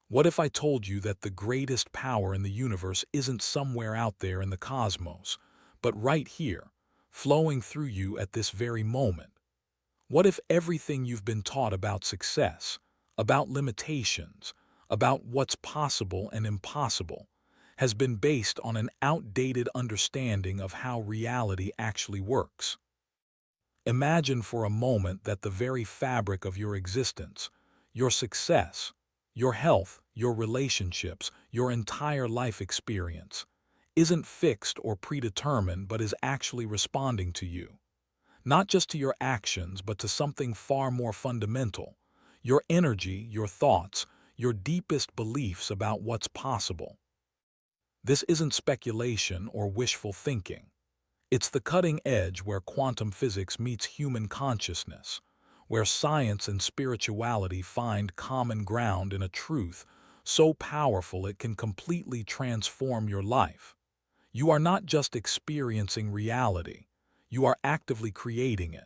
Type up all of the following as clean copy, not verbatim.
What if I told you that the greatest power in the universe isn't somewhere out there in the cosmos, but right here, flowing through you at this very moment? What if everything you've been taught about success, about limitations, about what's possible and impossible, has been based on an outdated understanding of how reality actually works? Imagine for a moment that the very fabric of your existence, your success, your health, your relationships, your entire life experience, isn't fixed or predetermined but is actually responding to you. Not just to your actions, but to something far more fundamental: your energy, your thoughts, your deepest beliefs about what's possible. This isn't speculation or wishful thinking. It's the cutting edge where quantum physics meets human consciousness, where science and spirituality find common ground in a truth so powerful it can completely transform your life. You are not just experiencing reality, you are actively creating it.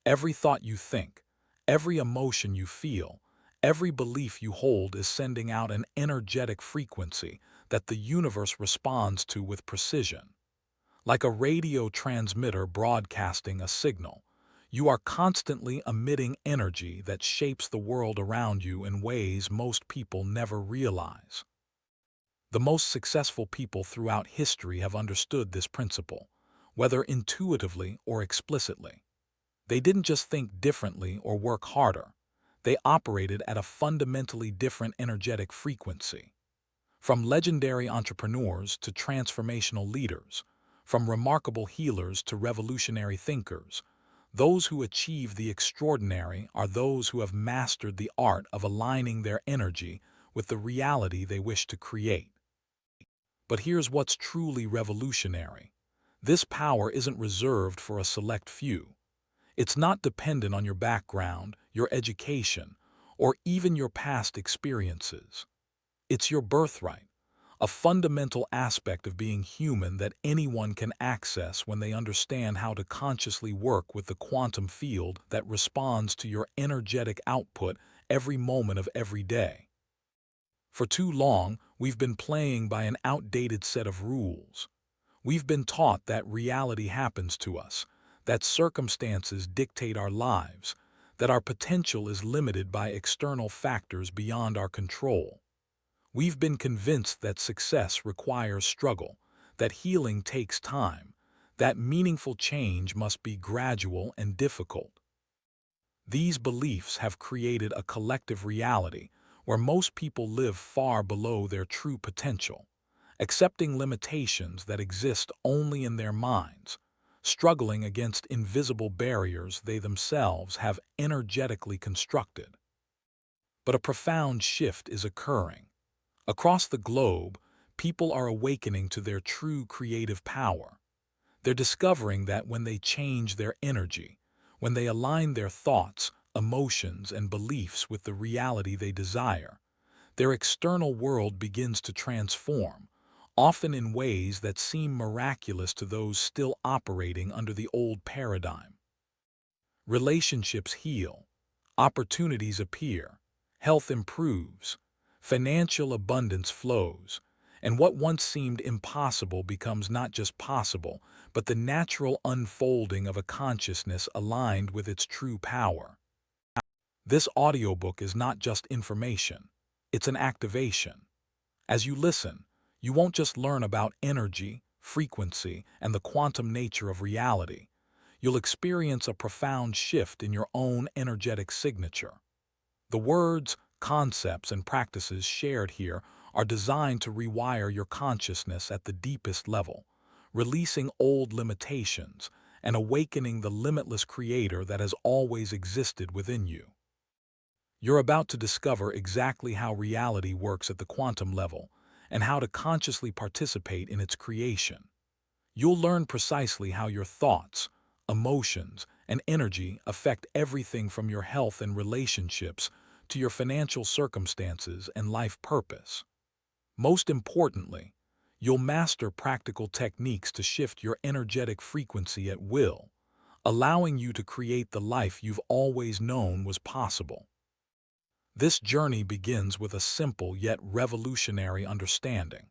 Every thought you think, every emotion you feel, every belief you hold is sending out an energetic frequency that the universe responds to with precision. Like a radio transmitter broadcasting a signal, you are constantly emitting energy that shapes the world around you in ways most people never realize. The most successful people throughout history have understood this principle, whether intuitively or explicitly. They didn't just think differently or work harder. They operated at a fundamentally different energetic frequency. From legendary entrepreneurs to transformational leaders, from remarkable healers to revolutionary thinkers, those who achieve the extraordinary are those who have mastered the art of aligning their energy with the reality they wish to create. But here's what's truly revolutionary. This power isn't reserved for a select few. It's not dependent on your background, your education, or even your past experiences. It's your birthright, a fundamental aspect of being human that anyone can access when they understand how to consciously work with the quantum field that responds to your energetic output every moment of every day. For too long, we've been playing by an outdated set of rules. We've been taught that reality happens to us, that circumstances dictate our lives, that our potential is limited by external factors beyond our control. We've been convinced that success requires struggle, that healing takes time, that meaningful change must be gradual and difficult. These beliefs have created a collective reality where most people live far below their true potential, accepting limitations that exist only in their minds, struggling against invisible barriers they themselves have energetically constructed. But a profound shift is occurring. Across the globe, people are awakening to their true creative power. They're discovering that when they change their energy, when they align their thoughts, emotions, and beliefs with the reality they desire, their external world begins to transform, often in ways that seem miraculous to those still operating under the old paradigm. Relationships heal, opportunities appear, health improves, financial abundance flows, and what once seemed impossible becomes not just possible, but the natural unfolding of a consciousness aligned with its true power. This audiobook is not just information, it's an activation. As you listen, you won't just learn about energy, frequency, and the quantum nature of reality. You'll experience a profound shift in your own energetic signature. The words, concepts, and practices shared here are designed to rewire your consciousness at the deepest level, releasing old limitations and awakening the limitless creator that has always existed within you. You're about to discover exactly how reality works at the quantum level and how to consciously participate in its creation. You'll learn precisely how your thoughts, emotions, and energy affect everything from your health and relationships to your financial circumstances and life purpose. Most importantly, you'll master practical techniques to shift your energetic frequency at will, allowing you to create the life you've always known was possible. This journey begins with a simple yet revolutionary understanding.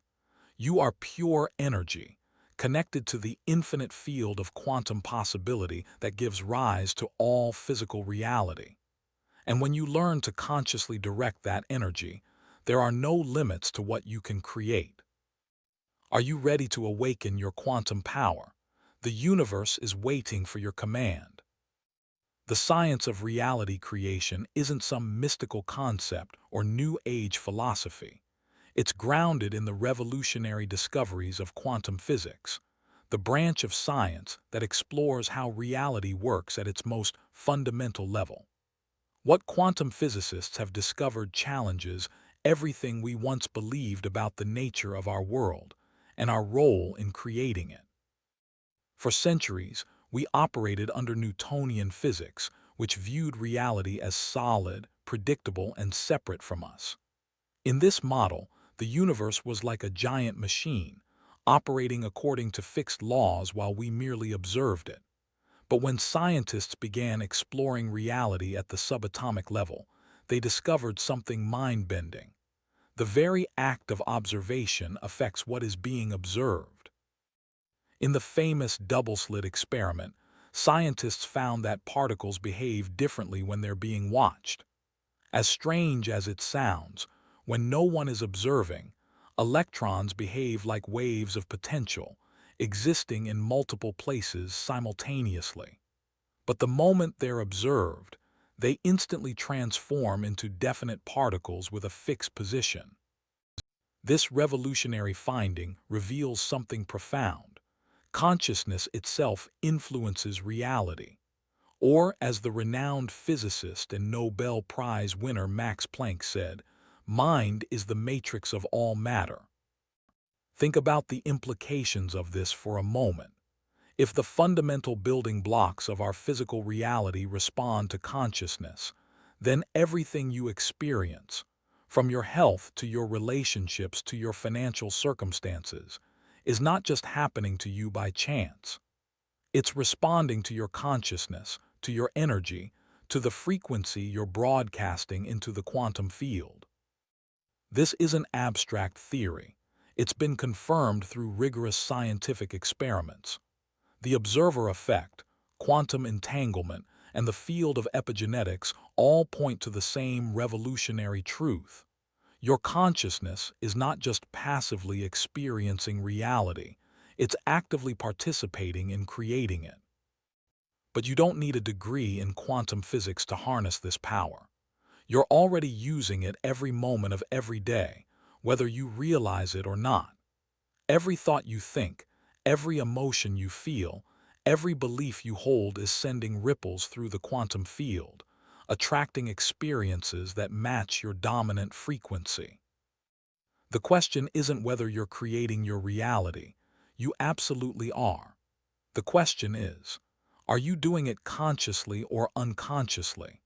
You are pure energy, connected to the infinite field of quantum possibility that gives rise to all physical reality. And when you learn to consciously direct that energy, there are no limits to what you can create. Are you ready to awaken your quantum power? The universe is waiting for your command. The science of reality creation isn't some mystical concept or New Age philosophy. It's grounded in the revolutionary discoveries of quantum physics, the branch of science that explores how reality works at its most fundamental level. What quantum physicists have discovered challenges everything we once believed about the nature of our world and our role in creating it. For centuries, we operated under Newtonian physics, which viewed reality as solid, predictable, and separate from us. In this model, the universe was like a giant machine, operating according to fixed laws while we merely observed it. But when scientists began exploring reality at the subatomic level, they discovered something mind-bending. The very act of observation affects what is being observed. In the famous double-slit experiment, scientists found that particles behave differently when they're being watched. As strange as it sounds, when no one is observing, electrons behave like waves of potential, existing in multiple places simultaneously. But the moment they're observed, they instantly transform into definite particles with a fixed position. This revolutionary finding reveals something profound. Consciousness itself influences reality. Or, as the renowned physicist and Nobel Prize winner Max Planck said, mind is the matrix of all matter. Think about the implications of this for a moment. If the fundamental building blocks of our physical reality respond to consciousness, then everything you experience, from your health to your relationships to your financial circumstances, is not just happening to you by chance. It's responding to your consciousness, to your energy, to the frequency you're broadcasting into the quantum field. This isn't abstract theory. It's been confirmed through rigorous scientific experiments. The observer effect, quantum entanglement, and the field of epigenetics all point to the same revolutionary truth. Your consciousness is not just passively experiencing reality, it's actively participating in creating it. But you don't need a degree in quantum physics to harness this power. You're already using it every moment of every day, whether you realize it or not. Every thought you think, every emotion you feel, every belief you hold is sending ripples through the quantum field, attracting experiences that match your dominant frequency. The question isn't whether you're creating your reality. You absolutely are. The question is, are you doing it consciously or unconsciously?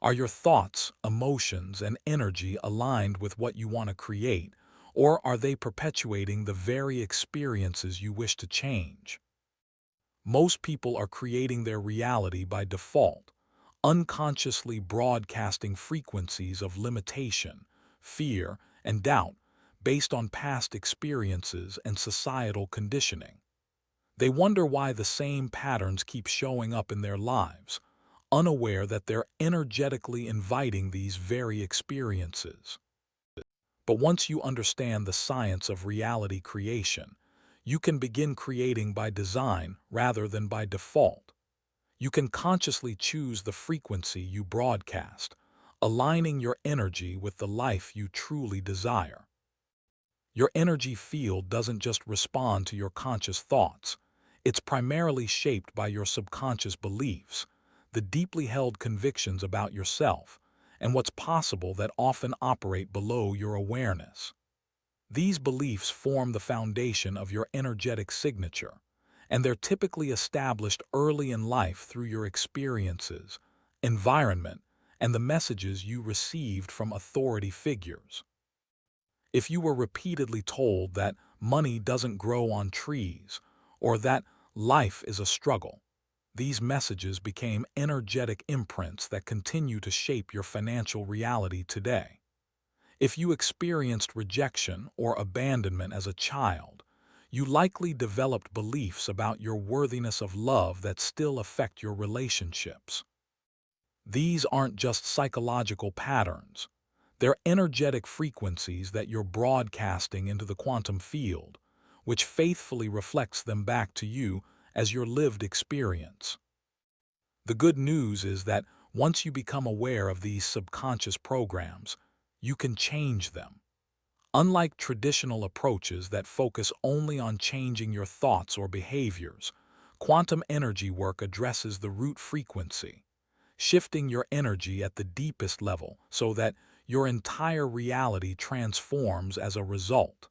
Are your thoughts, emotions, and energy aligned with what you want to create, or are they perpetuating the very experiences you wish to change? Most people are creating their reality by default, unconsciously broadcasting frequencies of limitation, fear, and doubt based on past experiences and societal conditioning. They wonder why the same patterns keep showing up in their lives, unaware that they're energetically inviting these very experiences. But once you understand the science of reality creation, you can begin creating by design rather than by default. You can consciously choose the frequency you broadcast, aligning your energy with the life you truly desire. Your energy field doesn't just respond to your conscious thoughts. It's primarily shaped by your subconscious beliefs, the deeply held convictions about yourself, and what's possible that often operate below your awareness. These beliefs form the foundation of your energetic signature, and they're typically established early in life through your experiences, environment, and the messages you received from authority figures. If you were repeatedly told that money doesn't grow on trees, or that life is a struggle, these messages became energetic imprints that continue to shape your financial reality today. If you experienced rejection or abandonment as a child, you likely developed beliefs about your worthiness of love that still affect your relationships. These aren't just psychological patterns. They're energetic frequencies that you're broadcasting into the quantum field, which faithfully reflects them back to you as your lived experience. The good news is that once you become aware of these subconscious programs, you can change them. Unlike traditional approaches that focus only on changing your thoughts or behaviors, quantum energy work addresses the root frequency, shifting your energy at the deepest level so that your entire reality transforms as a result.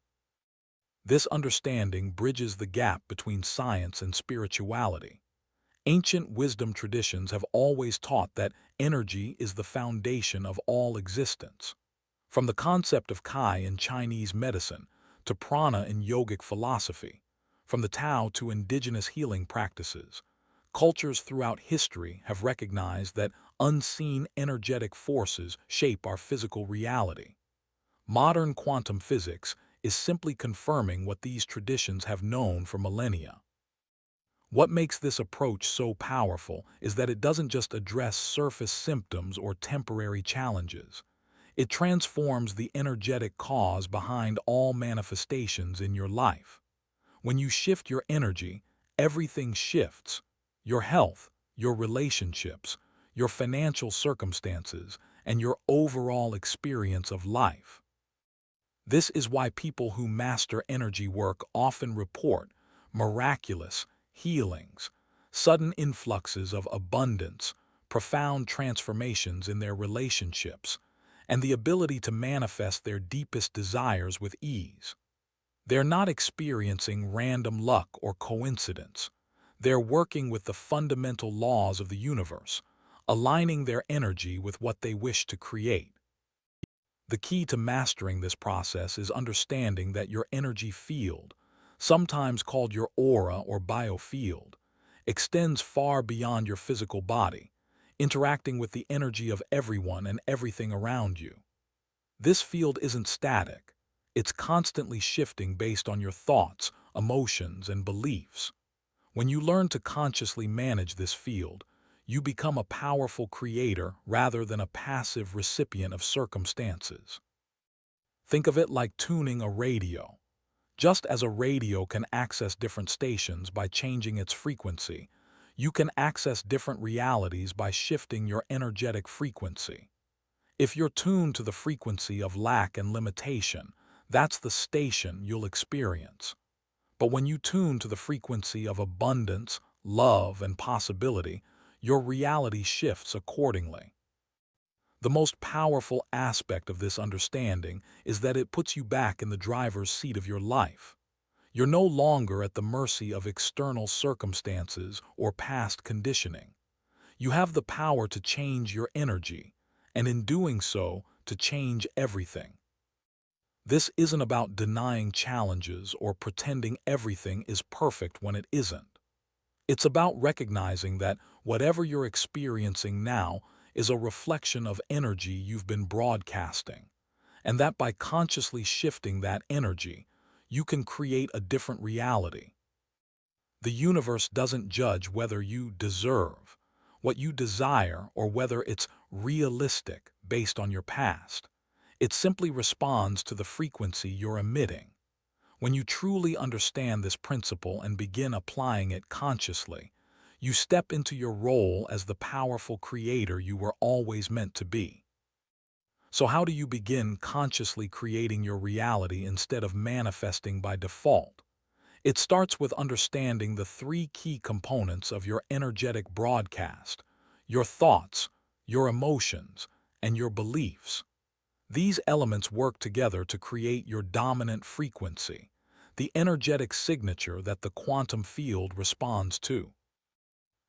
This understanding bridges the gap between science and spirituality. Ancient wisdom traditions have always taught that energy is the foundation of all existence. From the concept of Kai in Chinese medicine to prana in yogic philosophy, from the Tao to indigenous healing practices, cultures throughout history have recognized that unseen energetic forces shape our physical reality. Modern quantum physics is simply confirming what these traditions have known for millennia. What makes this approach so powerful is that it doesn't just address surface symptoms or temporary challenges. It transforms the energetic cause behind all manifestations in your life. When you shift your energy, everything shifts. Your health, your relationships, your financial circumstances, and your overall experience of life. This is why people who master energy work often report miraculous healings, sudden influxes of abundance, profound transformations in their relationships, and the ability to manifest their deepest desires with ease. They're not experiencing random luck or coincidence. They're working with the fundamental laws of the universe, aligning their energy with what they wish to create. The key to mastering this process is understanding that your energy field, sometimes called your aura or biofield, extends far beyond your physical body, interacting with the energy of everyone and everything around you. This field isn't static. It's constantly shifting based on your thoughts, emotions, and beliefs. When you learn to consciously manage this field, you become a powerful creator rather than a passive recipient of circumstances. Think of it like tuning a radio. Just as a radio can access different stations by changing its frequency, you can access different realities by shifting your energetic frequency. If you're tuned to the frequency of lack and limitation, that's the station you'll experience. But when you tune to the frequency of abundance, love, and possibility, your reality shifts accordingly. The most powerful aspect of this understanding is that it puts you back in the driver's seat of your life. You're no longer at the mercy of external circumstances or past conditioning. You have the power to change your energy, and in doing so, to change everything. This isn't about denying challenges or pretending everything is perfect when it isn't. It's about recognizing that whatever you're experiencing now is a reflection of energy you've been broadcasting, and that by consciously shifting that energy, you can create a different reality. The universe doesn't judge whether you deserve what you desire or whether it's realistic based on your past. It simply responds to the frequency you're emitting. When you truly understand this principle and begin applying it consciously, you step into your role as the powerful creator you were always meant to be. So how do you begin consciously creating your reality instead of manifesting by default? It starts with understanding the three key components of your energetic broadcast: your thoughts, your emotions, and your beliefs. These elements work together to create your dominant frequency, the energetic signature that the quantum field responds to.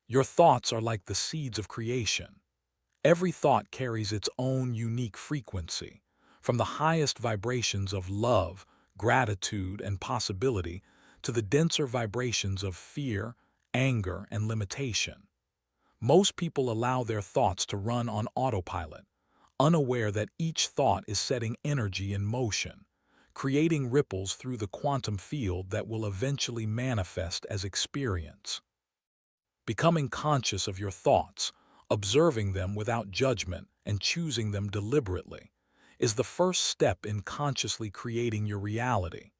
Your thoughts are like the seeds of creation. Every thought carries its own unique frequency, from the highest vibrations of love, gratitude, and possibility to the denser vibrations of fear, anger, and limitation. Most people allow their thoughts to run on autopilot, unaware that each thought is setting energy in motion, creating ripples through the quantum field that will eventually manifest as experience. Becoming conscious of your thoughts, observing them without judgment, and choosing them deliberately, is the first step in consciously creating your reality.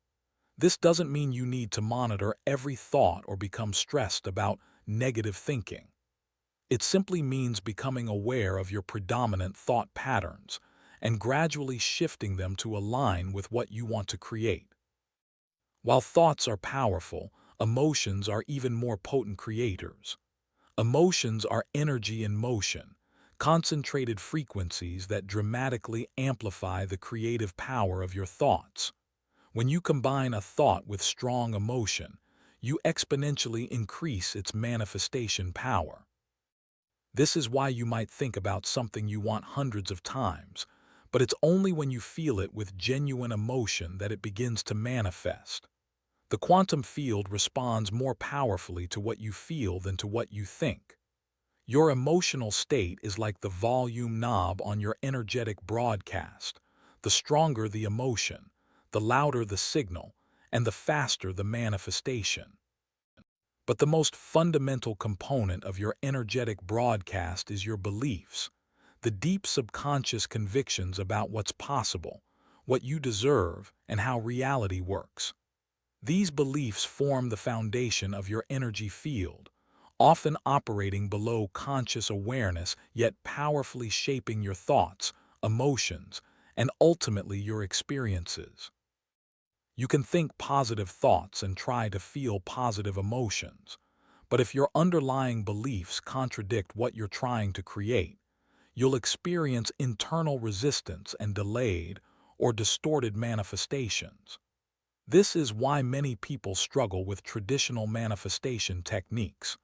This doesn't mean you need to monitor every thought or become stressed about negative thinking. It simply means becoming aware of your predominant thought patterns and gradually shifting them to align with what you want to create. While thoughts are powerful, emotions are even more potent creators. Emotions are energy in motion, concentrated frequencies that dramatically amplify the creative power of your thoughts. When you combine a thought with strong emotion, you exponentially increase its manifestation power. This is why you might think about something you want hundreds of times, but it's only when you feel it with genuine emotion that it begins to manifest. The quantum field responds more powerfully to what you feel than to what you think. Your emotional state is like the volume knob on your energetic broadcast. The stronger the emotion, the louder the signal, and the faster the manifestation. But the most fundamental component of your energetic broadcast is your beliefs, the deep subconscious convictions about what's possible, what you deserve, and how reality works. These beliefs form the foundation of your energy field, often operating below conscious awareness yet powerfully shaping your thoughts, emotions, and ultimately your experiences. You can think positive thoughts and try to feel positive emotions, but if your underlying beliefs contradict what you're trying to create, you'll experience internal resistance and delayed or distorted manifestations. This is why many people struggle with traditional manifestation techniques.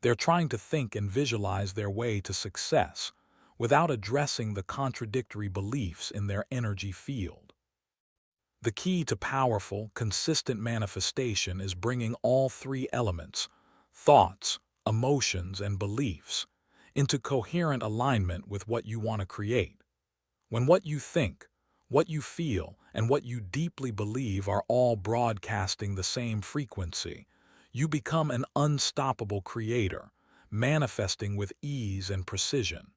They're trying to think and visualize their way to success without addressing the contradictory beliefs in their energy field. The key to powerful, consistent manifestation is bringing all three elements, thoughts, emotions, and beliefs, into coherent alignment with what you want to create. When what you think, what you feel, and what you deeply believe are all broadcasting the same frequency, you become an unstoppable creator, manifesting with ease and precision.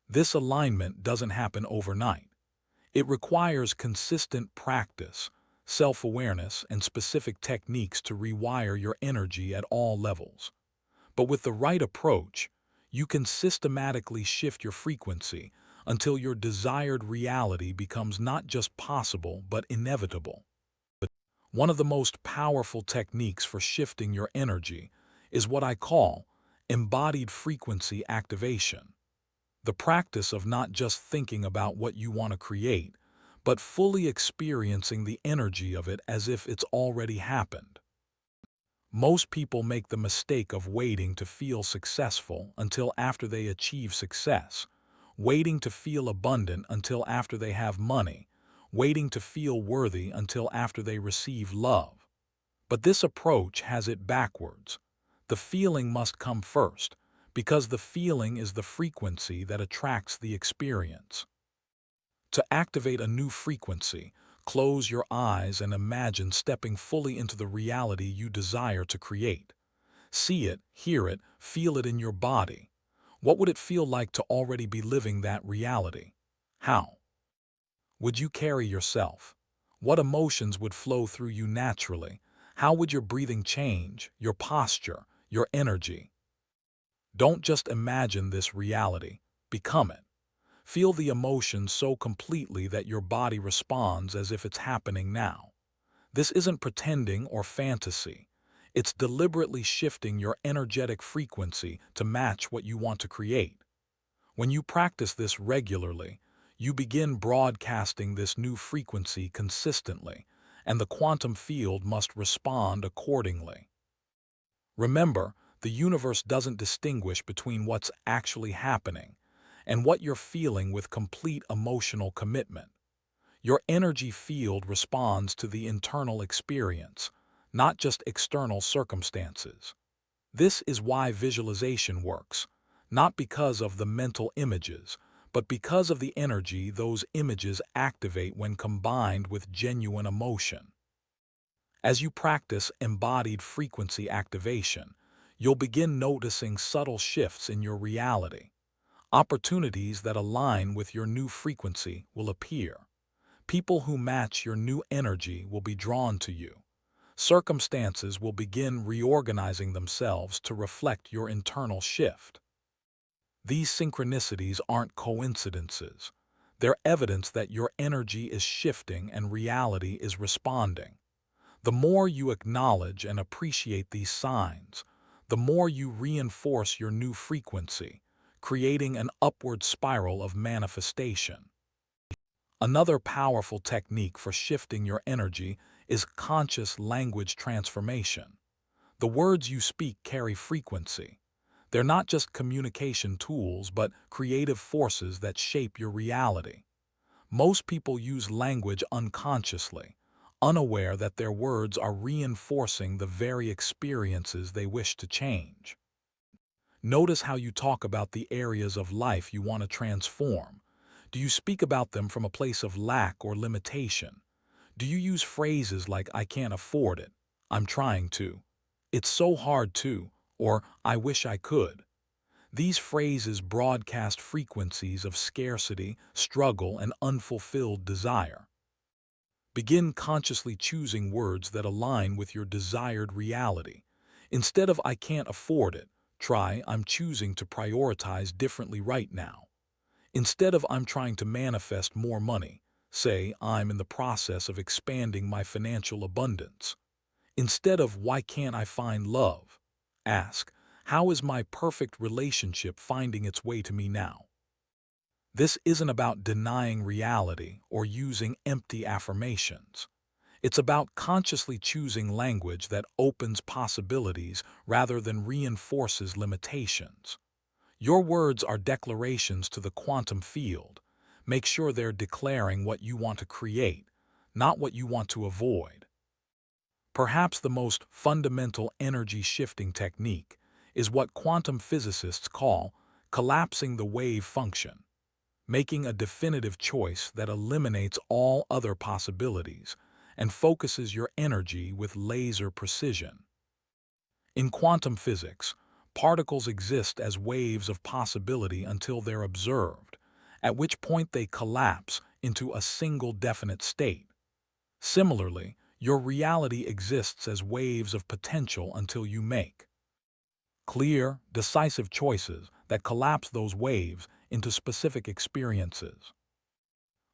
This alignment doesn't happen overnight. It requires consistent practice, self-awareness, and specific techniques to rewire your energy at all levels. But with the right approach, you can systematically shift your frequency until your desired reality becomes not just possible but inevitable. One of the most powerful techniques for shifting your energy is what I call embodied frequency activation. The practice of not just thinking about what you want to create, but fully experiencing the energy of it as if it's already happened. Most people make the mistake of waiting to feel successful until after they achieve success, waiting to feel abundant until after they have money, waiting to feel worthy until after they receive love. But this approach has it backwards. The feeling must come first, because the feeling is the frequency that attracts the experience. To activate a new frequency, close your eyes and imagine stepping fully into the reality you desire to create. See it, hear it, feel it in your body. What would it feel like to already be living that reality? How would you carry yourself? What emotions would flow through you naturally? How would your breathing change, your posture, your energy? Don't just imagine this reality, become it. Feel the emotion so completely that your body responds as if it's happening now. This isn't pretending or fantasy. It's deliberately shifting your energetic frequency to match what you want to create. When you practice this regularly, you begin broadcasting this new frequency consistently, and the quantum field must respond accordingly. Remember, the universe doesn't distinguish between what's actually happening and what you're feeling with complete emotional commitment. Your energy field responds to the internal experience, not just external circumstances. This is why visualization works, not because of the mental images, but because of the energy those images activate when combined with genuine emotion. As you practice embodied frequency activation, you'll begin noticing subtle shifts in your reality. Opportunities that align with your new frequency will appear. People who match your new energy will be drawn to you. Circumstances will begin reorganizing themselves to reflect your internal shift. These synchronicities aren't coincidences. They're evidence that your energy is shifting and reality is responding. The more you acknowledge and appreciate these signs, the more you reinforce your new frequency, creating an upward spiral of manifestation. Another powerful technique for shifting your energy is conscious language transformation. The words you speak carry frequency. They're not just communication tools, but creative forces that shape your reality. Most people use language unconsciously, unaware that their words are reinforcing the very experiences they wish to change. Notice how you talk about the areas of life you want to transform. Do you speak about them from a place of lack or limitation? Do you use phrases like, "I can't afford it," "I'm trying to," "It's so hard to," or "I wish I could"? These phrases broadcast frequencies of scarcity, struggle, and unfulfilled desire. Begin consciously choosing words that align with your desired reality. Instead of "I can't afford it," try "I'm choosing to prioritize differently right now." Instead of "I'm trying to manifest more money," say "I'm in the process of expanding my financial abundance." Instead of "Why can't I find love?" ask, "How is my perfect relationship finding its way to me now?" This isn't about denying reality or using empty affirmations. It's about consciously choosing language that opens possibilities rather than reinforces limitations. Your words are declarations to the quantum field. Make sure they're declaring what you want to create, not what you want to avoid. Perhaps the most fundamental energy-shifting technique is what quantum physicists call collapsing the wave function, making a definitive choice that eliminates all other possibilities and focuses your energy with laser precision. In quantum physics, particles exist as waves of possibility until they're observed, at which point they collapse into a single definite state. Similarly, your reality exists as waves of potential until you make clear, decisive choices that collapse those waves into specific experiences.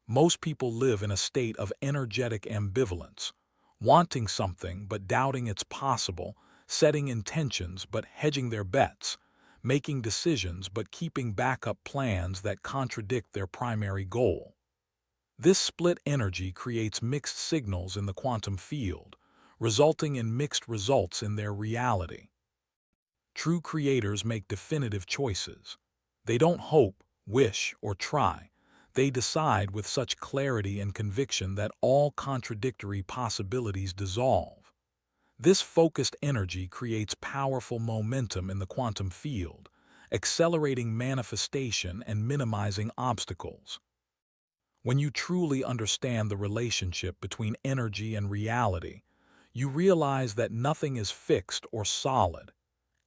Most people live in a state of energetic ambivalence, wanting something but doubting it's possible, setting intentions but hedging their bets, making decisions but keeping backup plans that contradict their primary goal. This split energy creates mixed signals in the quantum field, resulting in mixed results in their reality. True creators make definitive choices. They don't hope, wish, or try. They decide with such clarity and conviction that all contradictory possibilities dissolve. This focused energy creates powerful momentum in the quantum field, accelerating manifestation and minimizing obstacles. When you truly understand the relationship between energy and reality, you realize that nothing is fixed or solid.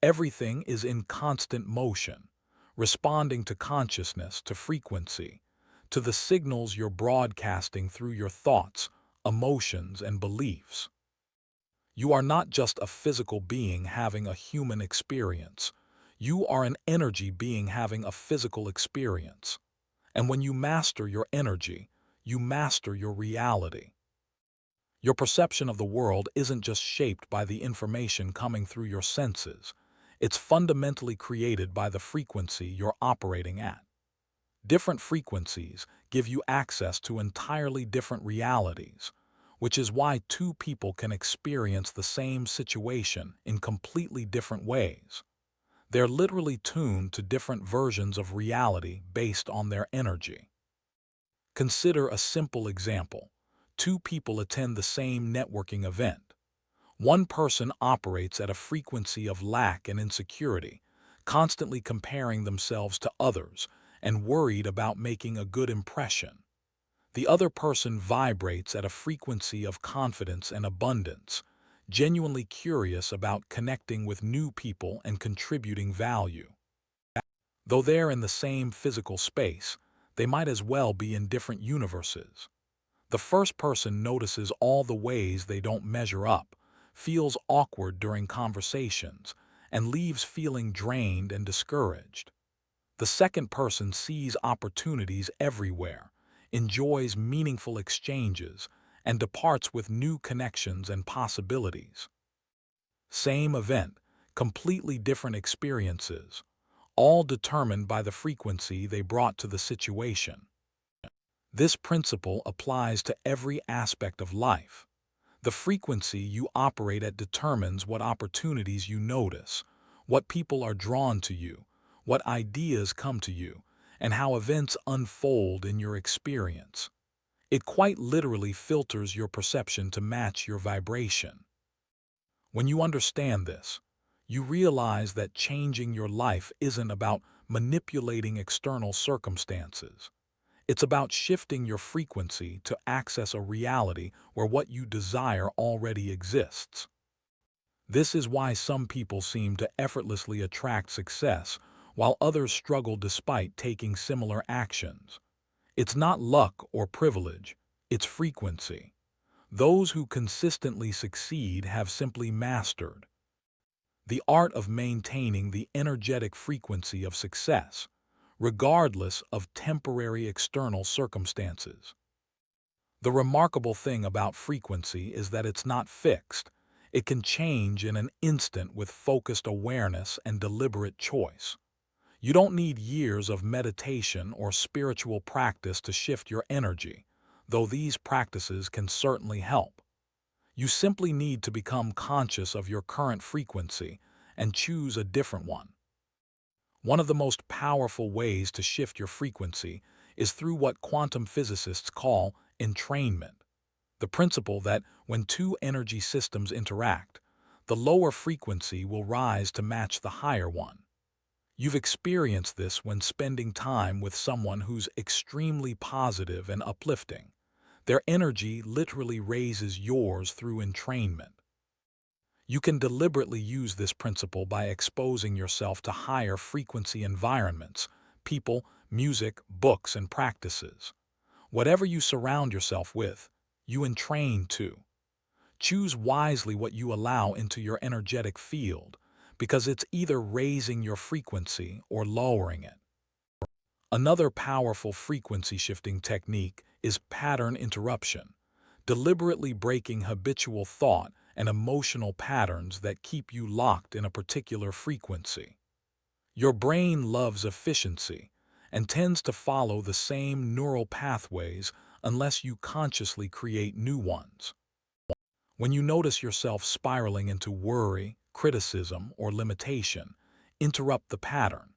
Everything is in constant motion, responding to consciousness, to frequency, to the signals you're broadcasting through your thoughts, emotions, and beliefs. You are not just a physical being having a human experience. You are an energy being having a physical experience. And when you master your energy, you master your reality. Your perception of the world isn't just shaped by the information coming through your senses. It's fundamentally created by the frequency you're operating at. Different frequencies give you access to entirely different realities, which is why two people can experience the same situation in completely different ways. They're literally tuned to different versions of reality based on their energy. Consider a simple example. Two people attend the same networking event. One person operates at a frequency of lack and insecurity, constantly comparing themselves to others and worried about making a good impression. The other person vibrates at a frequency of confidence and abundance, genuinely curious about connecting with new people and contributing value. Though they're in the same physical space, they might as well be in different universes. The first person notices all the ways they don't measure up, feels awkward during conversations, and leaves feeling drained and discouraged. The second person sees opportunities everywhere, enjoys meaningful exchanges, and departs with new connections and possibilities. Same event, completely different experiences, all determined by the frequency they brought to the situation. This principle applies to every aspect of life. The frequency you operate at determines what opportunities you notice, what people are drawn to you, what ideas come to you, and how events unfold in your experience. It quite literally filters your perception to match your vibration. When you understand this, you realize that changing your life isn't about manipulating external circumstances. It's about shifting your frequency to access a reality where what you desire already exists. This is why some people seem to effortlessly attract success, while others struggle despite taking similar actions. It's not luck or privilege, it's frequency. Those who consistently succeed have simply mastered the art of maintaining the energetic frequency of success, regardless of temporary external circumstances. The remarkable thing about frequency is that it's not fixed. It can change in an instant with focused awareness and deliberate choice. You don't need years of meditation or spiritual practice to shift your energy, though these practices can certainly help. You simply need to become conscious of your current frequency and choose a different one. One of the most powerful ways to shift your frequency is through what quantum physicists call entrainment, the principle that when two energy systems interact, the lower frequency will rise to match the higher one. You've experienced this when spending time with someone who's extremely positive and uplifting. Their energy literally raises yours through entrainment. You can deliberately use this principle by exposing yourself to higher frequency environments, people, music, books, and practices. Whatever you surround yourself with, you entrain to. Choose wisely what you allow into your energetic field, because it's either raising your frequency or lowering it. Another powerful frequency shifting technique is pattern interruption, deliberately breaking habitual thought and emotional patterns that keep you locked in a particular frequency. Your brain loves efficiency and tends to follow the same neural pathways unless you consciously create new ones. When you notice yourself spiraling into worry, criticism, or limitation, interrupt the pattern.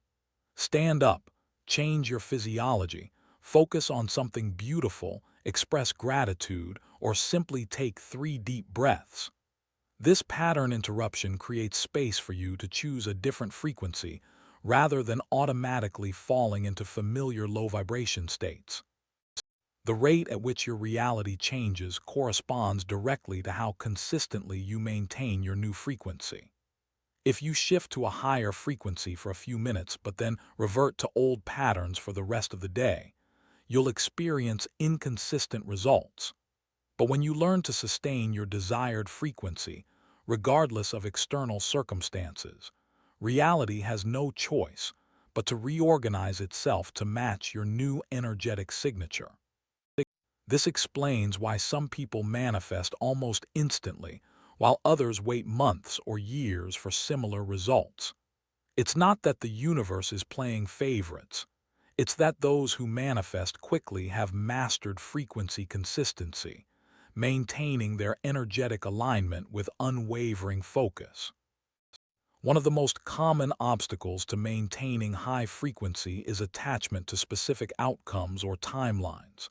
Stand up, change your physiology, focus on something beautiful, express gratitude, or simply take 3 deep breaths. This pattern interruption creates space for you to choose a different frequency rather than automatically falling into familiar low vibration states. The rate at which your reality changes corresponds directly to how consistently you maintain your new frequency. If you shift to a higher frequency for a few minutes but then revert to old patterns for the rest of the day, you'll experience inconsistent results. But when you learn to sustain your desired frequency, regardless of external circumstances, reality has no choice but to reorganize itself to match your new energetic signature. This explains why some people manifest almost instantly, while others wait months or years for similar results. It's not that the universe is playing favorites. It's that those who manifest quickly have mastered frequency consistency, maintaining their energetic alignment with unwavering focus. One of the most common obstacles to maintaining high frequency is attachment to specific outcomes or timelines.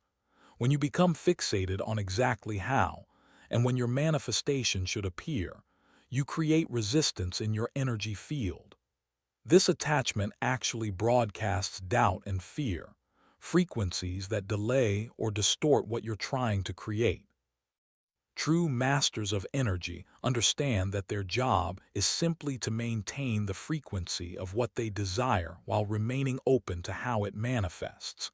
When you become fixated on exactly how and when your manifestation should appear, you create resistance in your energy field. This attachment actually broadcasts doubt and fear, frequencies that delay or distort what you're trying to create. True masters of energy understand that their job is simply to maintain the frequency of what they desire while remaining open to how it manifests.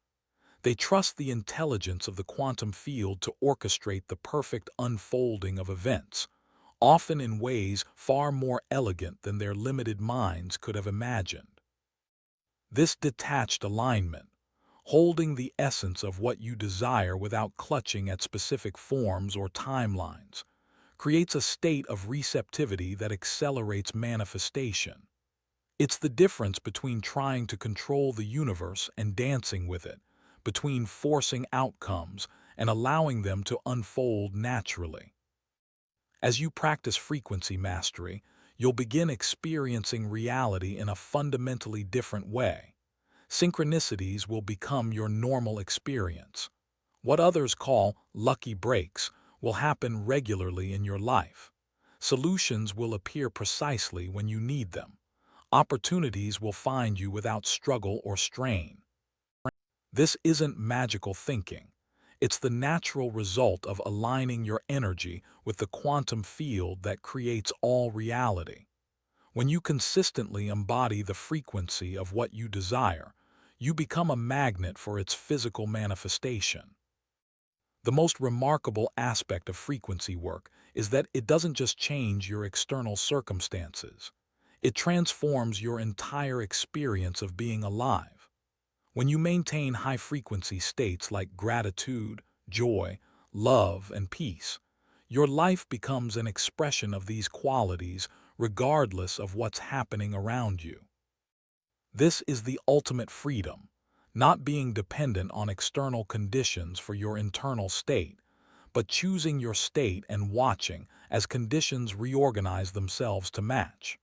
They trust the intelligence of the quantum field to orchestrate the perfect unfolding of events, often in ways far more elegant than their limited minds could have imagined. This detached alignment, holding the essence of what you desire without clutching at specific forms or timelines, creates a state of receptivity that accelerates manifestation. It's the difference between trying to control the universe and dancing with it, between forcing outcomes and allowing them to unfold naturally. As you practice frequency mastery, you'll begin experiencing reality in a fundamentally different way. Synchronicities will become your normal experience. What others call lucky breaks will happen regularly in your life. Solutions will appear precisely when you need them. Opportunities will find you without struggle or strain. This isn't magical thinking. It's the natural result of aligning your energy with the quantum field that creates all reality. When you consistently embody the frequency of what you desire, you become a magnet for its physical manifestation. The most remarkable aspect of frequency work is that it doesn't just change your external circumstances. It transforms your entire experience of being alive. When you maintain high-frequency states like gratitude, joy, love, and peace, your life becomes an expression of these qualities regardless of what's happening around you. This is the ultimate freedom, not being dependent on external conditions for your internal state, but choosing your state and watching as conditions reorganize themselves to match.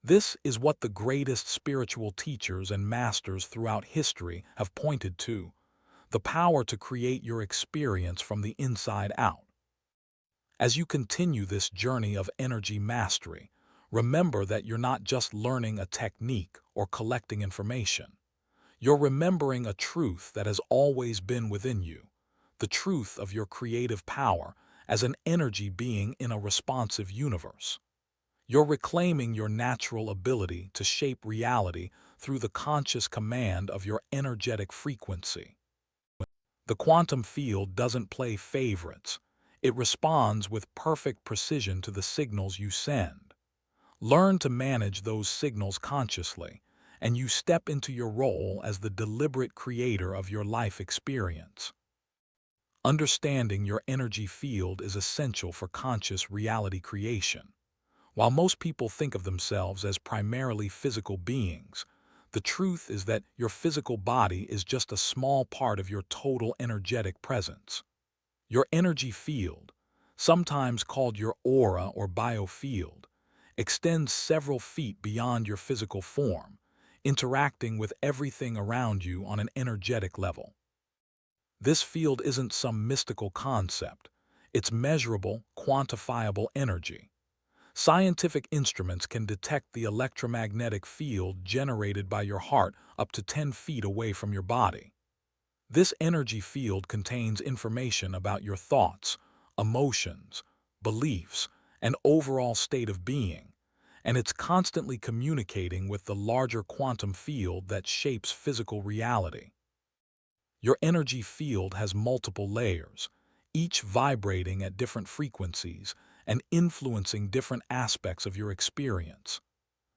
This is what the greatest spiritual teachers and masters throughout history have pointed to, the power to create your experience from the inside out. As you continue this journey of energy mastery, remember that you're not just learning a technique or collecting information. You're remembering a truth that has always been within you, the truth of your creative power as an energy being in a responsive universe. You're reclaiming your natural ability to shape reality through the conscious command of your energetic frequency. The quantum field doesn't play favorites. It responds with perfect precision to the signals you send. Learn to manage those signals consciously, and you step into your role as the deliberate creator of your life experience. Understanding your energy field is essential for conscious reality creation. While most people think of themselves as primarily physical beings, the truth is that your physical body is just a small part of your total energetic presence. Your energy field, sometimes called your aura or biofield, extends several feet beyond your physical form, interacting with everything around you on an energetic level. This field isn't some mystical concept. It's measurable, quantifiable energy. Scientific instruments can detect the electromagnetic field generated by your heart up to 10 feet away from your body. This energy field contains information about your thoughts, emotions, beliefs, and overall state of being, and it's constantly communicating with the larger quantum field that shapes physical reality. Your energy field has multiple layers, each vibrating at different frequencies and influencing different aspects of your experience.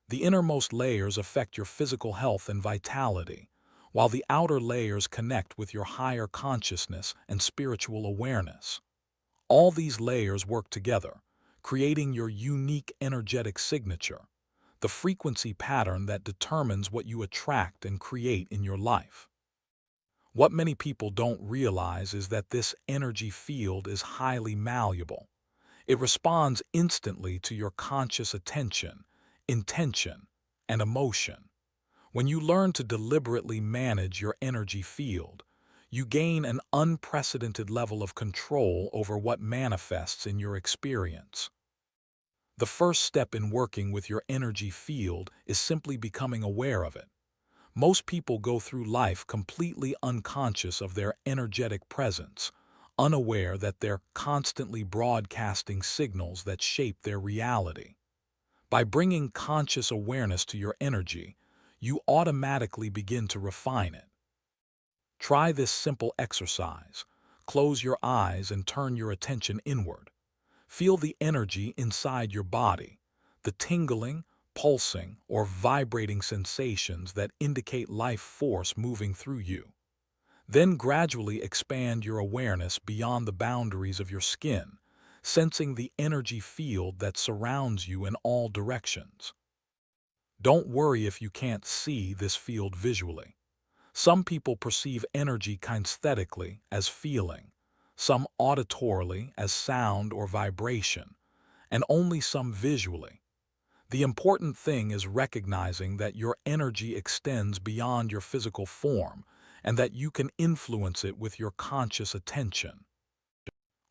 The innermost layers affect your physical health and vitality, while the outer layers connect with your higher consciousness and spiritual awareness. All these layers work together, creating your unique energetic signature, the frequency pattern that determines what you attract and create in your life. What many people don't realize is that this energy field is highly malleable. It responds instantly to your conscious attention, intention, and emotion. When you learn to deliberately manage your energy field, You gain an unprecedented level of control over what manifests in your experience. The first step in working with your energy field is simply becoming aware of it. Most people go through life completely unconscious of their energetic presence, unaware that they're constantly broadcasting signals that shape their reality. By bringing conscious awareness to your energy, you automatically begin to refine it. Try this simple exercise. Close your eyes and turn your attention inward. Feel the energy inside your body, the tingling, pulsing, or vibrating sensations that indicate life force moving through you. Then gradually expand your awareness beyond the boundaries of your skin, sensing the energy field that surrounds you in all directions. Don't worry if you can't see this field visually. Some people perceive energy kinesthetically as feeling, some auditorily as sound or vibration, and only some visually. The important thing is recognizing that your energy extends beyond your physical form and that you can influence it with your conscious attention.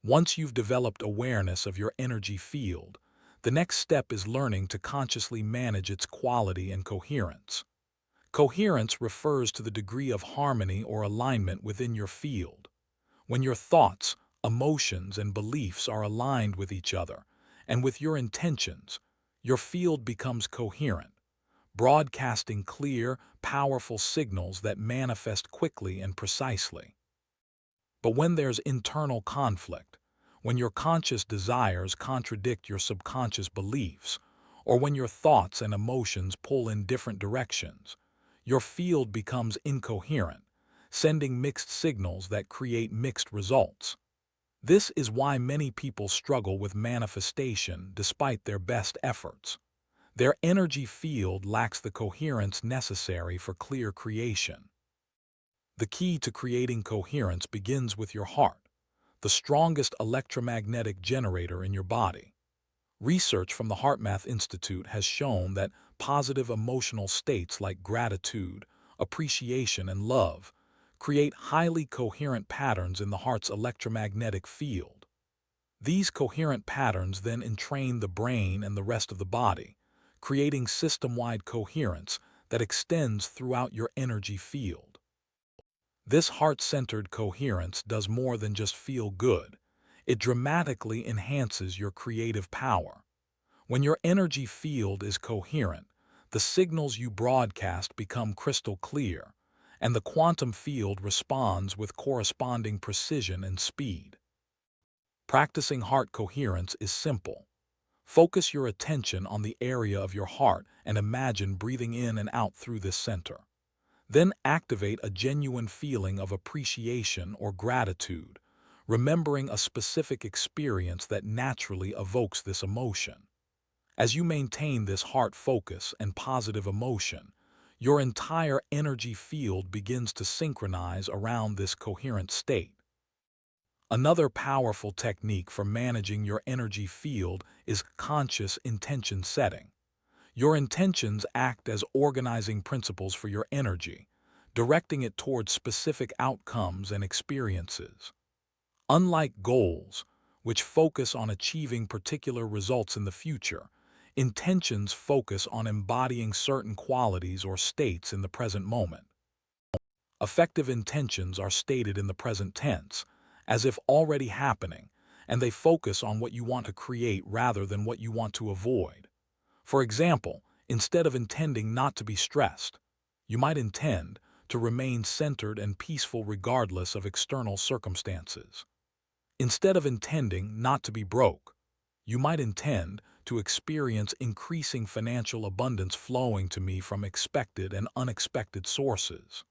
Once you've developed awareness of your energy field, the next step is learning to consciously manage its quality and coherence. Coherence refers to the degree of harmony or alignment within your field. When your thoughts, emotions, and beliefs are aligned with each other, and with your intentions, your field becomes coherent, broadcasting clear, powerful signals that manifest quickly and precisely. But when there's internal conflict, when your conscious desires contradict your subconscious beliefs, or when your thoughts and emotions pull in different directions, your field becomes incoherent, sending mixed signals that create mixed results. This is why many people struggle with manifestation despite their best efforts. Their energy field lacks the coherence necessary for clear creation. The key to creating coherence begins with your heart, the strongest electromagnetic generator in your body. Research from the HeartMath Institute has shown that positive emotional states like gratitude, appreciation, and love create highly coherent patterns in the heart's electromagnetic field. These coherent patterns then entrain the brain and the rest of the body, creating system-wide coherence that extends throughout your energy field. This heart-centered coherence does more than just feel good. It dramatically enhances your creative power. When your energy field is coherent, the signals you broadcast become crystal clear, and the quantum field responds with corresponding precision and speed. Practicing heart coherence is simple. Focus your attention on the area of your heart and imagine breathing in and out through this center. Then activate a genuine feeling of appreciation or gratitude, remembering a specific experience that naturally evokes this emotion. As you maintain this heart focus and positive emotion, your entire energy field begins to synchronize around this coherent state. Another powerful technique for managing your energy field is conscious intention setting. Your intentions act as organizing principles for your energy, directing it towards specific outcomes and experiences. Unlike goals, which focus on achieving particular results in the future, intentions focus on embodying certain qualities or states in the present moment. Effective intentions are stated in the present tense, as if already happening, and they focus on what you want to create rather than what you want to avoid. For example, instead of intending not to be stressed, you might intend to remain centered and peaceful regardless of external circumstances. Instead of intending not to be broke, you might intend to experience increasing financial abundance flowing to me from expected and unexpected sources.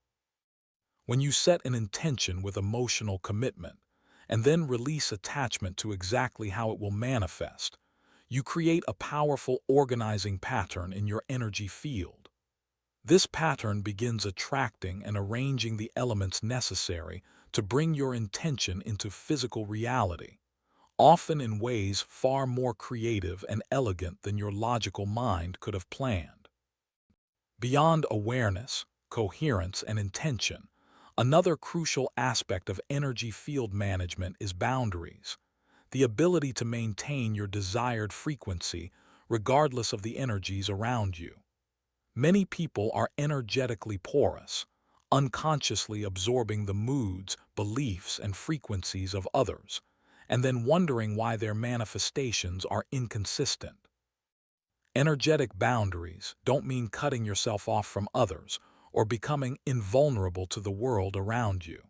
When you set an intention with emotional commitment and then release attachment to exactly how it will manifest, you create a powerful organizing pattern in your energy field. This pattern begins attracting and arranging the elements necessary to bring your intention into physical reality, often in ways far more creative and elegant than your logical mind could have planned. Beyond awareness, coherence, and intention, Another crucial aspect of energy field management is boundaries, the ability to maintain your desired frequency regardless of the energies around you. Many people are energetically porous, unconsciously absorbing the moods, beliefs, and frequencies of others, and then wondering why their manifestations are inconsistent. Energetic boundaries don't mean cutting yourself off from others or becoming invulnerable to the world around you.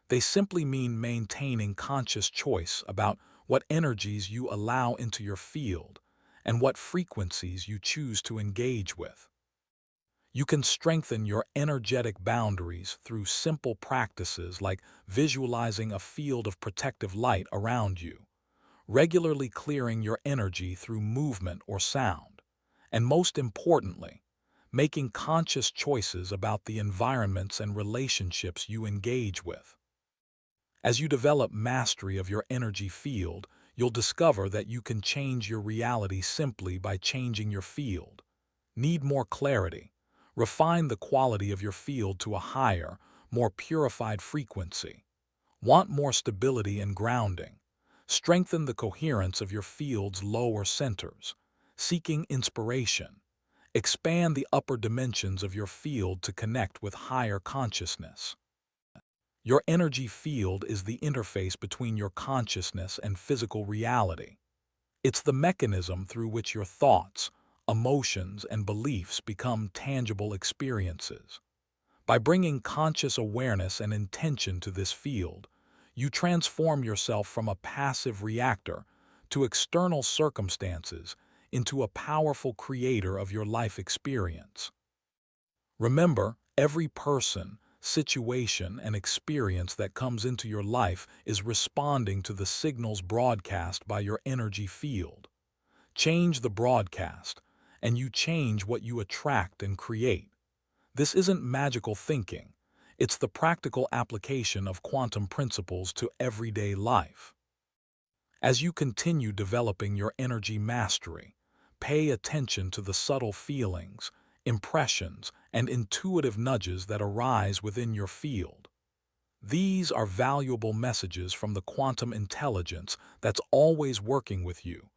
They simply mean maintaining conscious choice about what energies you allow into your field and what frequencies you choose to engage with. You can strengthen your energetic boundaries through simple practices like visualizing a field of protective light around you, regularly clearing your energy through movement or sound, and most importantly, making conscious choices about the environments and relationships you engage with. As you develop mastery of your energy field, you'll discover that you can change your reality simply by changing your field. Need more clarity? Refine the quality of your field to a higher, more purified frequency. Want more stability and grounding? Strengthen the coherence of your field's lower centers. Seeking inspiration? Expand the upper dimensions of your field to connect with higher consciousness. Your energy field is the interface between your consciousness and physical reality. It's the mechanism through which your thoughts, emotions, and beliefs become tangible experiences. By bringing conscious awareness and intention to this field, you transform yourself from a passive reactor to external circumstances into a powerful creator of your life experience. Remember, every person, situation, and experience that comes into your life is responding to the signals broadcast by your energy field. Change the broadcast, and you change what you attract and create. This isn't magical thinking. It's the practical application of quantum principles to everyday life. As you continue developing your energy mastery, pay attention to the subtle feelings, impressions, and intuitive nudges that arise within your field. These are valuable messages from the quantum intelligence that's always working with you,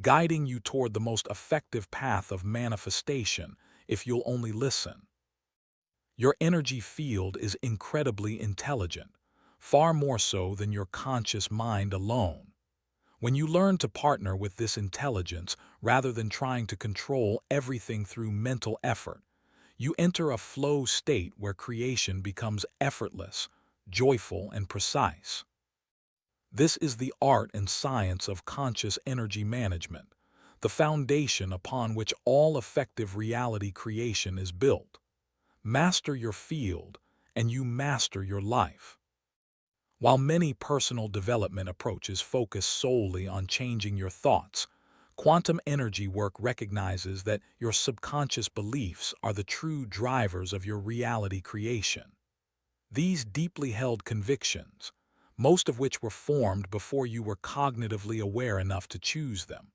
guiding you toward the most effective path of manifestation if you'll only listen. Your energy field is incredibly intelligent, far more so than your conscious mind alone. When you learn to partner with this intelligence rather than trying to control everything through mental effort, you enter a flow state where creation becomes effortless, joyful, and precise. This is the art and science of conscious energy management, the foundation upon which all effective reality creation is built. Master your field, and you master your life. While many personal development approaches focus solely on changing your thoughts, quantum energy work recognizes that your subconscious beliefs are the true drivers of your reality creation. These deeply held convictions, most of which were formed before you were cognitively aware enough to choose them,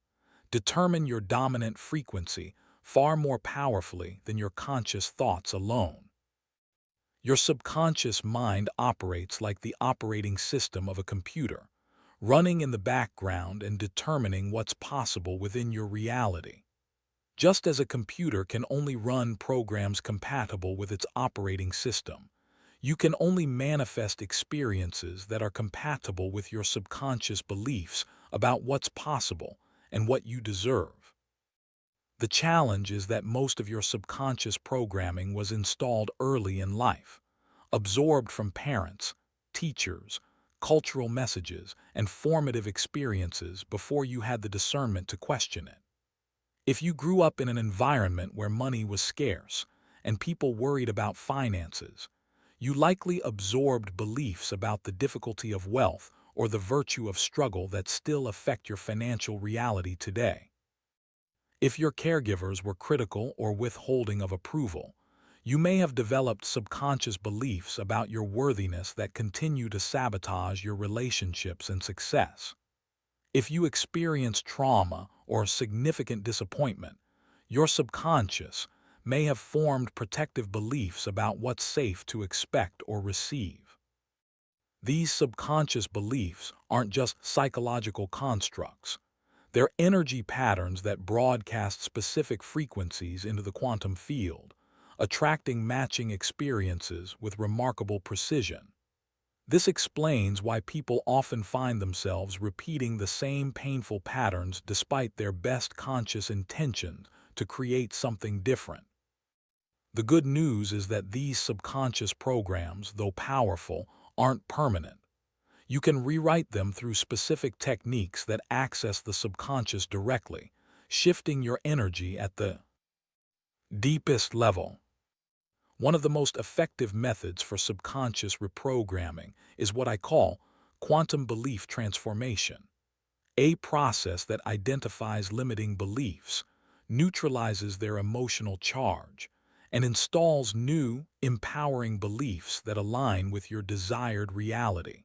determine your dominant frequency far more powerfully than your conscious thoughts alone. Your subconscious mind operates like the operating system of a computer, running in the background and determining what's possible within your reality. Just as a computer can only run programs compatible with its operating system, you can only manifest experiences that are compatible with your subconscious beliefs about what's possible and what you deserve. The challenge is that most of your subconscious programming was installed early in life, absorbed from parents, teachers, cultural messages, and formative experiences before you had the discernment to question it. If you grew up in an environment where money was scarce and people worried about finances, you likely absorbed beliefs about the difficulty of wealth or the virtue of struggle that still affect your financial reality today. If your caregivers were critical or withholding of approval, you may have developed subconscious beliefs about your worthiness that continue to sabotage your relationships and success. If you experience trauma or significant disappointment, your subconscious, may have formed protective beliefs about what's safe to expect or receive. These subconscious beliefs aren't just psychological constructs. They're energy patterns that broadcast specific frequencies into the quantum field, attracting matching experiences with remarkable precision. This explains why people often find themselves repeating the same painful patterns despite their best conscious intentions to create something different. The good news is that these subconscious programs, though powerful, aren't permanent. You can rewrite them through specific techniques that access the subconscious directly, shifting your energy at the deepest level. One of the most effective methods for subconscious reprogramming is what I call quantum belief transformation, a process that identifies limiting beliefs, neutralizes their emotional charge, and installs new, empowering beliefs that align with your desired reality.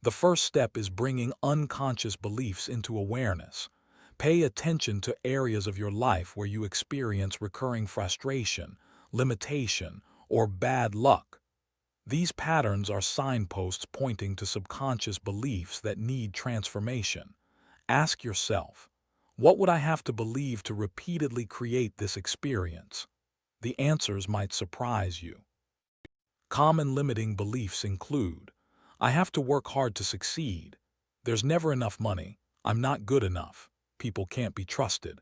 The first step is bringing unconscious beliefs into awareness. Pay attention to areas of your life where you experience recurring frustration, limitation, or bad luck. These patterns are signposts pointing to subconscious beliefs that need transformation. Ask yourself, what would I have to believe to repeatedly create this experience? The answers might surprise you. Common limiting beliefs include, I have to work hard to succeed. There's never enough money. I'm not good enough. People can't be trusted.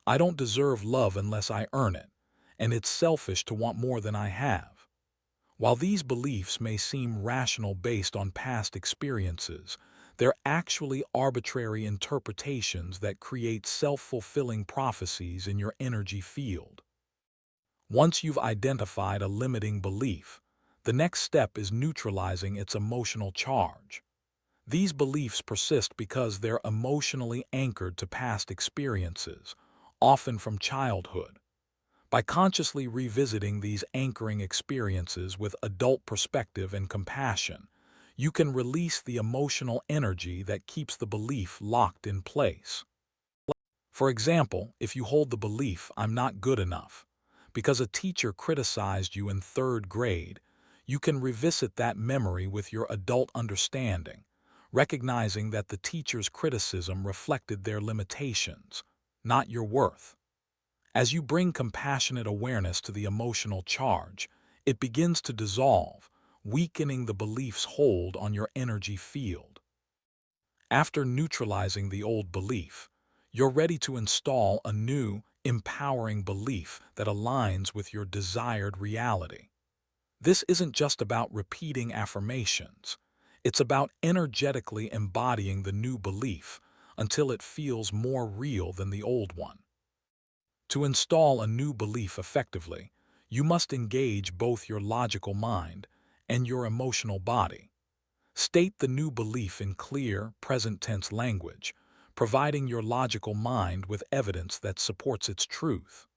I don't deserve love unless I earn it. And it's selfish to want more than I have. While these beliefs may seem rational based on past experiences, they're actually arbitrary interpretations that create self-fulfilling prophecies in your energy field. Once you've identified a limiting belief, the next step is neutralizing its emotional charge. These beliefs persist because they're emotionally anchored to past experiences, often from childhood. By consciously revisiting these anchoring experiences with adult perspective and compassion, you can release the emotional energy that keeps the belief locked in place. For example, if you hold the belief, I'm not good enough, because a teacher criticized you in third grade, you can revisit that memory with your adult understanding, recognizing that the teacher's criticism reflected their limitations, not your worth. As you bring compassionate awareness to the emotional charge, it begins to dissolve, weakening the belief's hold on your energy field. After neutralizing the old belief, you're ready to install a new, empowering belief that aligns with your desired reality. This isn't just about repeating affirmations. It's about energetically embodying the new belief until it feels more real than the old one. To install a new belief effectively, you must engage both your logical mind and your emotional body. State the new belief in clear, present-tense language, providing your logical mind with evidence that supports its truth.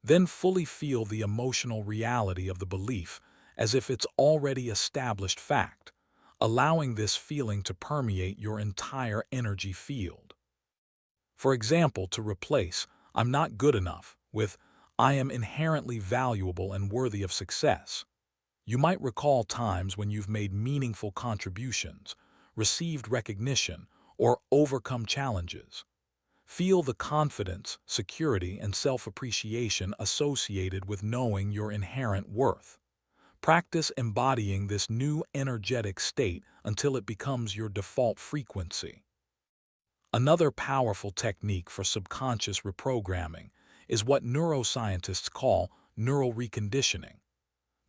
Then fully feel the emotional reality of the belief as if it's already established fact, allowing this feeling to permeate your entire energy field. For example, to replace I'm not good enough with I am inherently valuable and worthy of success. You might recall times when you've made meaningful contributions, received recognition, or overcome challenges. Feel the confidence, security, and self-appreciation associated with knowing your inherent worth. Practice embodying this new energetic state until it becomes your default frequency. Another powerful technique for subconscious reprogramming is what neuroscientists call neural reconditioning,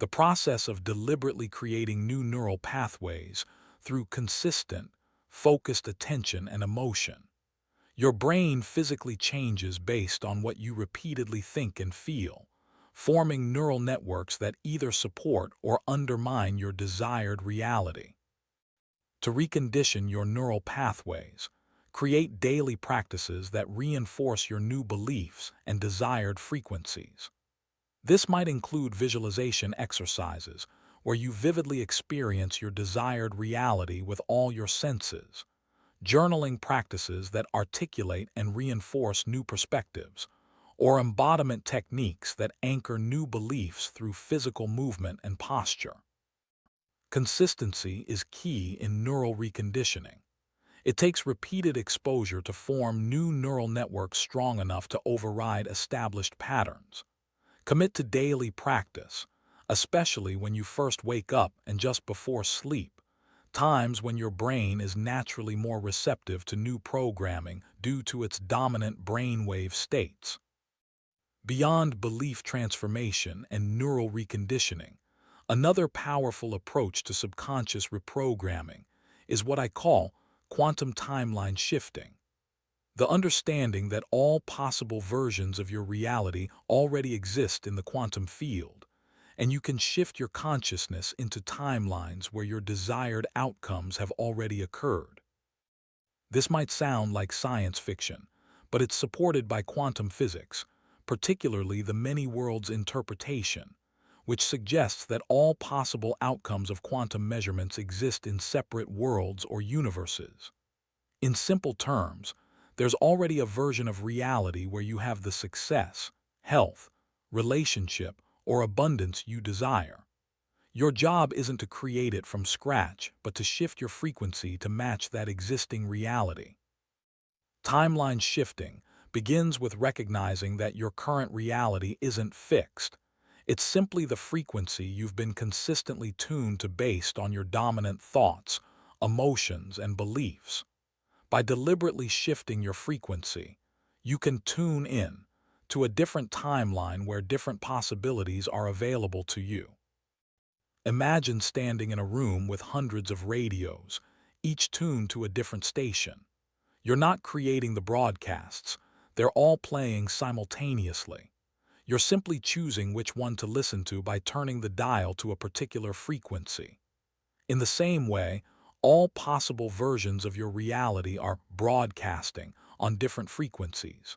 the process of deliberately creating new neural pathways through consistent, focused attention and emotion. Your brain physically changes based on what you repeatedly think and feel, forming neural networks that either support or undermine your desired reality. To recondition your neural pathways, create daily practices that reinforce your new beliefs and desired frequencies. This might include visualization exercises, where you vividly experience your desired reality with all your senses, journaling practices that articulate and reinforce new perspectives, or embodiment techniques that anchor new beliefs through physical movement and posture. Consistency is key in neural reconditioning. It takes repeated exposure to form new neural networks strong enough to override established patterns. Commit to daily practice, especially when you first wake up and just before sleep, times when your brain is naturally more receptive to new programming due to its dominant brainwave states. Beyond belief transformation and neural reconditioning, another powerful approach to subconscious reprogramming is what I call quantum timeline shifting. The understanding that all possible versions of your reality already exist in the quantum field, and you can shift your consciousness into timelines where your desired outcomes have already occurred. This might sound like science fiction, but it's supported by quantum physics, particularly the many worlds interpretation, which suggests that all possible outcomes of quantum measurements exist in separate worlds or universes. In simple terms, there's already a version of reality where you have the success, health, relationship, or abundance you desire. Your job isn't to create it from scratch, but to shift your frequency to match that existing reality. Timeline shifting begins with recognizing that your current reality isn't fixed. It's simply the frequency you've been consistently tuned to based on your dominant thoughts, emotions, and beliefs. By deliberately shifting your frequency, you can tune in to a different timeline where different possibilities are available to you. Imagine standing in a room with hundreds of radios, each tuned to a different station. You're not creating the broadcasts, they're all playing simultaneously. You're simply choosing which one to listen to by turning the dial to a particular frequency. In the same way, all possible versions of your reality are broadcasting on different frequencies.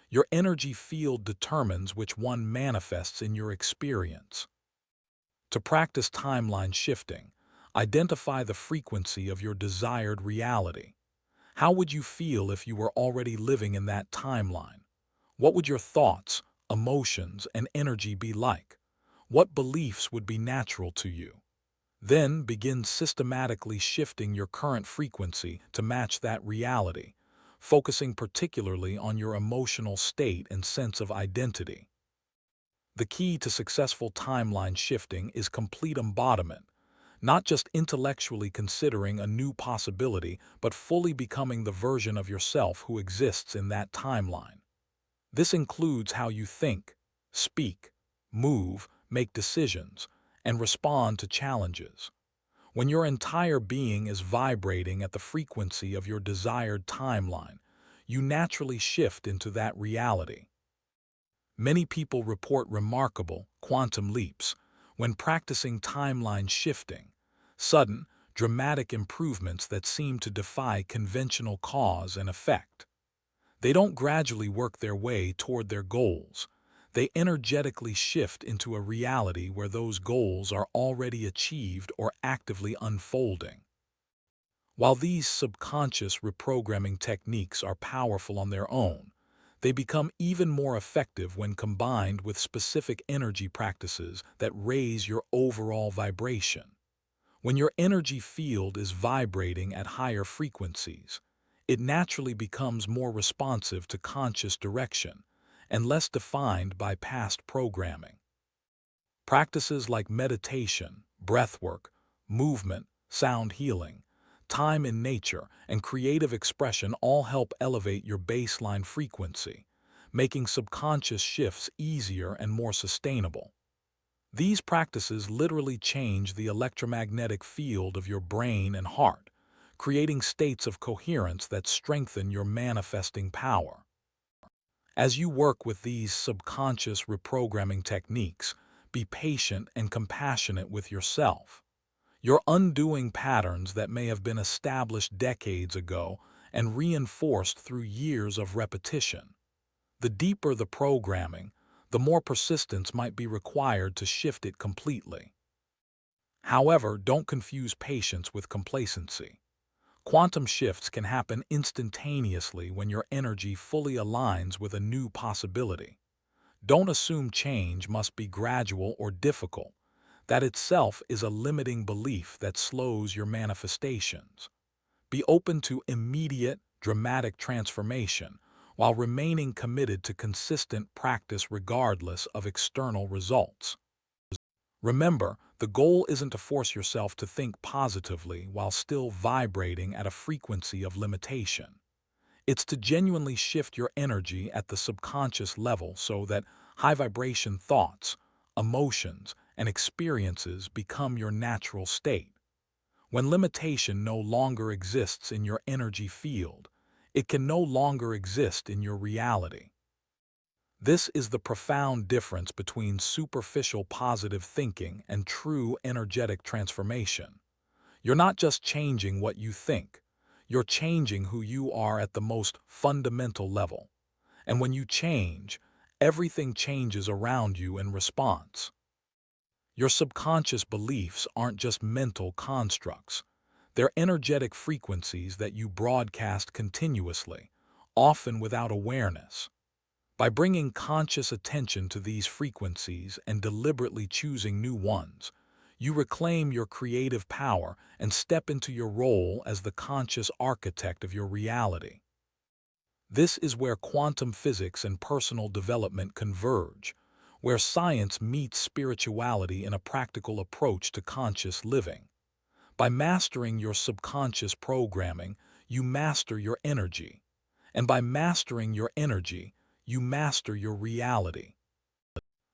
Your energy field determines which one manifests in your experience. To practice timeline shifting, identify the frequency of your desired reality. How would you feel if you were already living in that timeline? What would your thoughts, emotions, and energy be like? What beliefs would be natural to you? Then begin systematically shifting your current frequency to match that reality, focusing particularly on your emotional state and sense of identity. The key to successful timeline shifting is complete embodiment, not just intellectually considering a new possibility, but fully becoming the version of yourself who exists in that timeline. This includes how you think, speak, move, make decisions, and respond to challenges. When your entire being is vibrating at the frequency of your desired timeline, you naturally shift into that reality. Many people report remarkable quantum leaps when practicing timeline shifting, sudden, dramatic improvements that seem to defy conventional cause and effect. They don't gradually work their way toward their goals. They energetically shift into a reality where those goals are already achieved or actively unfolding. While these subconscious reprogramming techniques are powerful on their own, they become even more effective when combined with specific energy practices that raise your overall vibration. When your energy field is vibrating at higher frequencies, it naturally becomes more responsive to conscious direction and less defined by past programming. Practices like meditation, breathwork, movement, sound healing, time in nature, and creative expression all help elevate your baseline frequency, making subconscious shifts easier and more sustainable. These practices literally change the electromagnetic field of your brain and heart, creating states of coherence that strengthen your manifesting power. As you work with these subconscious reprogramming techniques, be patient and compassionate with yourself. You're undoing patterns that may have been established decades ago and reinforced through years of repetition. The deeper the programming, the more persistence might be required to shift it completely. However, don't confuse patience with complacency. Quantum shifts can happen instantaneously when your energy fully aligns with a new possibility. Don't assume change must be gradual or difficult. That itself is a limiting belief that slows your manifestations. Be open to immediate, dramatic transformation while remaining committed to consistent practice regardless of external results. Remember, the goal isn't to force yourself to think positively while still vibrating at a frequency of limitation. It's to genuinely shift your energy at the subconscious level so that high vibration thoughts, emotions, and experiences become your natural state. When limitation no longer exists in your energy field, it can no longer exist in your reality. This is the profound difference between superficial positive thinking and true energetic transformation. You're not just changing what you think, you're changing who you are at the most fundamental level. And when you change, everything changes around you in response. Your subconscious beliefs aren't just mental constructs. They're energetic frequencies that you broadcast continuously, often without awareness. By bringing conscious attention to these frequencies and deliberately choosing new ones, you reclaim your creative power and step into your role as the conscious architect of your reality. This is where quantum physics and personal development converge, where science meets spirituality in a practical approach to conscious living. By mastering your subconscious programming, you master your energy. And by mastering your energy, you master your reality.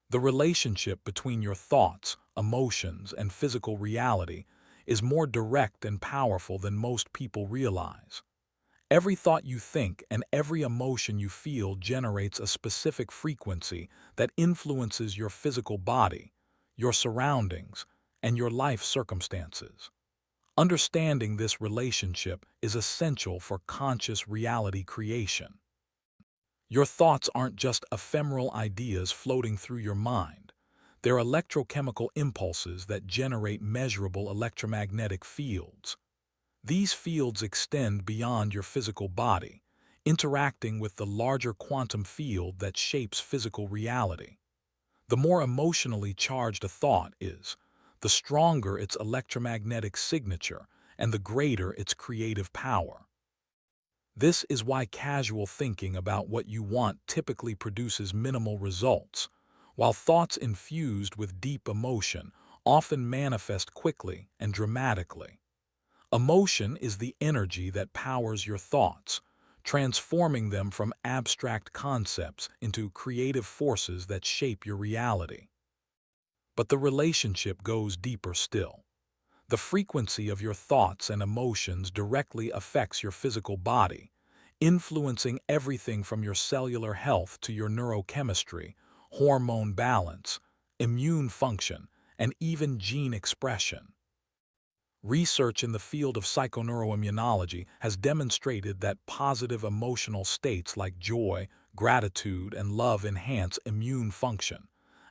The relationship between your thoughts, emotions, and physical reality is more direct and powerful than most people realize. Every thought you think and every emotion you feel generates a specific frequency that influences your physical body, your surroundings, and your life circumstances. Understanding this relationship is essential for conscious reality creation. Your thoughts aren't just ephemeral ideas floating through your mind. They're electrochemical impulses that generate measurable electromagnetic fields. These fields extend beyond your physical body, interacting with the larger quantum field that shapes physical reality. The more emotionally charged a thought is, the stronger its electromagnetic signature and the greater its creative power. This is why casual thinking about what you want typically produces minimal results, while thoughts infused with deep emotion often manifest quickly and dramatically. Emotion is the energy that powers your thoughts, transforming them from abstract concepts into creative forces that shape your reality. But the relationship goes deeper still. The frequency of your thoughts and emotions directly affects your physical body, influencing everything from your cellular health to your neurochemistry, hormone balance, immune function, and even gene expression. Research in the field of psychoneuroimmunology has demonstrated that positive emotional states like joy, gratitude, and love enhance immune function,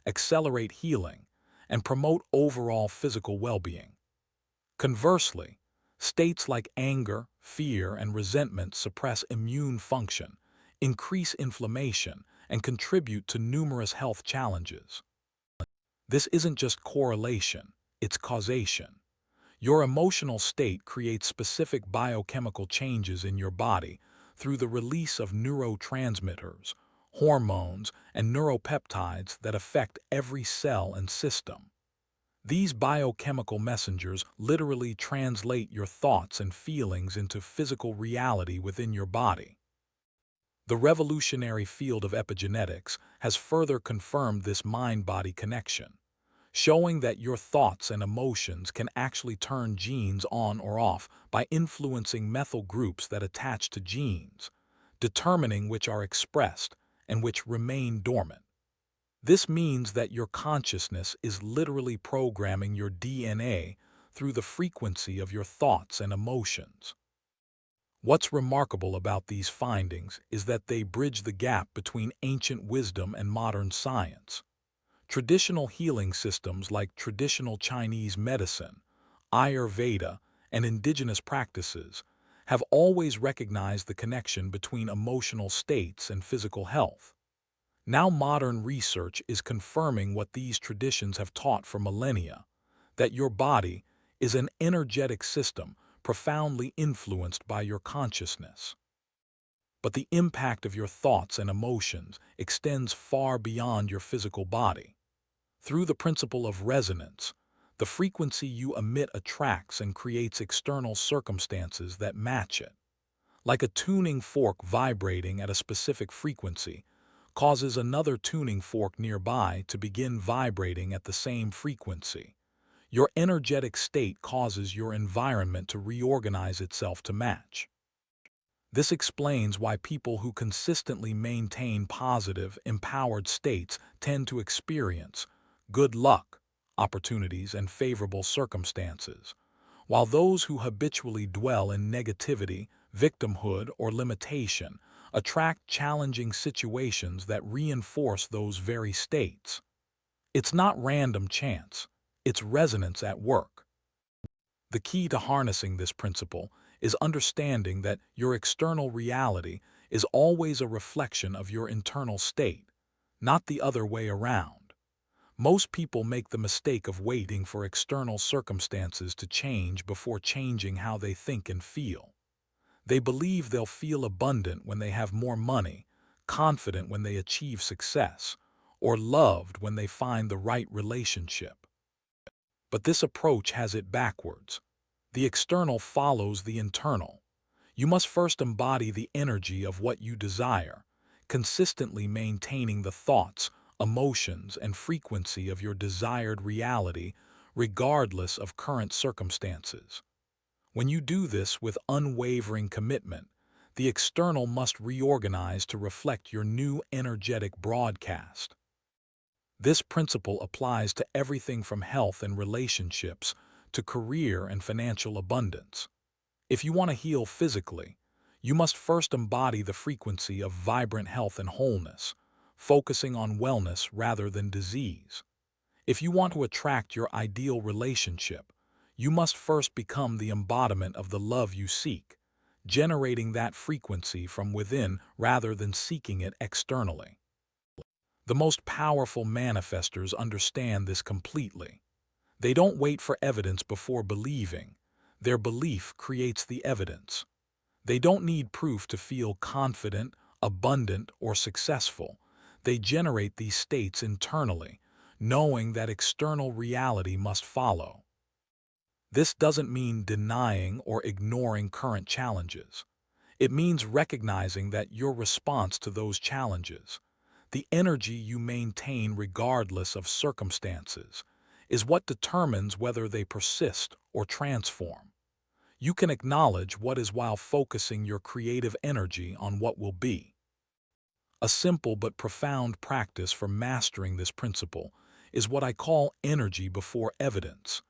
accelerate healing, and promote overall physical well-being. Conversely, states like anger, fear, and resentment suppress immune function, increase inflammation, and contribute to numerous health challenges. This isn't just correlation, it's causation. Your emotional state creates specific biochemical changes in your body through the release of neurotransmitters, hormones, and neuropeptides that affect every cell and system. These biochemical messengers literally translate your thoughts and feelings into physical reality within your body. The revolutionary field of epigenetics has further confirmed this mind-body connection, showing that your thoughts and emotions can actually turn genes on or off by influencing methyl groups that attach to genes, determining which are expressed and which remain dormant. This means that your consciousness is literally programming your DNA through the frequency of your thoughts and emotions. What's remarkable about these findings is that they bridge the gap between ancient wisdom and modern science. Traditional healing systems like traditional Chinese medicine, Ayurveda, and indigenous practices have always recognized the connection between emotional states and physical health. Now modern research is confirming what these traditions have taught for millennia, that your body is an energetic system profoundly influenced by your consciousness. But the impact of your thoughts and emotions extends far beyond your physical body. Through the principle of resonance, the frequency you emit attracts and creates external circumstances that match it. Like a tuning fork vibrating at a specific frequency causes another tuning fork nearby to begin vibrating at the same frequency. Your energetic state causes your environment to reorganize itself to match. This explains why people who consistently maintain positive, empowered states tend to experience good luck, opportunities, and favorable circumstances, while those who habitually dwell in negativity, victimhood, or limitation attract challenging situations that reinforce those very states. It's not random chance, it's resonance at work. The key to harnessing this principle is understanding that your external reality is always a reflection of your internal state, not the other way around. Most people make the mistake of waiting for external circumstances to change before changing how they think and feel. They believe they'll feel abundant when they have more money, confident when they achieve success, or loved when they find the right relationship. But this approach has it backwards. The external follows the internal. You must first embody the energy of what you desire, consistently maintaining the thoughts, emotions, and frequency of your desired reality, regardless of current circumstances. When you do this with unwavering commitment, the external must reorganize to reflect your new energetic broadcast. This principle applies to everything from health and relationships to career and financial abundance. If you want to heal physically, you must first embody the frequency of vibrant health and wholeness, focusing on wellness rather than disease. If you want to attract your ideal relationship, you must first become the embodiment of the love you seek, generating that frequency from within rather than seeking it externally. The most powerful manifestors understand this completely. They don't wait for evidence before believing. Their belief creates the evidence. They don't need proof to feel confident, abundant, or successful. They generate these states internally, knowing that external reality must follow. This doesn't mean denying or ignoring current challenges. It means recognizing that your response to those challenges, the energy you maintain regardless of circumstances, is what determines whether they persist or transform. You can acknowledge what is while focusing your creative energy on what will be. A simple but profound practice for mastering this principle is what I call energy before evidence,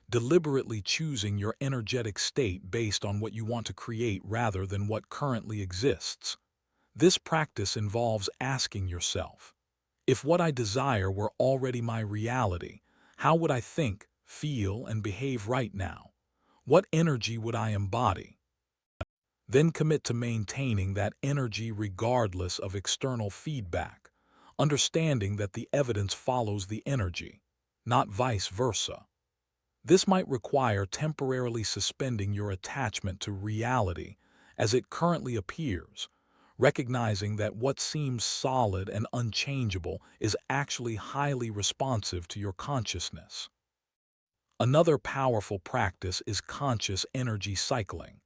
deliberately choosing your energetic state based on what you want to create rather than what currently exists. This practice involves asking yourself, if what I desire were already my reality, how would I think, feel, and behave right now? What energy would I embody? Then commit to maintaining that energy regardless of external feedback, understanding that the evidence follows the energy, not vice versa. This might require temporarily suspending your attachment to reality as it currently appears, recognizing that what seems solid and unchangeable is actually highly responsive to your consciousness. Another powerful practice is conscious energy cycling,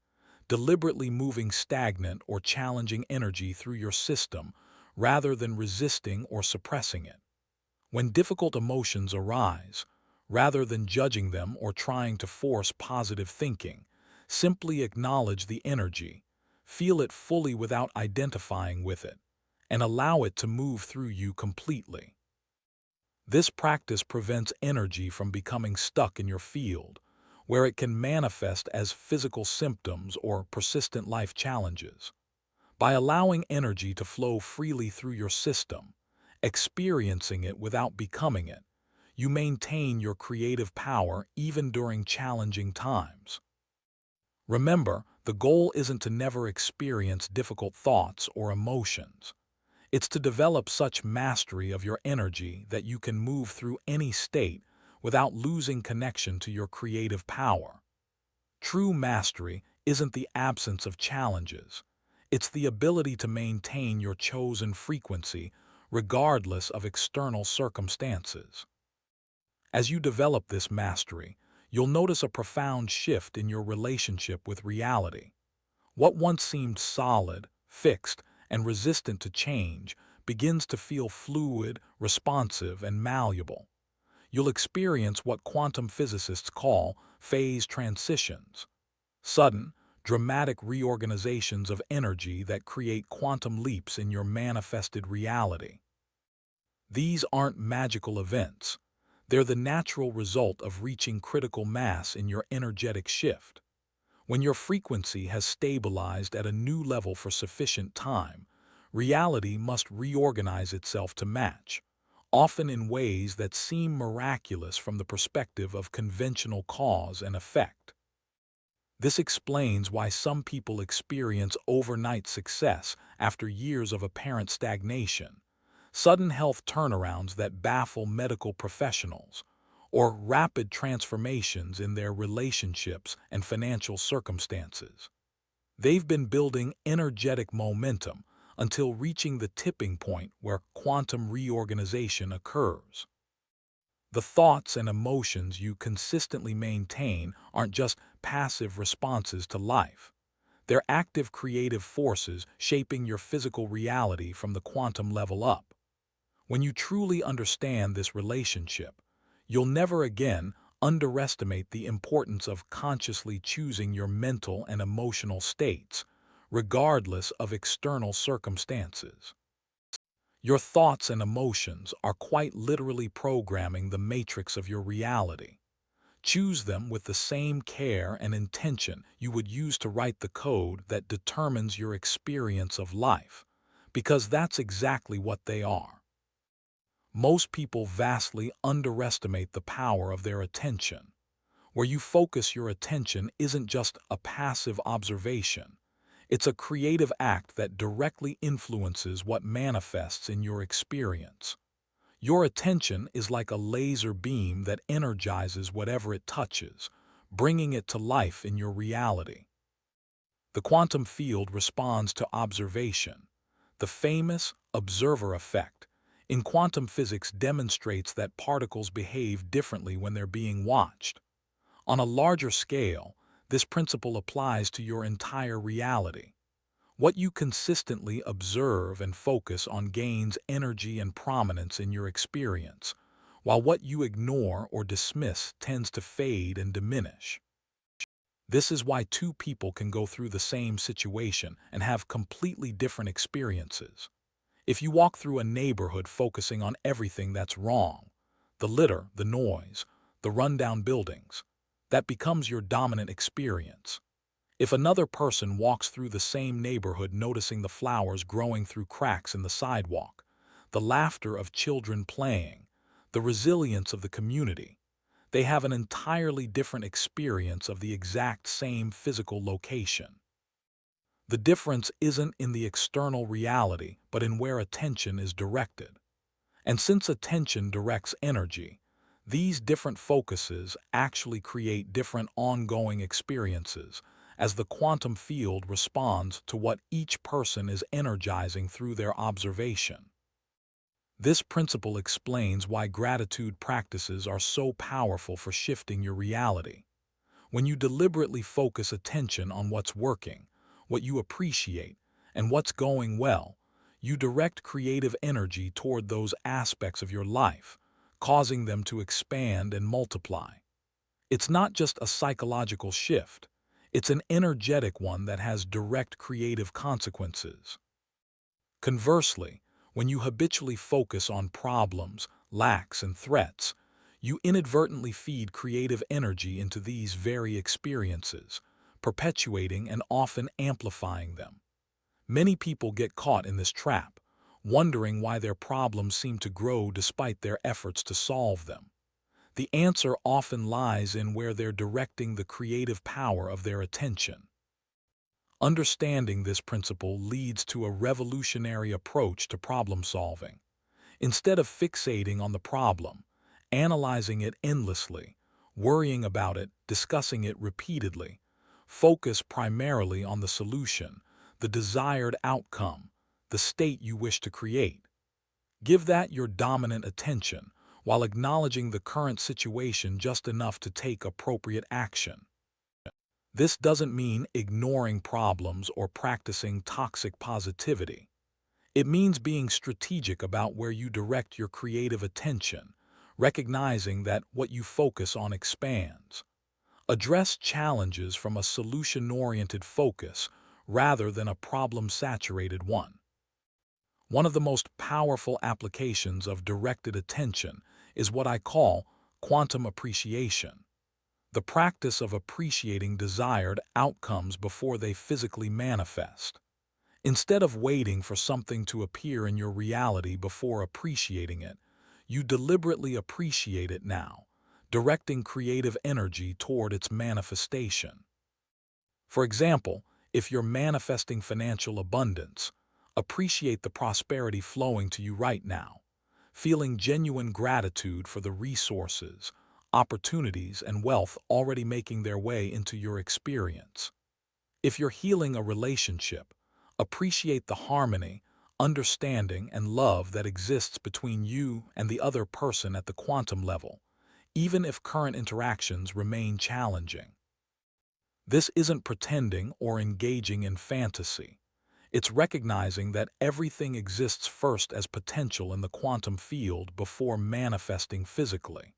deliberately moving stagnant or challenging energy through your system rather than resisting or suppressing it. When difficult emotions arise, rather than judging them or trying to force positive thinking, simply acknowledge the energy, feel it fully without identifying with it, and allow it to move through you completely. This practice prevents energy from becoming stuck in your field, where it can manifest as physical symptoms or persistent life challenges. By allowing energy to flow freely through your system, experiencing it without becoming it, you maintain your creative power even during challenging times. Remember, the goal isn't to never experience difficult thoughts or emotions. It's to develop such mastery of your energy that you can move through any state without losing connection to your creative power. True mastery isn't the absence of challenges. It's the ability to maintain your chosen frequency regardless of external circumstances. As you develop this mastery, you'll notice a profound shift in your relationship with reality. What once seemed solid, fixed, and resistant to change begins to feel fluid, responsive, and malleable. You'll experience what quantum physicists call phase transitions, sudden, dramatic reorganizations of energy that create quantum leaps in your manifested reality. These aren't magical events. They're the natural result of reaching critical mass in your energetic shift. When your frequency has stabilized at a new level for sufficient time, reality must reorganize itself to match, often in ways that seem miraculous from the perspective of conventional cause and effect. This explains why some people experience overnight success after years of apparent stagnation, sudden health turnarounds that baffle medical professionals, or rapid transformations in their relationships and financial circumstances. They've been building energetic momentum until reaching the tipping point where quantum reorganization occurs. The thoughts and emotions you consistently maintain aren't just passive responses to life. They're active creative forces shaping your physical reality from the quantum level up. When you truly understand this relationship, you'll never again underestimate the importance of consciously choosing your mental and emotional states, regardless of external circumstances. Your thoughts and emotions are quite literally programming the matrix of your reality. Choose them with the same care and intention you would use to write the code that determines your experience of life, because that's exactly what they are. Most people vastly underestimate the power of their attention. Where you focus your attention isn't just a passive observation. It's a creative act that directly influences what manifests in your experience. Your attention is like a laser beam that energizes whatever it touches, bringing it to life in your reality. The quantum field responds to observation. The famous observer effect in quantum physics demonstrates that particles behave differently when they're being watched. On a larger scale, this principle applies to your entire reality. What you consistently observe and focus on gains energy and prominence in your experience, while what you ignore or dismiss tends to fade and diminish. This is why two people can go through the same situation and have completely different experiences. If you walk through a neighborhood focusing on everything that's wrong, the litter, the noise, the rundown buildings, that becomes your dominant experience. If another person walks through the same neighborhood noticing the flowers growing through cracks in the sidewalk, the laughter of children playing, the resilience of the community, they have an entirely different experience of the exact same physical location. The difference isn't in the external reality, but in where attention is directed. And since attention directs energy, these different focuses actually create different ongoing experiences as the quantum field responds to what each person is energizing through their observation. This principle explains why gratitude practices are so powerful for shifting your reality. When you deliberately focus attention on what's working, what you appreciate, and what's going well, you direct creative energy toward those aspects of your life, causing them to expand and multiply. It's not just a psychological shift, it's an energetic one that has direct creative consequences. Conversely, when you habitually focus on problems, lacks, and threats, you inadvertently feed creative energy into these very experiences, perpetuating and often amplifying them. Many people get caught in this trap, wondering why their problems seem to grow despite their efforts to solve them. The answer often lies in where they're directing the creative power of their attention. Understanding this principle leads to a revolutionary approach to problem solving. Instead of fixating on the problem, analyzing it endlessly, worrying about it, discussing it repeatedly, focus primarily on the solution, the desired outcome, the state you wish to create. Give that your dominant attention while acknowledging the current situation just enough to take appropriate action. This doesn't mean ignoring problems or practicing toxic positivity. It means being strategic about where you direct your creative attention, recognizing that what you focus on expands. Address challenges from a solution-oriented focus rather than a problem-saturated one. One of the most powerful applications of directed attention is what I call quantum appreciation, the practice of appreciating desired outcomes before they physically manifest. Instead of waiting for something to appear in your reality before appreciating it, you deliberately appreciate it now, directing creative energy toward its manifestation. For example, if you're manifesting financial abundance, appreciate the prosperity flowing to you right now, feeling genuine gratitude for the resources, opportunities, and wealth already making their way into your experience. If you're healing a relationship, appreciate the harmony, understanding, and love that exists between you and the other person at the quantum level, even if current interactions remain challenging. This isn't pretending or engaging in fantasy. It's recognizing that everything exists first as potential in the quantum field before manifesting physically.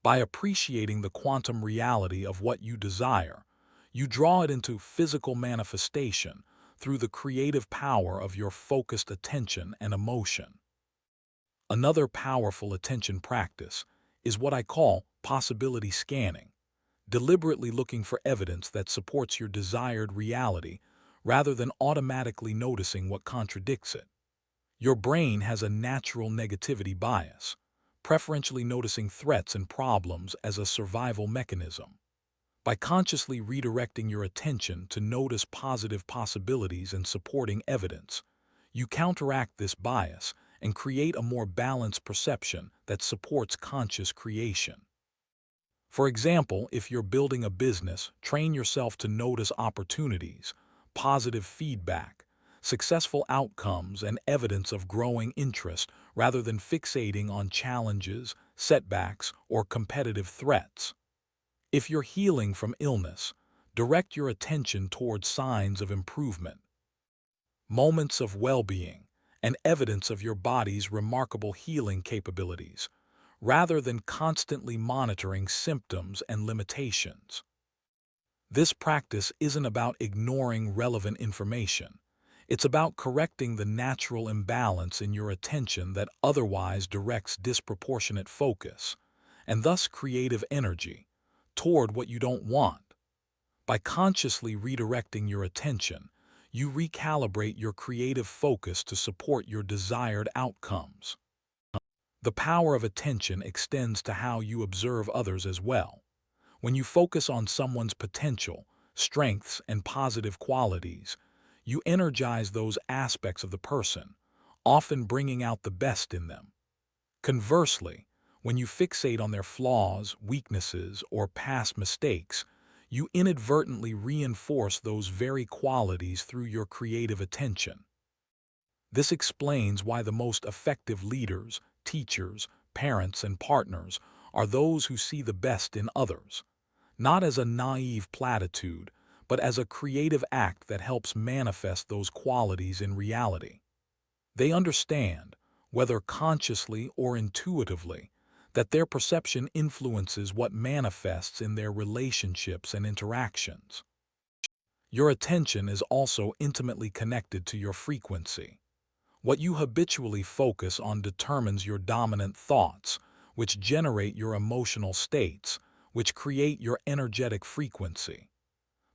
By appreciating the quantum reality of what you desire, you draw it into physical manifestation through the creative power of your focused attention and emotion. Another powerful attention practice is what I call possibility scanning, deliberately looking for evidence that supports your desired reality rather than automatically noticing what contradicts it. Your brain has a natural negativity bias, preferentially noticing threats and problems as a survival mechanism. By consciously redirecting your attention to notice positive possibilities and supporting evidence, you counteract this bias and create a more balanced perception that supports conscious creation. For example, if you're building a business, train yourself to notice opportunities, positive feedback, successful outcomes, and evidence of growing interest rather than fixating on challenges, setbacks, or competitive threats. If you're healing from illness, direct your attention towards signs of improvement, moments of well-being, and evidence of your body's remarkable healing capabilities, rather than constantly monitoring symptoms and limitations. This practice isn't about ignoring relevant information. It's about correcting the natural imbalance in your attention that otherwise directs disproportionate focus, and thus creative energy, toward what you don't want. By consciously redirecting your attention, you recalibrate your creative focus to support your desired outcomes. The power of attention extends to how you observe others as well. When you focus on someone's potential, strengths, and positive qualities, you energize those aspects of the person, often bringing out the best in them. Conversely, when you fixate on their flaws, weaknesses, or past mistakes, you inadvertently reinforce those very qualities through your creative attention. This explains why the most effective leaders, teachers, parents, and partners are those who see the best in others, not as a naive platitude, but as a creative act that helps manifest those qualities in reality. They understand, whether consciously or intuitively, that their perception influences what manifests in their relationships and interactions. Your attention is also intimately connected to your frequency. What you habitually focus on determines your dominant thoughts, which generate your emotional states, which create your energetic frequency.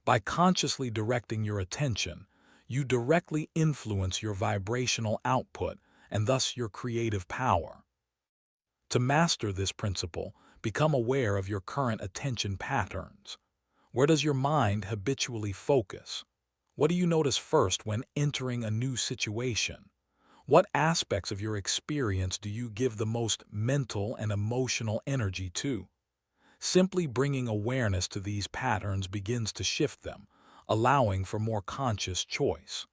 By consciously directing your attention, you directly influence your vibrational output and thus your creative power. To master this principle, become aware of your current attention patterns. Where does your mind habitually focus? What do you notice first when entering a new situation? What aspects of your experience do you give the most mental and emotional energy to? Simply bringing awareness to these patterns begins to shift them, allowing for more conscious choice.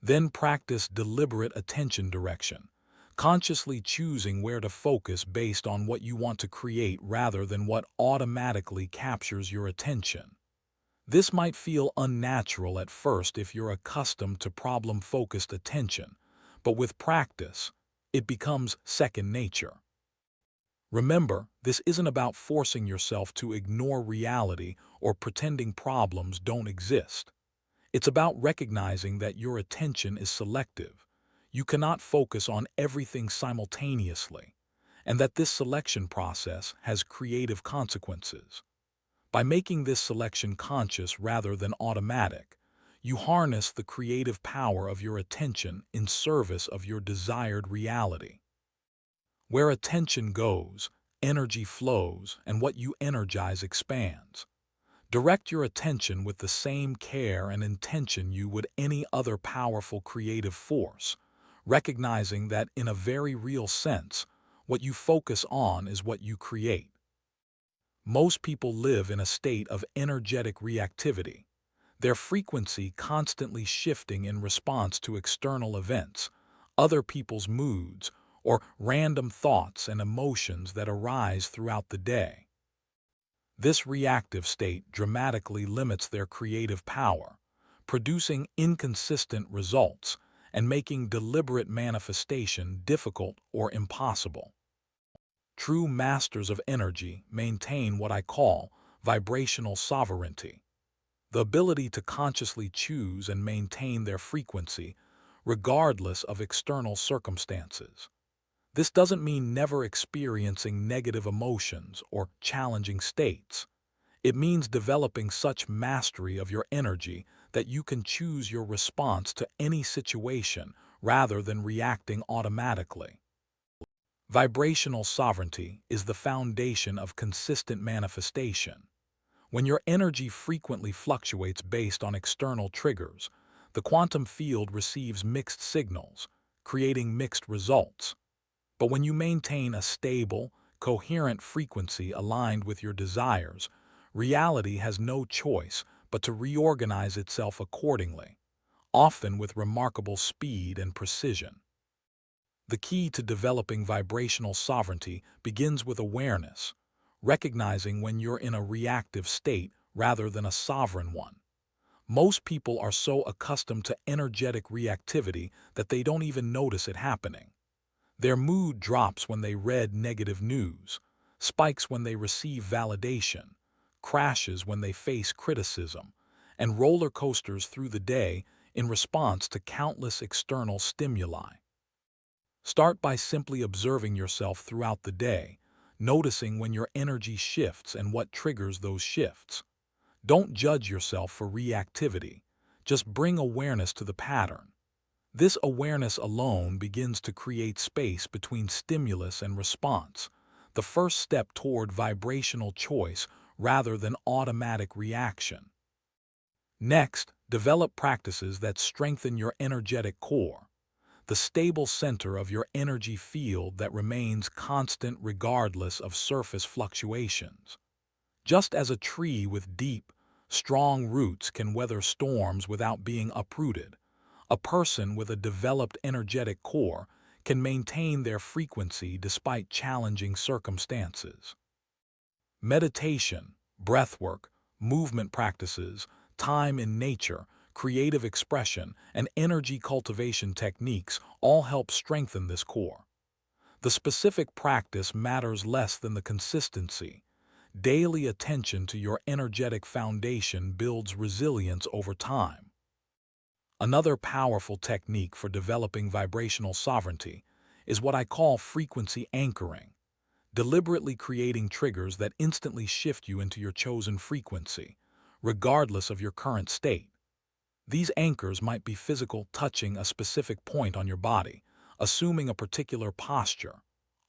Then practice deliberate attention direction, consciously choosing where to focus based on what you want to create rather than what automatically captures your attention. This might feel unnatural at first if you're accustomed to problem-focused attention, but with practice, it becomes second nature. Remember, this isn't about forcing yourself to ignore reality or pretending problems don't exist. It's about recognizing that your attention is selective. You cannot focus on everything simultaneously, and that this selection process has creative consequences. By making this selection conscious rather than automatic, you harness the creative power of your attention in service of your desired reality. Where attention goes, energy flows, and what you energize expands. Direct your attention with the same care and intention you would any other powerful creative force, recognizing that in a very real sense, what you focus on is what you create. Most people live in a state of energetic reactivity, their frequency constantly shifting in response to external events, other people's moods, or random thoughts and emotions that arise throughout the day. This reactive state dramatically limits their creative power, producing inconsistent results and making deliberate manifestation difficult or impossible. True masters of energy maintain what I call vibrational sovereignty, the ability to consciously choose and maintain their frequency regardless of external circumstances. This doesn't mean never experiencing negative emotions or challenging states. It means developing such mastery of your energy that you can choose your response to any situation rather than reacting automatically. Vibrational sovereignty is the foundation of consistent manifestation. When your energy frequently fluctuates based on external triggers, the quantum field receives mixed signals, creating mixed results. But when you maintain a stable, coherent frequency aligned with your desires, reality has no choice but to reorganize itself accordingly, often with remarkable speed and precision. The key to developing vibrational sovereignty begins with awareness, recognizing when you're in a reactive state rather than a sovereign one. Most people are so accustomed to energetic reactivity that they don't even notice it happening. Their mood drops when they read negative news, spikes when they receive validation, crashes when they face criticism, and roller coasters through the day in response to countless external stimuli. Start by simply observing yourself throughout the day, noticing when your energy shifts and what triggers those shifts. Don't judge yourself for reactivity, just bring awareness to the pattern. This awareness alone begins to create space between stimulus and response, the first step toward vibrational choice rather than automatic reaction. Next, develop practices that strengthen your energetic core, the stable center of your energy field that remains constant regardless of surface fluctuations. Just as a tree with deep, strong roots can weather storms without being uprooted, a person with a developed energetic core can maintain their frequency despite challenging circumstances. Meditation, breathwork, movement practices, time in nature, creative expression, and energy cultivation techniques all help strengthen this core. The specific practice matters less than the consistency. Daily attention to your energetic foundation builds resilience over time. Another powerful technique for developing vibrational sovereignty is what I call frequency anchoring, deliberately creating triggers that instantly shift you into your chosen frequency, regardless of your current state. These anchors might be physical, touching a specific point on your body, assuming a particular posture,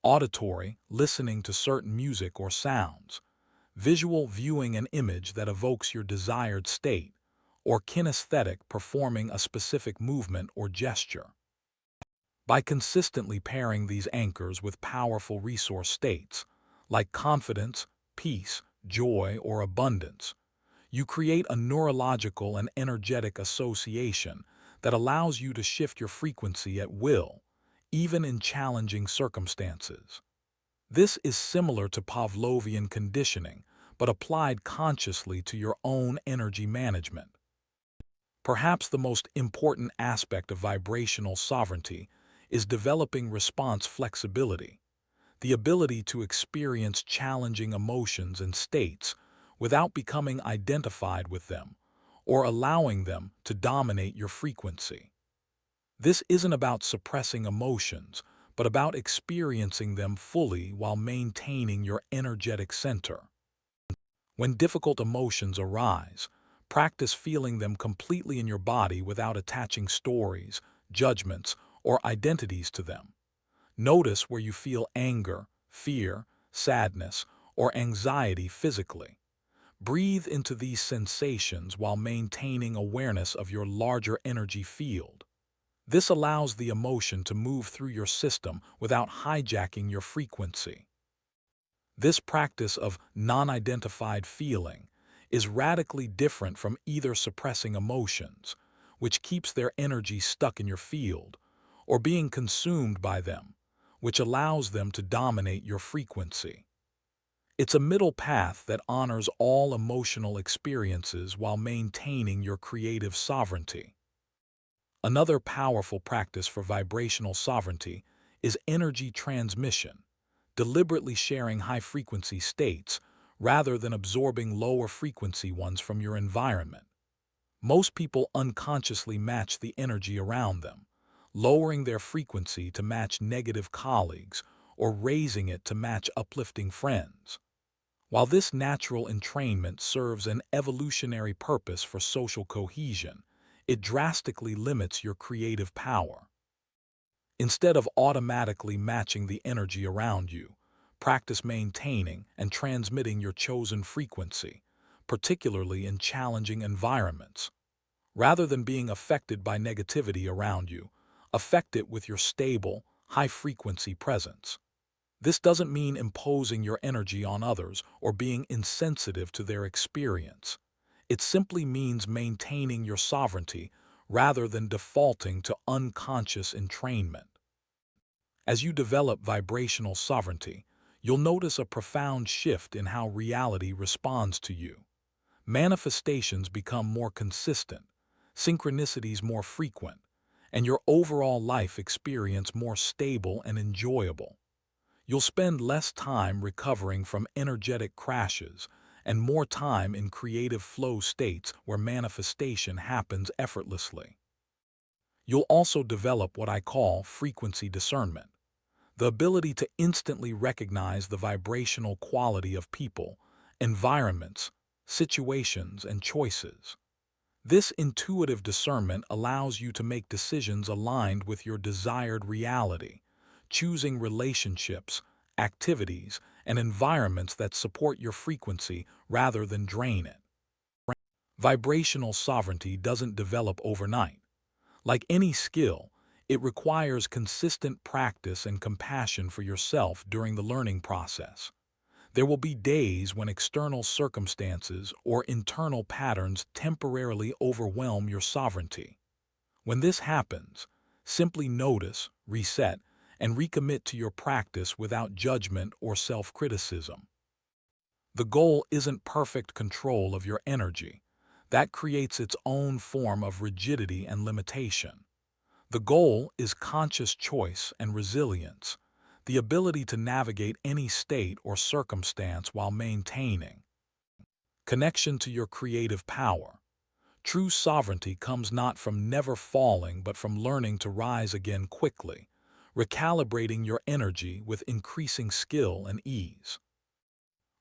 auditory, listening to certain music or sounds, visual, viewing an image that evokes your desired state, or kinesthetic, performing a specific movement or gesture. By consistently pairing these anchors with powerful resource states, like confidence, peace, joy, or abundance, you create a neurological and energetic association that allows you to shift your frequency at will, even in challenging circumstances. This is similar to Pavlovian conditioning, but applied consciously to your own energy management. Perhaps the most important aspect of vibrational sovereignty is developing response flexibility, the ability to experience challenging emotions and states without becoming identified with them or allowing them to dominate your frequency. This isn't about suppressing emotions, but about experiencing them fully while maintaining your energetic center. When difficult emotions arise, practice feeling them completely in your body without attaching stories, judgments, or identities to them. Notice where you feel anger, fear, sadness, or anxiety physically. Breathe into these sensations while maintaining awareness of your larger energy field. This allows the emotion to move through your system without hijacking your frequency. This practice of non-identified feeling is radically different from either suppressing emotions, which keeps their energy stuck in your field, or being consumed by them, which allows them to dominate your frequency. It's a middle path that honors all emotional experiences while maintaining your creative sovereignty. Another powerful practice for vibrational sovereignty is energy transmission, deliberately sharing high-frequency states rather than absorbing lower-frequency ones from your environment. Most people unconsciously match the energy around them, lowering their frequency to match negative colleagues or raising it to match uplifting friends. While this natural entrainment serves an evolutionary purpose for social cohesion, it drastically limits your creative power. Instead of automatically matching the energy around you, practice maintaining and transmitting your chosen frequency, particularly in challenging environments. Rather than being affected by negativity around you, affect it with your stable, high-frequency presence. This doesn't mean imposing your energy on others or being insensitive to their experience. It simply means maintaining your sovereignty rather than defaulting to unconscious entrainment. As you develop vibrational sovereignty, you'll notice a profound shift in how reality responds to you. Manifestations become more consistent, synchronicities more frequent, and your overall life experience more stable and enjoyable. You'll spend less time recovering from energetic crashes and more time in creative flow states where manifestation happens effortlessly. You'll also develop what I call frequency discernment, the ability to instantly recognize the vibrational quality of people, environments, situations, and choices. This intuitive discernment allows you to make decisions aligned with your desired reality, choosing relationships, activities, and environments that support your frequency rather than drain it. Vibrational sovereignty doesn't develop overnight. Like any skill, it requires consistent practice and compassion for yourself during the learning process. There will be days when external circumstances or internal patterns temporarily overwhelm your sovereignty. When this happens, simply notice, reset, and recommit to your practice without judgment or self-criticism. The goal isn't perfect control of your energy. That creates its own form of rigidity and limitation. The goal is conscious choice and resilience, the ability to navigate any state or circumstance while maintaining connection to your creative power. True sovereignty comes not from never falling but from learning to rise again quickly, recalibrating your energy with increasing skill and ease.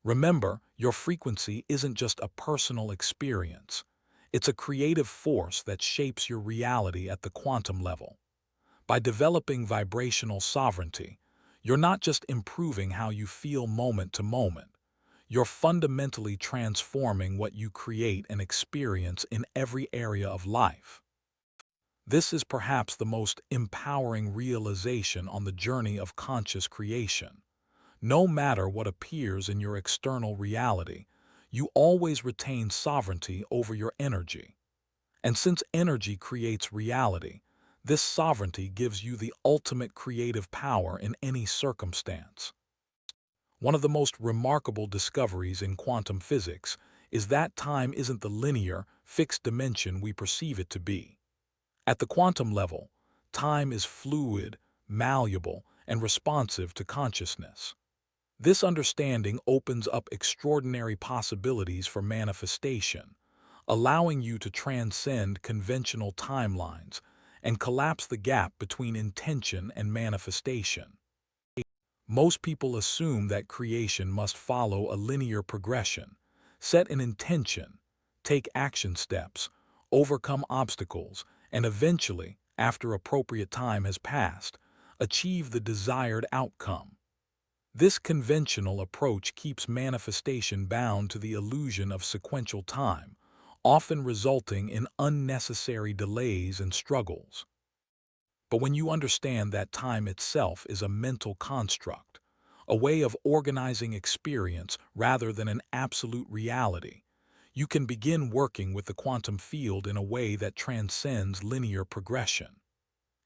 Remember, your frequency isn't just a personal experience. It's a creative force that shapes your reality at the quantum level. By developing vibrational sovereignty, you're not just improving how you feel moment to moment. you're fundamentally transforming what you create and experience in every area of life. This is perhaps the most empowering realization on the journey of conscious creation. No matter what appears in your external reality, you always retain sovereignty over your energy. And since energy creates reality, this sovereignty gives you the ultimate creative power in any circumstance. One of the most remarkable discoveries in quantum physics is that time isn't the linear, fixed dimension we perceive it to be. At the quantum level, time is fluid, malleable, and responsive to consciousness. This understanding opens up extraordinary possibilities for manifestation, allowing you to transcend conventional timelines and collapse the gap between intention and manifestation. Most people assume that creation must follow a linear progression, set an intention, take action steps, overcome obstacles, and eventually, after appropriate time has passed, achieve the desired outcome. This conventional approach keeps manifestation bound to the illusion of sequential time, often resulting in unnecessary delays and struggles. But when you understand that time itself is a mental construct, a way of organizing experience rather than an absolute reality, you can begin working with the quantum field in a way that transcends linear progression.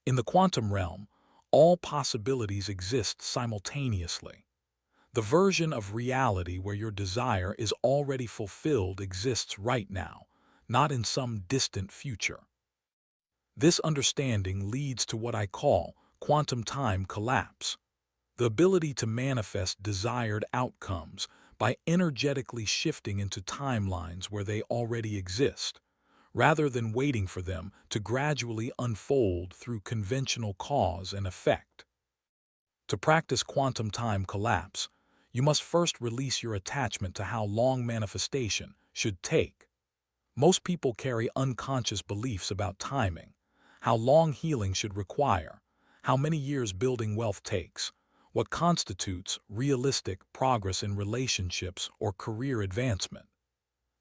In the quantum realm, all possibilities exist simultaneously. The version of reality where your desire is already fulfilled exists right now, not in some distant future. This understanding leads to what I call quantum time collapse, the ability to manifest desired outcomes by energetically shifting into timelines where they already exist, rather than waiting for them to gradually unfold through conventional cause and effect. To practice quantum time collapse, you must first release your attachment to how long manifestation should take. Most people carry unconscious beliefs about timing, how long healing should require, how many years building wealth takes, what constitutes realistic progress in relationships or career advancement.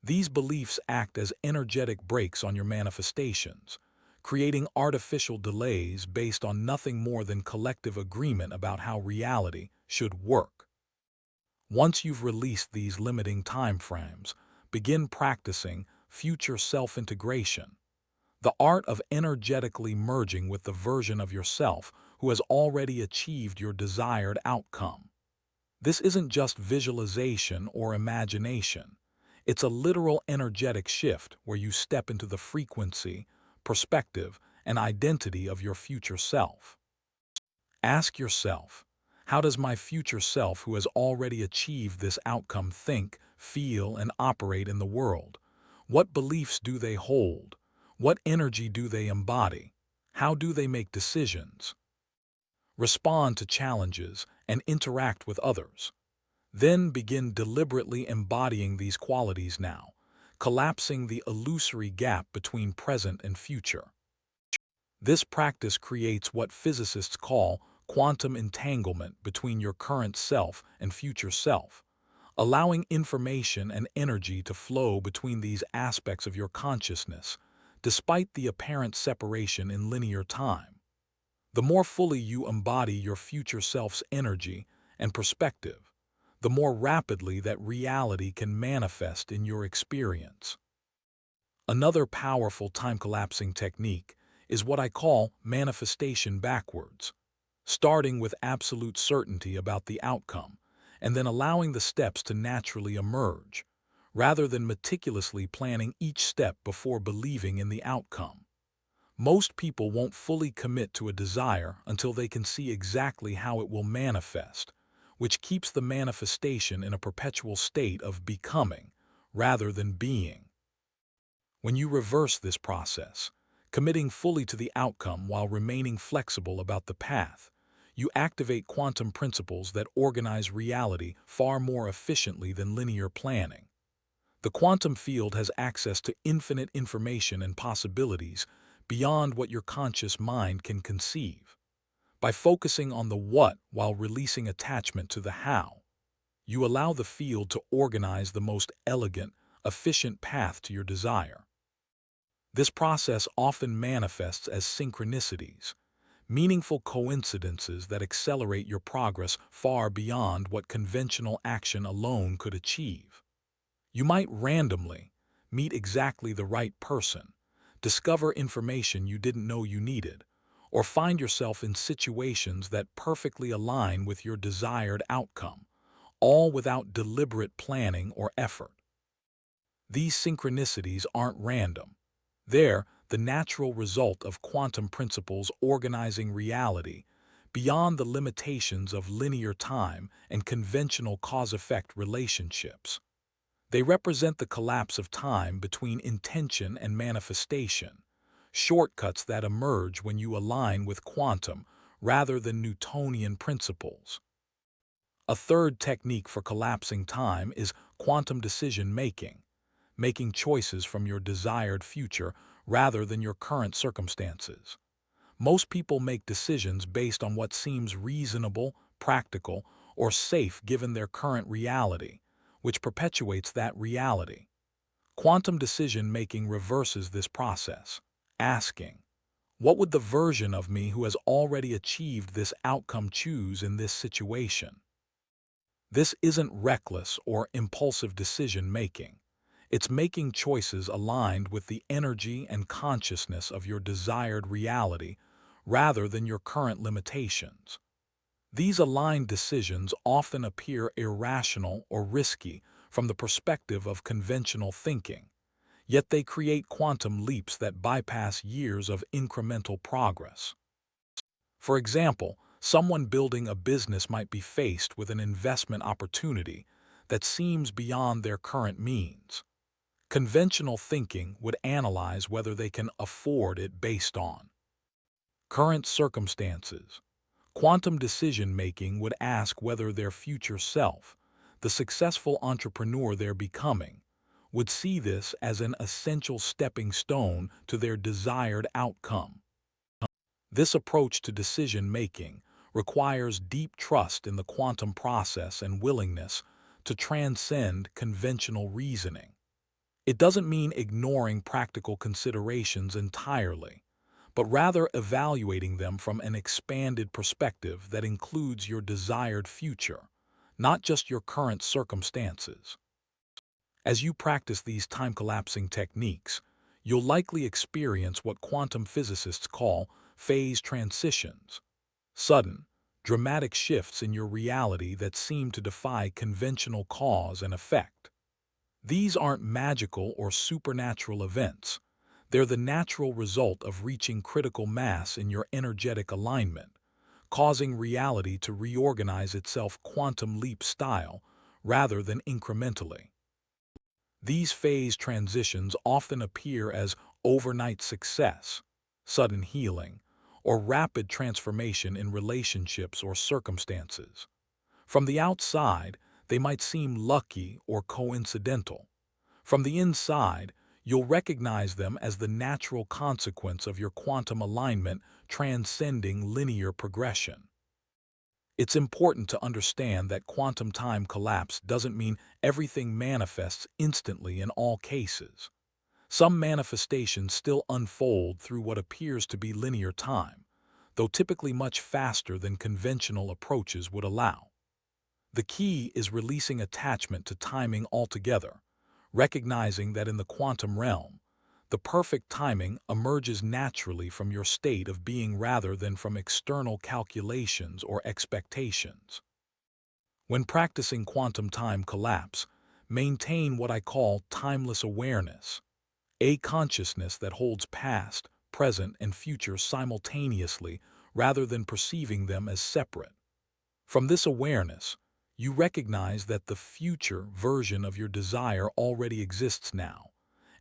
These beliefs act as energetic brakes on your manifestations, creating artificial delays based on nothing more than collective agreement about how reality should work. Once you've released these limiting timeframes, begin practicing future self-integration, the art of energetically merging with the version of yourself who has already achieved your desired outcome. This isn't just visualization or imagination. It's a literal energetic shift where you step into the frequency, perspective, and identity of your future self. Ask yourself, how does my future self who has already achieved this outcome think, feel, and operate in the world? What beliefs do they hold? What energy do they embody? How do they make decisions? Respond to challenges and interact with others. Then begin deliberately embodying these qualities now, collapsing the illusory gap between present and future. This practice creates what physicists call quantum entanglement between your current self and future self, allowing information and energy to flow between these aspects of your consciousness, despite the apparent separation in linear time. The more fully you embody your future self's energy and perspective, the more rapidly that reality can manifest in your experience. Another powerful time-collapsing technique is what I call manifestation backwards, starting with absolute certainty about the outcome and then allowing the steps to naturally emerge, rather than meticulously planning each step before believing in the outcome. Most people won't fully commit to a desire until they can see exactly how it will manifest, which keeps the manifestation in a perpetual state of becoming rather than being. When you reverse this process, committing fully to the outcome while remaining flexible about the path, you activate quantum principles that organize reality far more efficiently than linear planning. The quantum field has access to infinite information and possibilities beyond what your conscious mind can conceive. By focusing on the what while releasing attachment to the how, you allow the field to organize the most elegant, efficient path to your desire. This process often manifests as synchronicities, meaningful coincidences that accelerate your progress far beyond what conventional action alone could achieve. You might randomly meet exactly the right person, discover information you didn't know you needed, or find yourself in situations that perfectly align with your desired outcome, all without deliberate planning or effort. These synchronicities aren't random. They're the natural result of quantum principles organizing reality beyond the limitations of linear time and conventional cause-effect relationships. They represent the collapse of time between intention and manifestation, shortcuts that emerge when you align with quantum rather than Newtonian principles. A third technique for collapsing time is quantum decision-making, making choices from your desired future rather than your current circumstances. Most people make decisions based on what seems reasonable, practical, or safe given their current reality, which perpetuates that reality. Quantum decision-making reverses this process, asking, what would the version of me who has already achieved this outcome choose in this situation? This isn't reckless or impulsive decision-making. It's making choices aligned with the energy and consciousness of your desired reality rather than your current limitations. These aligned decisions often appear irrational or risky from the perspective of conventional thinking, yet they create quantum leaps that bypass years of incremental progress. For example, someone building a business might be faced with an investment opportunity that seems beyond their current means. Conventional thinking would analyze whether they can afford it based on current circumstances. Quantum decision-making would ask whether their future self, the successful entrepreneur they're becoming, would see this as an essential stepping stone to their desired outcome. This approach to decision-making requires deep trust in the quantum process and willingness to transcend conventional reasoning. It doesn't mean ignoring practical considerations entirely, but rather evaluating them from an expanded perspective that includes your desired future, not just your current circumstances. As you practice these time-collapsing techniques, you'll likely experience what quantum physicists call phase transitions, sudden, dramatic shifts in your reality that seem to defy conventional cause and effect. These aren't magical or supernatural events. They're the natural result of reaching critical mass in your energetic alignment, causing reality to reorganize itself quantum leap style rather than incrementally. These phase transitions often appear as overnight success, sudden healing, or rapid transformation in relationships or circumstances. From the outside, they might seem lucky or coincidental. From the inside, you'll recognize them as the natural consequence of your quantum alignment transcending linear progression. It's important to understand that quantum time collapse doesn't mean everything manifests instantly in all cases. Some manifestations still unfold through what appears to be linear time, though typically much faster than conventional approaches would allow. The key is releasing attachment to timing altogether, recognizing that in the quantum realm, the perfect timing emerges naturally from your state of being rather than from external calculations or expectations. When practicing quantum time collapse, maintain what I call timeless awareness, a consciousness that holds past, present, and future simultaneously rather than perceiving them as separate. From this awareness, you recognize that the future version of your desire already exists now,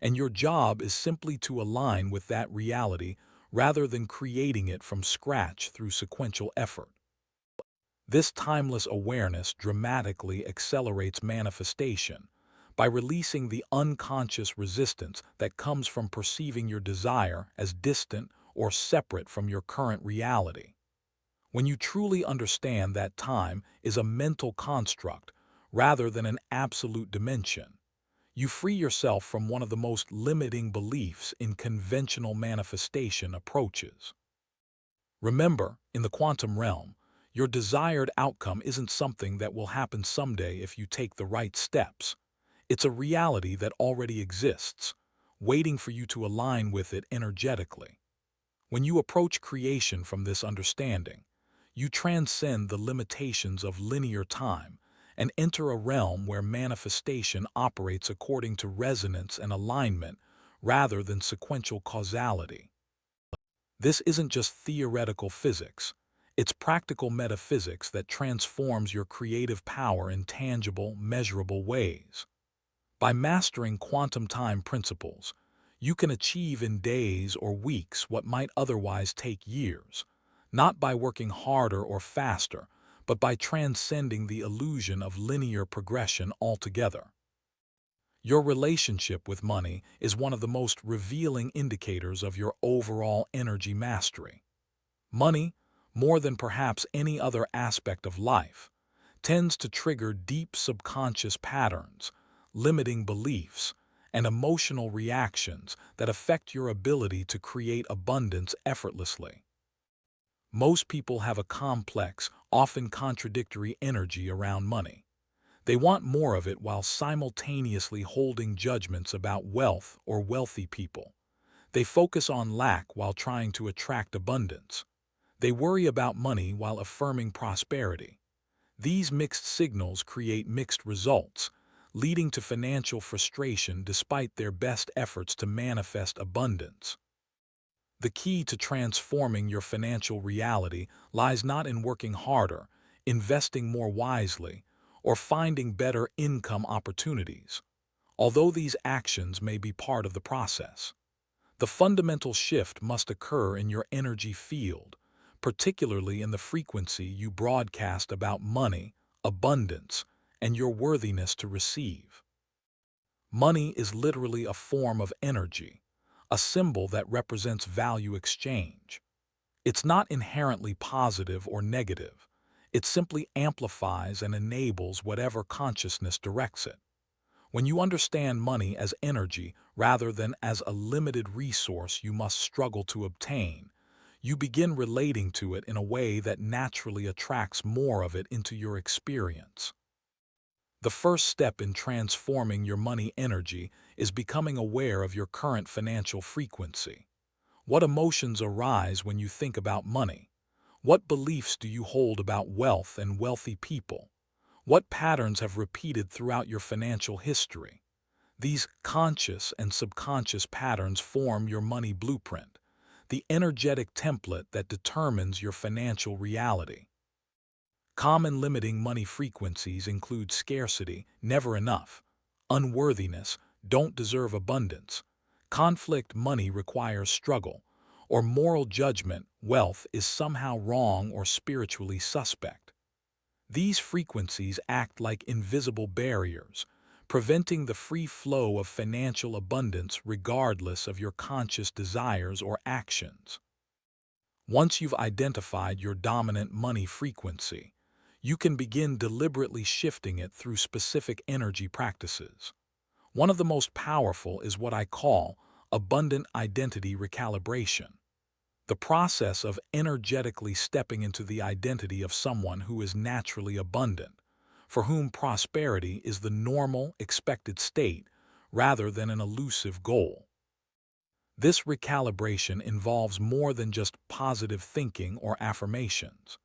and your job is simply to align with that reality rather than creating it from scratch through sequential effort. This timeless awareness dramatically accelerates manifestation by releasing the unconscious resistance that comes from perceiving your desire as distant or separate from your current reality. When you truly understand that time is a mental construct rather than an absolute dimension. You free yourself from one of the most limiting beliefs in conventional manifestation approaches. Remember, in the quantum realm, your desired outcome isn't something that will happen someday if you take the right steps. It's a reality that already exists, waiting for you to align with it energetically. When you approach creation from this understanding, you transcend the limitations of linear time and enter a realm where manifestation operates according to resonance and alignment rather than sequential causality. This isn't just theoretical physics, it's practical metaphysics that transforms your creative power in tangible, measurable ways. By mastering quantum time principles, you can achieve in days or weeks what might otherwise take years, not by working harder or faster, but by transcending the illusion of linear progression altogether. Your relationship with money is one of the most revealing indicators of your overall energy mastery. Money, more than perhaps any other aspect of life, tends to trigger deep subconscious patterns, limiting beliefs, and emotional reactions that affect your ability to create abundance effortlessly. Most people have a complex, often contradictory energy around money. They want more of it while simultaneously holding judgments about wealth or wealthy people. They focus on lack while trying to attract abundance. They worry about money while affirming prosperity. These mixed signals create mixed results, leading to financial frustration despite their best efforts to manifest abundance. The key to transforming your financial reality lies not in working harder, investing more wisely, or finding better income opportunities, although these actions may be part of the process. The fundamental shift must occur in your energy field, particularly in the frequency you broadcast about money, abundance, and your worthiness to receive. Money is literally a form of energy, a symbol that represents value exchange. It's not inherently positive or negative. It simply amplifies and enables whatever consciousness directs it. When you understand money as energy rather than as a limited resource you must struggle to obtain, you begin relating to it in a way that naturally attracts more of it into your experience. The first step in transforming your money energy is becoming aware of your current financial frequency. What emotions arise when you think about money? What beliefs do you hold about wealth and wealthy people? What patterns have repeated throughout your financial history? These conscious and subconscious patterns form your money blueprint, the energetic template that determines your financial reality. Common limiting money frequencies include scarcity, never enough, unworthiness, don't deserve abundance, conflict, money requires struggle, or moral judgment, wealth is somehow wrong or spiritually suspect. These frequencies act like invisible barriers, preventing the free flow of financial abundance regardless of your conscious desires or actions. Once you've identified your dominant money frequency, you can begin deliberately shifting it through specific energy practices. One of the most powerful is what I call abundant identity recalibration. The process of energetically stepping into the identity of someone who is naturally abundant, for whom prosperity is the normal, expected state rather than an elusive goal. This recalibration involves more than just positive thinking or affirmations.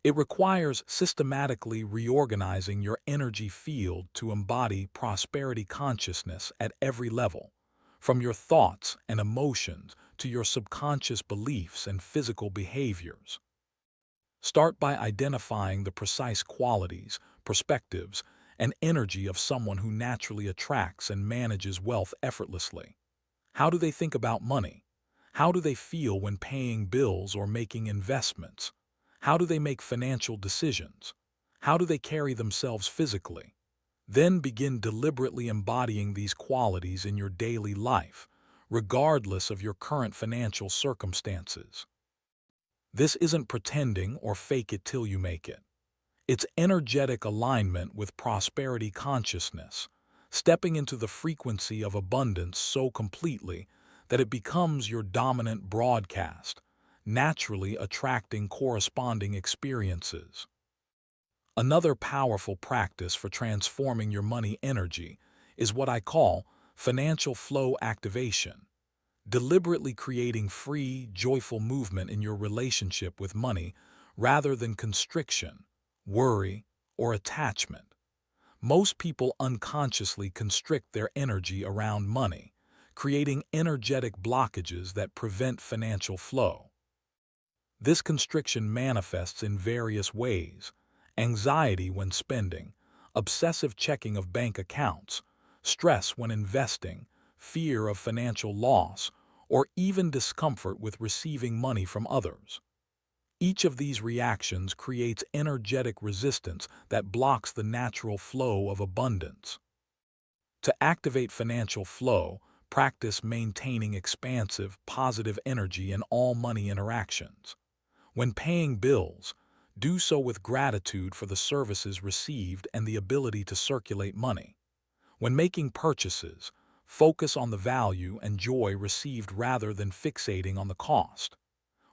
It requires systematically reorganizing your energy field to embody prosperity consciousness at every level, from your thoughts and emotions to your subconscious beliefs and physical behaviors. Start by identifying the precise qualities, perspectives, and energy of someone who naturally attracts and manages wealth effortlessly. How do they think about money? How do they feel when paying bills or making investments? How do they make financial decisions? How do they carry themselves physically? Then begin deliberately embodying these qualities in your daily life, regardless of your current financial circumstances. This isn't pretending or fake it till you make it. It's energetic alignment with prosperity consciousness, stepping into the frequency of abundance so completely that it becomes your dominant broadcast, naturally attracting corresponding experiences. Another powerful practice for transforming your money energy is what I call financial flow activation, deliberately creating free, joyful movement in your relationship with money rather than constriction, worry, or attachment. Most people unconsciously constrict their energy around money, creating energetic blockages that prevent financial flow. This constriction manifests in various ways: anxiety when spending, obsessive checking of bank accounts, stress when investing, fear of financial loss, or even discomfort with receiving money from others. Each of these reactions creates energetic resistance that blocks the natural flow of abundance. To activate financial flow, practice maintaining expansive, positive energy in all money interactions. When paying bills, do so with gratitude for the services received and the ability to circulate money. When making purchases, focus on the value and joy received rather than fixating on the cost.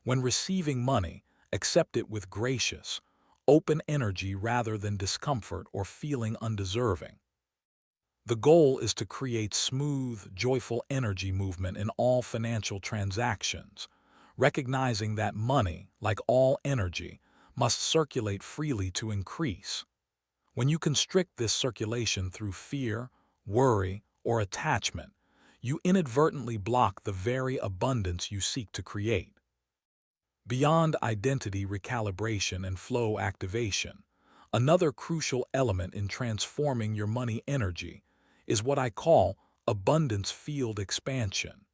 When receiving money, accept it with gracious, open energy rather than discomfort or feeling undeserving. The goal is to create smooth, joyful energy movement in all financial transactions, recognizing that money, like all energy, must circulate freely to increase. When you constrict this circulation through fear, worry, or attachment, you inadvertently block the very abundance you seek to create. Beyond identity recalibration and flow activation, another crucial element in transforming your money energy is what I call abundance field expansion,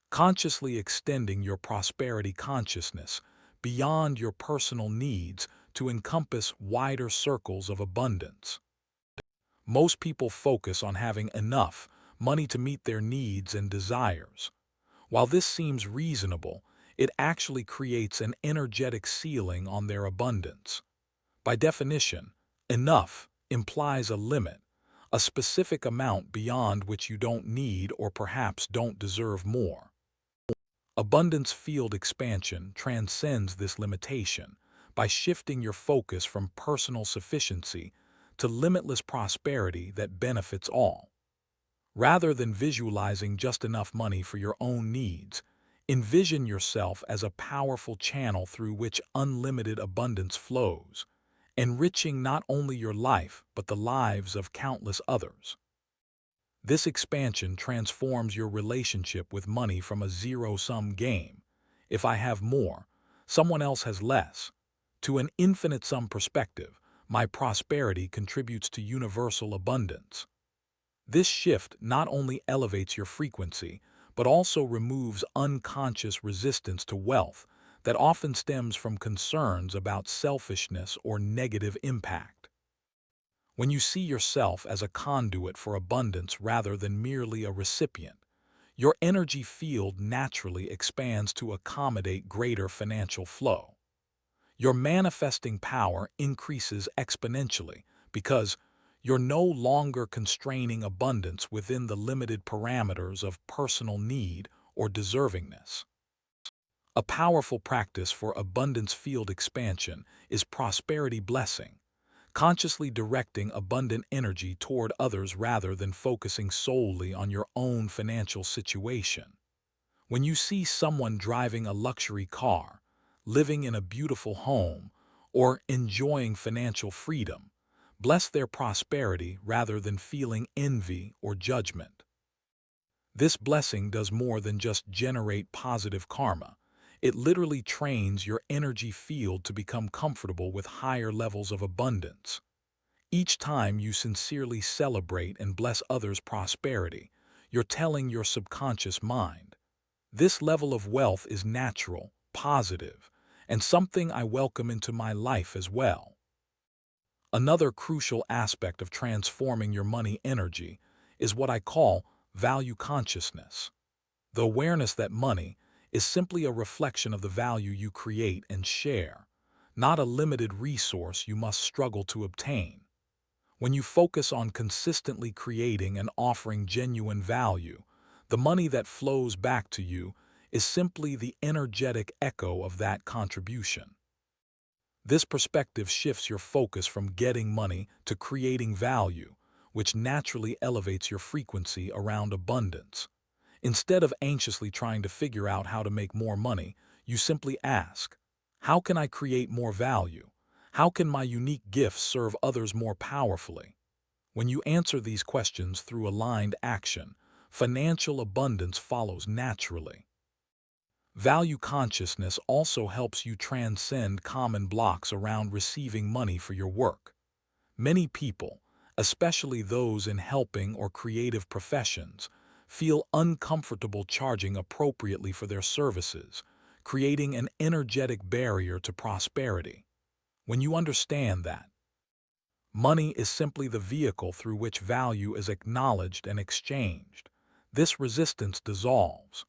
consciously extending your prosperity consciousness beyond your personal needs to encompass wider circles of abundance. Most people focus on having enough money to meet their needs and desires. While this seems reasonable, it actually creates an energetic ceiling on their abundance. By definition, enough implies a limit, a specific amount beyond which you don't need or perhaps don't deserve more. Abundance field expansion transcends this limitation by shifting your focus from personal sufficiency to limitless prosperity that benefits all. Rather than visualizing just enough money for your own needs, envision yourself as a powerful channel through which unlimited abundance flows, enriching not only your life but the lives of countless others. This expansion transforms your relationship with money from a zero-sum game. If I have more, someone else has less, to an infinite-sum perspective. My prosperity contributes to universal abundance. This shift not only elevates your frequency, but also removes unconscious resistance to wealth that often stems from concerns about selfishness or negative impact. When you see yourself as a conduit for abundance rather than merely a recipient, your energy field naturally expands to accommodate greater financial flow. Your manifesting power increases exponentially because you're no longer constraining abundance within the limited parameters of personal need or deservingness. A powerful practice for abundance field expansion is prosperity blessing, consciously directing abundant energy toward others rather than focusing solely on your own financial situation. When you see someone driving a luxury car, living in a beautiful home, or enjoying financial freedom, bless their prosperity rather than feeling envy or judgment. This blessing does more than just generate positive karma. It literally trains your energy field to become comfortable with higher levels of abundance. Each time you sincerely celebrate and bless others' prosperity, you're telling your subconscious mind, "This level of wealth is natural, positive, and something I welcome into my life as well." Another crucial aspect of transforming your money energy is what I call value consciousness. The awareness that money is simply a reflection of the value you create and share, not a limited resource you must struggle to obtain. When you focus on consistently creating and offering genuine value, the money that flows back to you is simply the energetic echo of that contribution. This perspective shifts your focus from getting money to creating value, which naturally elevates your frequency around abundance. Instead of anxiously trying to figure out how to make more money, you simply ask, how can I create more value? How can my unique gifts serve others more powerfully? When you answer these questions through aligned action, financial abundance follows naturally. Value consciousness also helps you transcend common blocks around receiving money for your work. Many people, especially those in helping or creative professions, feel uncomfortable charging appropriately for their services, creating an energetic barrier to prosperity. When you understand that money is simply the vehicle through which value is acknowledged and exchanged, this resistance dissolves.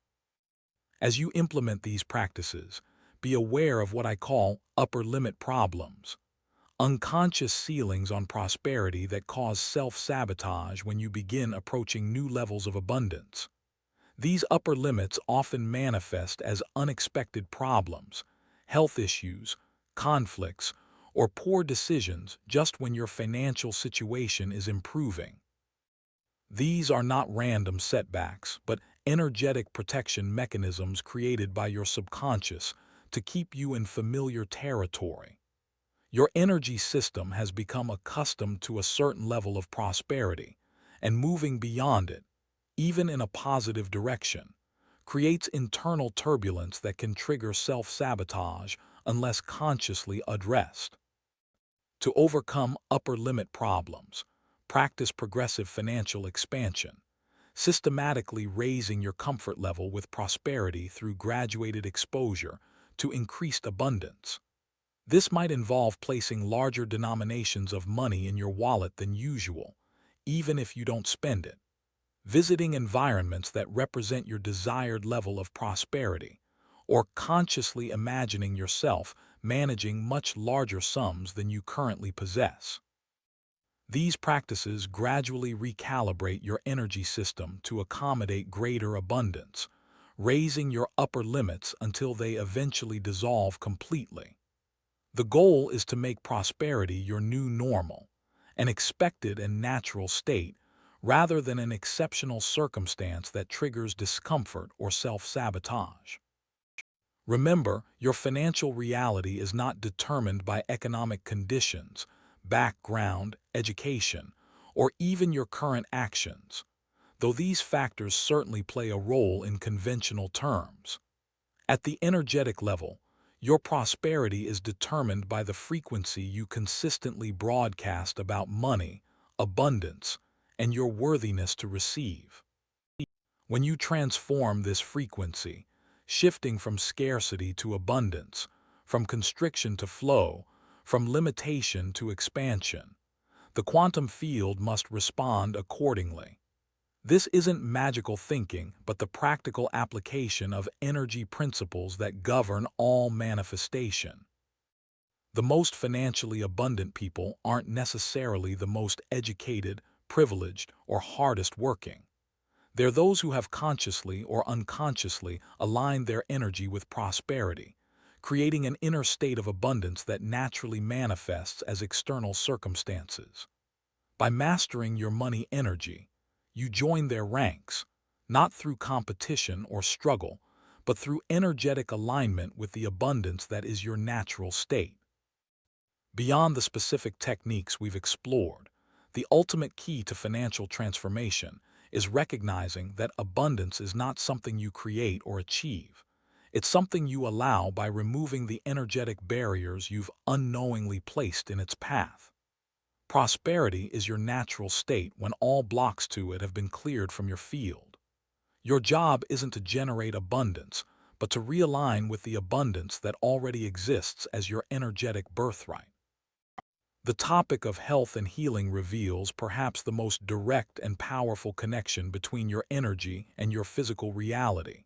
As you implement these practices, be aware of what I call upper limit problems, unconscious ceilings on prosperity that cause self-sabotage when you begin approaching new levels of abundance. These upper limits often manifest as unexpected problems, health issues, conflicts, or poor decisions just when your financial situation is improving. These are not random setbacks, but energetic protection mechanisms created by your subconscious to keep you in familiar territory. Your energy system has become accustomed to a certain level of prosperity, and moving beyond it, even in a positive direction, creates internal turbulence that can trigger self-sabotage unless consciously addressed. To overcome upper limit problems, practice progressive financial expansion, systematically raising your comfort level with prosperity through graduated exposure to increased abundance. This might involve placing larger denominations of money in your wallet than usual, even if you don't spend it, visiting environments that represent your desired level of prosperity, or consciously imagining yourself managing much larger sums than you currently possess. These practices gradually recalibrate your energy system to accommodate greater abundance, raising your upper limits until they eventually dissolve completely. The goal is to make prosperity your new normal, an expected and natural state, rather than an exceptional circumstance that triggers discomfort or self-sabotage. Remember, your financial reality is not determined by economic conditions, background, education, or even your current actions, though these factors certainly play a role in conventional terms. At the energetic level, your prosperity is determined by the frequency you consistently broadcast about money, abundance, and your worthiness to receive. When you transform this frequency, shifting from scarcity to abundance, from constriction to flow, from limitation to expansion, the quantum field must respond accordingly. This isn't magical thinking, but the practical application of energy principles that govern all manifestation. The most financially abundant people aren't necessarily the most educated, privileged, or hardest working. They're those who have consciously or unconsciously aligned their energy with prosperity, creating an inner state of abundance that naturally manifests as external circumstances. By mastering your money energy, you join their ranks, not through competition or struggle, but through energetic alignment with the abundance that is your natural state. Beyond the specific techniques we've explored, the ultimate key to financial transformation is recognizing that abundance is not something you create or achieve. It's something you allow by removing the energetic barriers you've unknowingly placed in its path. Prosperity is your natural state when all blocks to it have been cleared from your field. Your job isn't to generate abundance, but to realign with the abundance that already exists as your energetic birthright. The topic of health and healing reveals perhaps the most direct and powerful connection between your energy and your physical reality.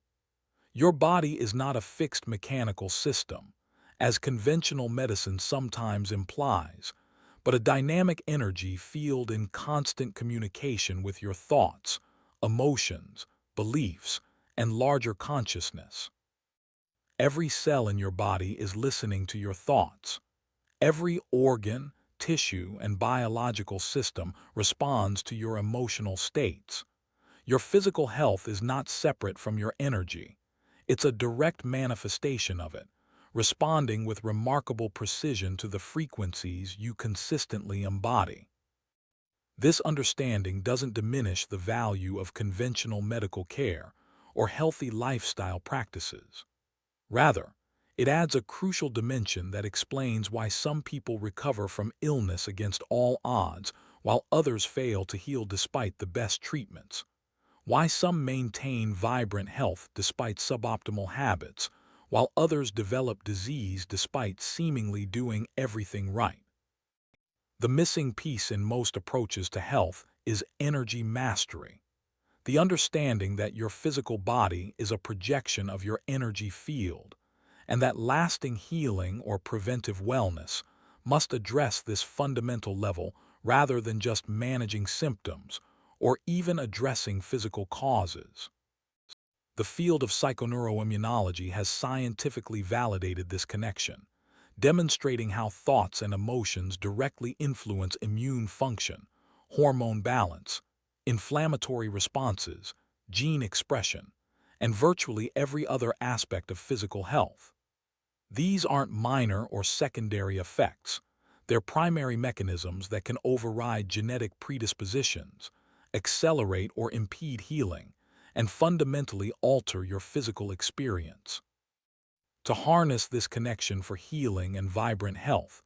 Your body is not a fixed mechanical system, as conventional medicine sometimes implies, but a dynamic energy field in constant communication with your thoughts, emotions, beliefs, and larger consciousness. Every cell in your body is listening to your thoughts. Every organ, tissue, and biological system responds to your emotional states. Your physical health is not separate from your energy. It's a direct manifestation of it, responding with remarkable precision to the frequencies you consistently embody. This understanding doesn't diminish the value of conventional medical care or healthy lifestyle practices. Rather, it adds a crucial dimension that explains why some people recover from illness against all odds while others fail to heal despite the best treatments. Why some maintain vibrant health despite suboptimal habits, while others develop disease despite seemingly doing everything right. The missing piece in most approaches to health is energy mastery. The understanding that your physical body is a projection of your energy field, and that lasting healing or preventive wellness must address this fundamental level rather than just managing symptoms or even addressing physical causes. The field of psychoneuroimmunology has scientifically validated this connection, demonstrating how thoughts and emotions directly influence immune function, hormone balance, inflammatory responses, gene expression, and virtually every other aspect of physical health. These aren't minor or secondary effects. They're primary mechanisms that can override genetic predispositions, accelerate or impede healing, and fundamentally alter your physical experience. To harness this connection for healing and vibrant health,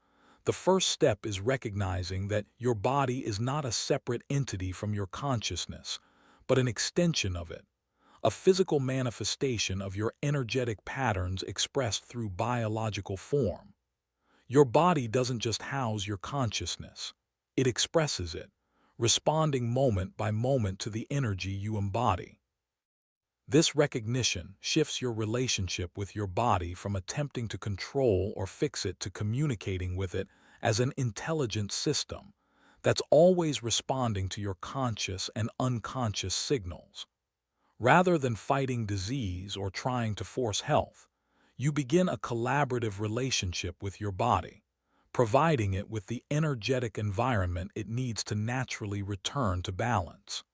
the first step is recognizing that your body is not a separate entity from your consciousness, but an extension of it, a physical manifestation of your energetic patterns expressed through biological form. Your body doesn't just house your consciousness, it expresses it, responding moment by moment to the energy you embody. This recognition shifts your relationship with your body from attempting to control or fix it to communicating with it as an intelligent system that's always responding to your conscious and unconscious signals. Rather than fighting disease or trying to force health, you begin a collaborative relationship with your body, providing it with the energetic environment it needs to naturally return to balance.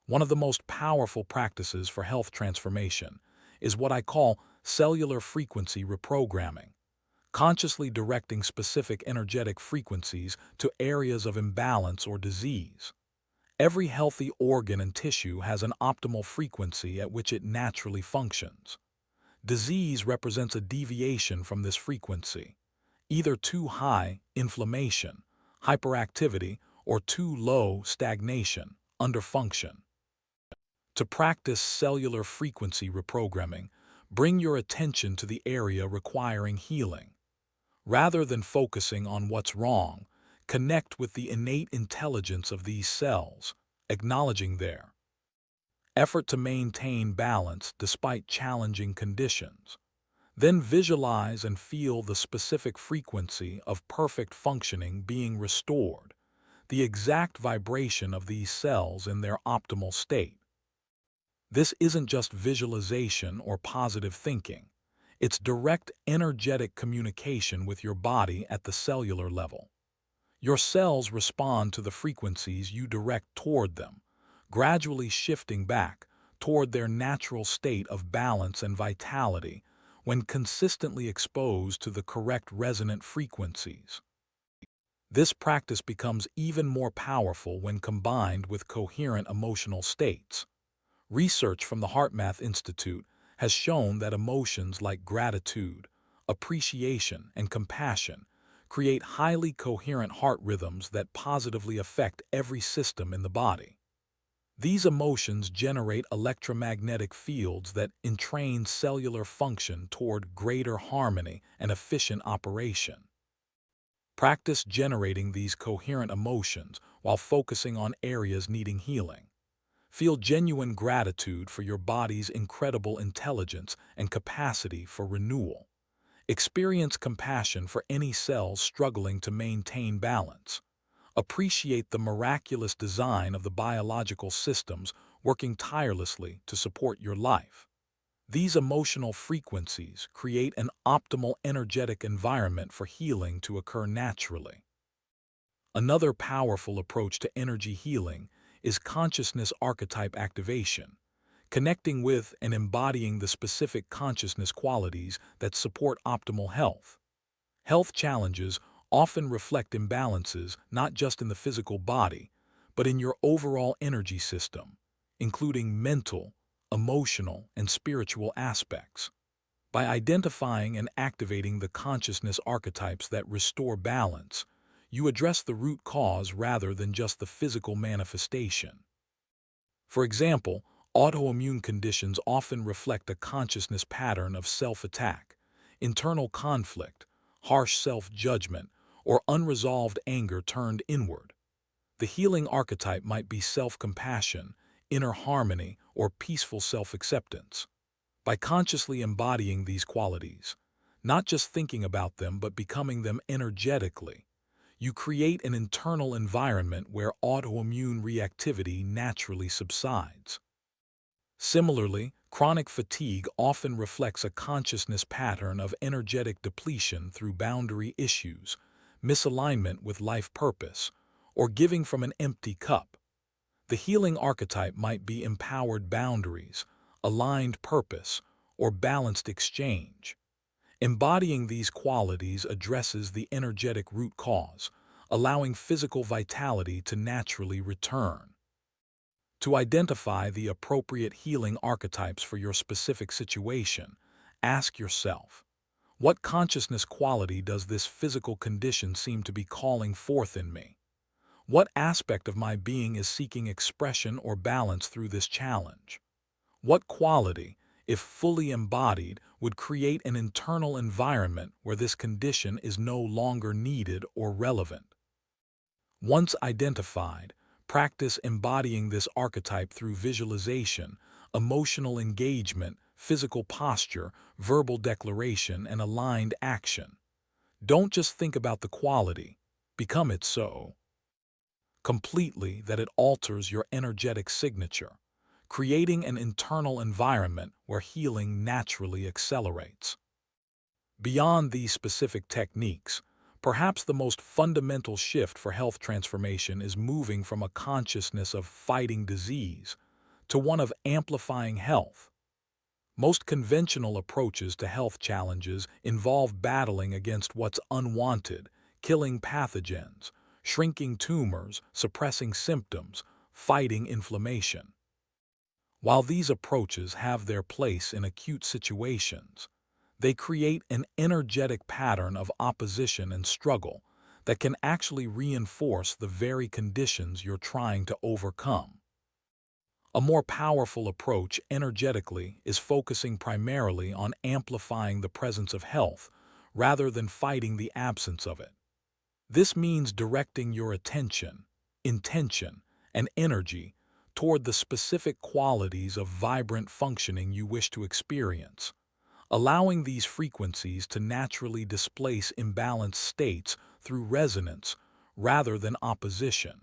One of the most powerful practices for health transformation is what I call cellular frequency reprogramming, consciously directing specific energetic frequencies to areas of imbalance or disease. Every healthy organ and tissue has an optimal frequency at which it naturally functions. Disease represents a deviation from this frequency, either too high, inflammation, hyperactivity, or too low, stagnation, underfunction. To practice cellular frequency reprogramming, bring your attention to the area requiring healing. Rather than focusing on what's wrong, connect with the innate intelligence of these cells, acknowledging their effort to maintain balance despite challenging conditions. Then visualize and feel the specific frequency of perfect functioning being restored, the exact vibration of these cells in their optimal state. This isn't just visualization or positive thinking. It's direct energetic communication with your body at the cellular level. Your cells respond to the frequencies you direct toward them, gradually shifting back toward their natural state of balance and vitality when consistently exposed to the correct resonant frequencies. This practice becomes even more powerful when combined with coherent emotional states. Research from the HeartMath Institute has shown that emotions like gratitude, appreciation, and compassion create highly coherent heart rhythms that positively affect every system in the body. These emotions generate electromagnetic fields that entrain cellular function toward greater harmony and efficient operation. Practice generating these coherent emotions while focusing on areas needing healing. Feel genuine gratitude for your body's incredible intelligence and capacity for renewal. Experience compassion for any cells struggling to maintain balance. Appreciate the miraculous design of the biological systems working tirelessly to support your life. These emotional frequencies create an optimal energetic environment for healing to occur naturally. Another powerful approach to energy healing is consciousness archetype activation, connecting with and embodying the specific consciousness qualities that support optimal health. Health challenges often reflect imbalances not just in the physical body, but in your overall energy system, including mental, emotional, and spiritual aspects. By identifying and activating the consciousness archetypes that restore balance, you address the root cause rather than just the physical manifestation. For example, autoimmune conditions often reflect a consciousness pattern of self-attack, internal conflict, harsh self-judgment, or unresolved anger turned inward. The healing archetype might be self-compassion, inner harmony, or peaceful self-acceptance. By consciously embodying these qualities, not just thinking about them but becoming them energetically, you create an internal environment where autoimmune reactivity naturally subsides. Similarly, chronic fatigue often reflects a consciousness pattern of energetic depletion through boundary issues, misalignment with life purpose, or giving from an empty cup. The healing archetype might be empowered boundaries, aligned purpose, or balanced exchange. Embodying these qualities addresses the energetic root cause, allowing physical vitality to naturally return. To identify the appropriate healing archetypes for your specific situation, ask yourself, what consciousness quality does this physical condition seem to be calling forth in me? What aspect of my being is seeking expression or balance through this challenge? What quality, if fully embodied, would create an internal environment where this condition is no longer needed or relevant? Once identified, practice embodying this archetype through visualization, emotional engagement, physical posture, verbal declaration, and aligned action. Don't just think about the quality, become it so completely that it alters your energetic signature, creating an internal environment where healing naturally accelerates. Beyond these specific techniques, perhaps the most fundamental shift for health transformation is moving from a consciousness of fighting disease to one of amplifying health. Most conventional approaches to health challenges involve battling against what's unwanted, killing pathogens, shrinking tumors, suppressing symptoms, fighting inflammation. While these approaches have their place in acute situations, they create an energetic pattern of opposition and struggle that can actually reinforce the very conditions you're trying to overcome. A more powerful approach energetically is focusing primarily on amplifying the presence of health rather than fighting the absence of it. This means directing your attention, intention, and energy toward the specific qualities of vibrant functioning you wish to experience, allowing these frequencies to naturally displace imbalanced states through resonance rather than opposition.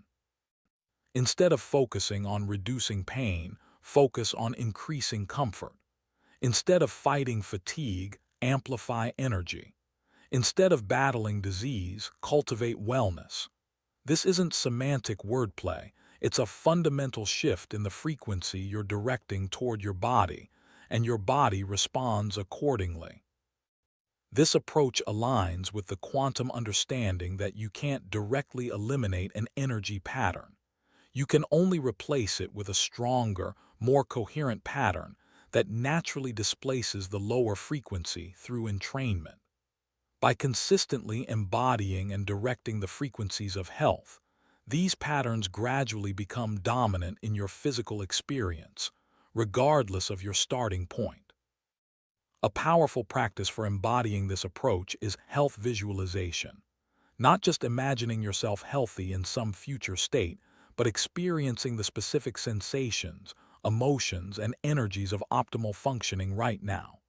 Instead of focusing on reducing pain, focus on increasing comfort. Instead of fighting fatigue, amplify energy. Instead of battling disease, cultivate wellness. This isn't semantic wordplay, it's a fundamental shift in the frequency you're directing toward your body, and your body responds accordingly. This approach aligns with the quantum understanding that you can't directly eliminate an energy pattern. You can only replace it with a stronger, more coherent pattern that naturally displaces the lower frequency through entrainment. By consistently embodying and directing the frequencies of health, these patterns gradually become dominant in your physical experience, regardless of your starting point. A powerful practice for embodying this approach is health visualization. Not just imagining yourself healthy in some future state, but experiencing the specific sensations, emotions, and energies of optimal functioning right now.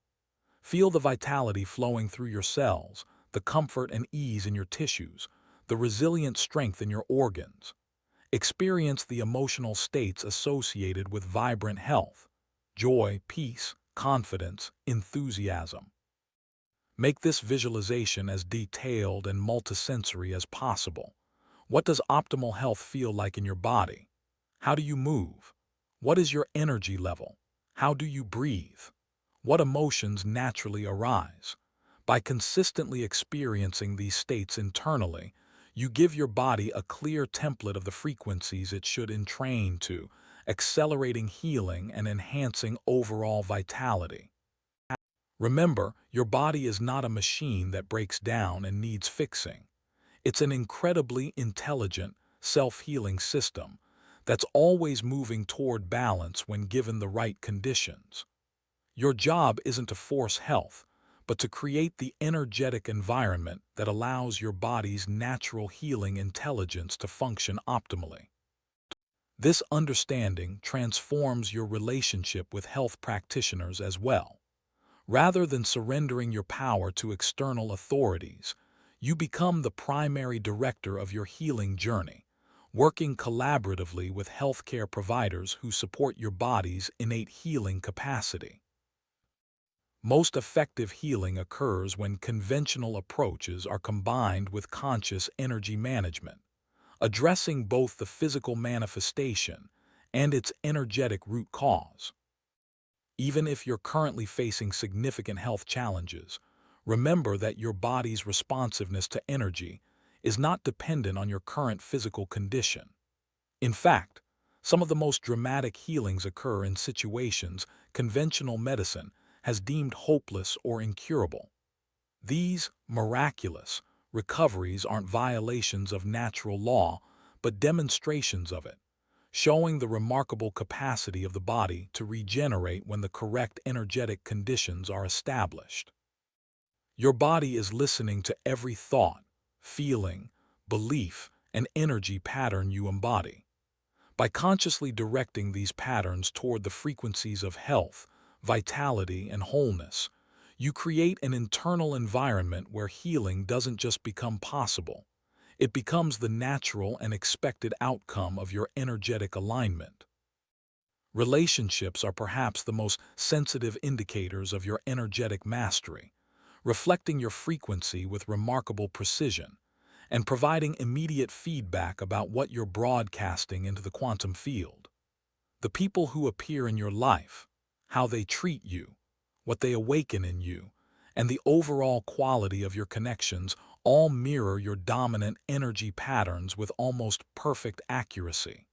Feel the vitality flowing through your cells, the comfort and ease in your tissues, the resilient strength in your organs. Experience the emotional states associated with vibrant health: joy, peace, confidence, enthusiasm. Make this visualization as detailed and multisensory as possible. What does optimal health feel like in your body? How do you move? What is your energy level? How do you breathe? What emotions naturally arise? By consistently experiencing these states internally, you give your body a clear template of the frequencies it should entrain to, accelerating healing and enhancing overall vitality. Remember, your body is not a machine that breaks down and needs fixing. It's an incredibly intelligent, self-healing system that's always moving toward balance when given the right conditions. Your job isn't to force health, but to create the energetic environment that allows your body's natural healing intelligence to function optimally. This understanding transforms your relationship with health practitioners as well. Rather than surrendering your power to external authorities, you become the primary director of your healing journey, working collaboratively with healthcare providers who support your body's innate healing capacity. Most effective healing occurs when conventional approaches are combined with conscious energy management, addressing both the physical manifestation and its energetic root cause. Even if you're currently facing significant health challenges, remember that your body's responsiveness to energy is not dependent on your current physical condition. In fact, some of the most dramatic healings occur in situations conventional medicine has deemed hopeless or incurable. These miraculous recoveries aren't violations of natural law, but demonstrations of it, showing the remarkable capacity of the body to regenerate when the correct energetic conditions are established. Your body is listening to every thought, feeling, belief, and energy pattern you embody. By consciously directing these patterns toward the frequencies of health, vitality, and wholeness, you create an internal environment where healing doesn't just become possible. It becomes the natural and expected outcome of your energetic alignment. Relationships are perhaps the most sensitive indicators of your energetic mastery, reflecting your frequency with remarkable precision and providing immediate feedback about what you're broadcasting into the quantum field. The people who appear in your life, how they treat you, what they awaken in you, and the overall quality of your connections all mirror your dominant energy patterns with almost perfect accuracy.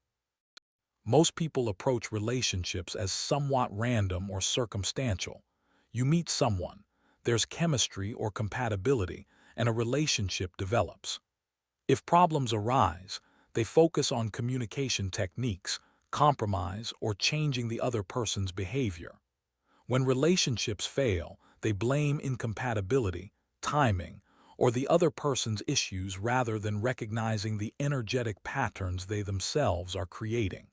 Most people approach relationships as somewhat random or circumstantial. You meet someone, there's chemistry or compatibility, and a relationship develops. If problems arise, they focus on communication techniques, compromise, or changing the other person's behavior. When relationships fail, they blame incompatibility, timing, or the other person's issues rather than recognizing the energetic patterns they themselves are creating.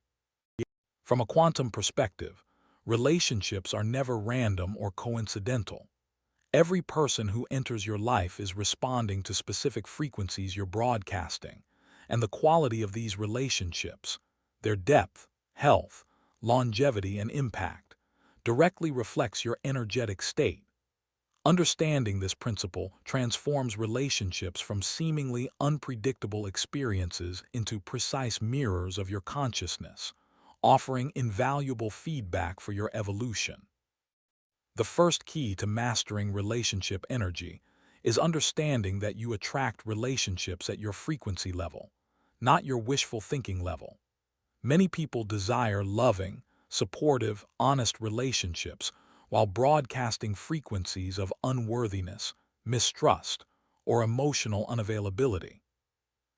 From a quantum perspective, relationships are never random or coincidental. Every person who enters your life is responding to specific frequencies you're broadcasting, and the quality of these relationships, their depth, health, longevity, and impact, directly reflects your energetic state. Understanding this principle transforms relationships from seemingly unpredictable experiences into precise mirrors of your consciousness, offering invaluable feedback for your evolution. The first key to mastering relationship energy is understanding that you attract relationships at your frequency level, not your wishful thinking level. Many people desire loving, supportive, honest relationships while broadcasting frequencies of unworthiness, mistrust, or emotional unavailability.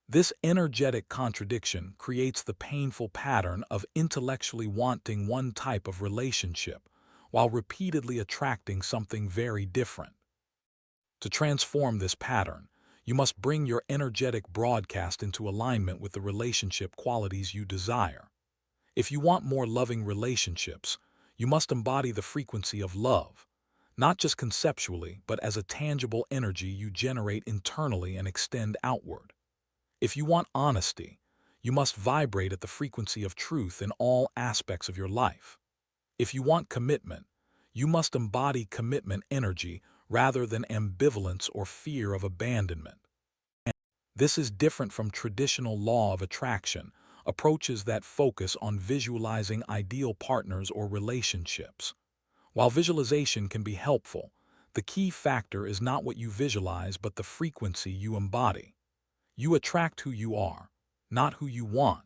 This energetic contradiction creates the painful pattern of intellectually wanting one type of relationship while repeatedly attracting something very different. To transform this pattern, you must bring your energetic broadcast into alignment with the relationship qualities you desire. If you want more loving relationships, you must embody the frequency of love, not just conceptually, but as a tangible energy you generate internally and extend outward. If you want honesty, you must vibrate at the frequency of truth in all aspects of your life. If you want commitment, you must embody commitment energy rather than ambivalence or fear of abandonment. This is different from traditional law of attraction, approaches that focus on visualizing ideal partners or relationships. While visualization can be helpful, the key factor is not what you visualize but the frequency you embody. You attract who you are, not who you want.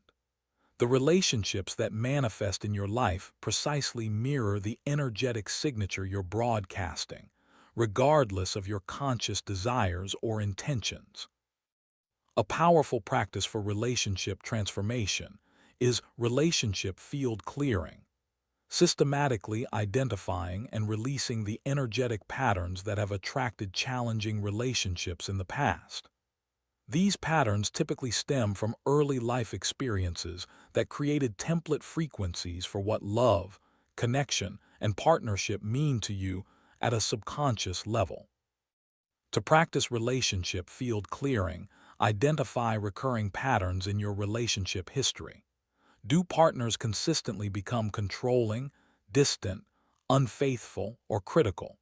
The relationships that manifest in your life precisely mirror the energetic signature you're broadcasting, regardless of your conscious desires or intentions. A powerful practice for relationship transformation is relationship field clearing, systematically identifying and releasing the energetic patterns that have attracted challenging relationships in the past. These patterns typically stem from early life experiences that created template frequencies for what love, connection, and partnership mean to you at a subconscious level. To practice relationship field clearing, identify recurring patterns in your relationship history. Do partners consistently become controlling, distant, unfaithful, or critical?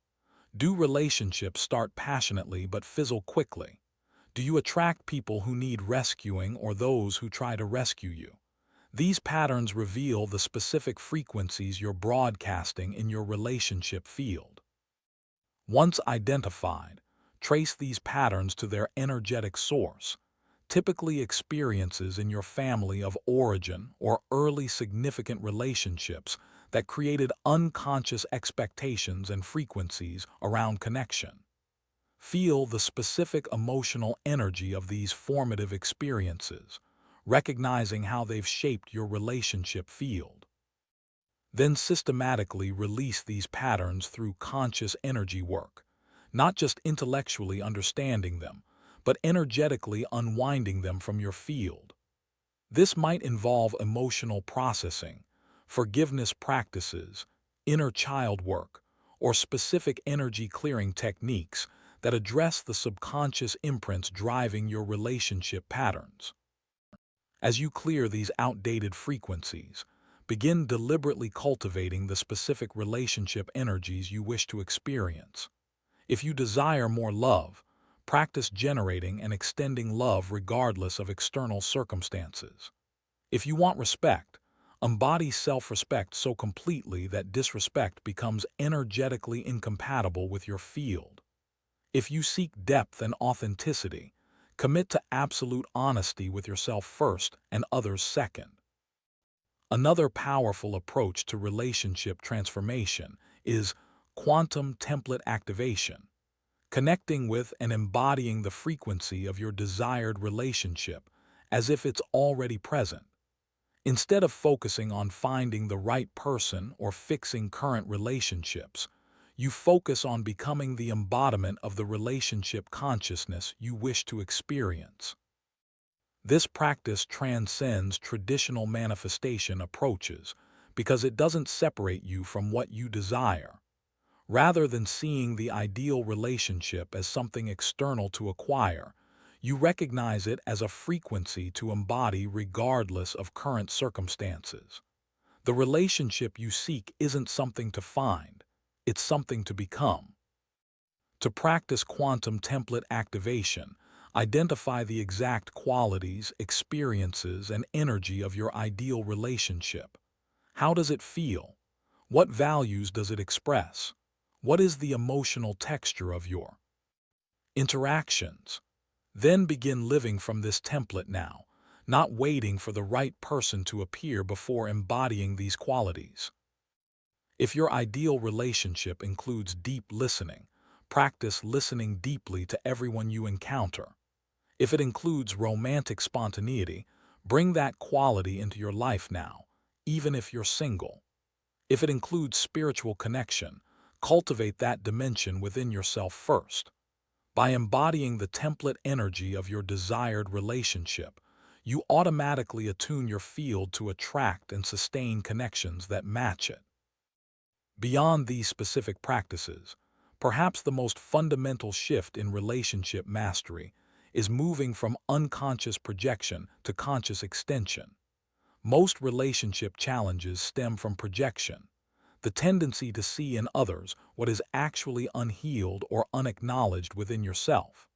Do relationships start passionately but fizzle quickly? Do you attract people who need rescuing or those who try to rescue you? These patterns reveal the specific frequencies you're broadcasting in your relationship field. Once identified, trace these patterns to their energetic source, typically experiences in your family of origin or early significant relationships that created unconscious expectations and frequencies around connection. Feel the specific emotional energy of these formative experiences, recognizing how they've shaped your relationship field. Then systematically release these patterns through conscious energy work, not just intellectually understanding them, but energetically unwinding them from your field. This might involve emotional processing, forgiveness practices, inner child work, or specific energy clearing techniques that address the subconscious imprints driving your relationship patterns. As you clear these outdated frequencies, begin deliberately cultivating the specific relationship energies you wish to experience. If you desire more love, practice generating and extending love regardless of external circumstances. If you want respect, embody self-respect so completely that disrespect becomes energetically incompatible with your field. If you seek depth and authenticity, commit to absolute honesty with yourself first and others second. Another powerful approach to relationship transformation is quantum template activation, connecting with and embodying the frequency of your desired relationship as if it's already present. Instead of focusing on finding the right person or fixing current relationships, you focus on becoming the embodiment of the relationship consciousness you wish to experience. This practice transcends traditional manifestation approaches because it doesn't separate you from what you desire. Rather than seeing the ideal relationship as something external to acquire, you recognize it as a frequency to embody regardless of current circumstances. The relationship you seek isn't something to find, it's something to become. To practice quantum template activation, identify the exact qualities, experiences, and energy of your ideal relationship. How does it feel? What values does it express? What is the emotional texture of your interactions? Then begin living from this template now, not waiting for the right person to appear before embodying these qualities. If your ideal relationship includes deep listening, practice listening deeply to everyone you encounter. If it includes romantic spontaneity, bring that quality into your life now, even if you're single. If it includes spiritual connection, cultivate that dimension within yourself first. By embodying the template energy of your desired relationship, you automatically attune your field to attract and sustain connections that match it. Beyond these specific practices, Perhaps the most fundamental shift in relationship mastery is moving from unconscious projection to conscious extension. Most relationship challenges stem from projection, the tendency to see in others what is actually unhealed or unacknowledged within yourself.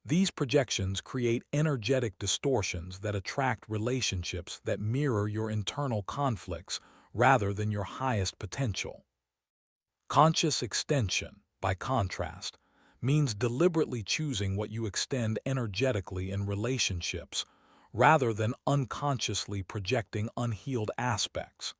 These projections create energetic distortions that attract relationships that mirror your internal conflicts rather than your highest potential. Conscious extension, by contrast, means deliberately choosing what you extend energetically in relationships rather than unconsciously projecting unhealed aspects.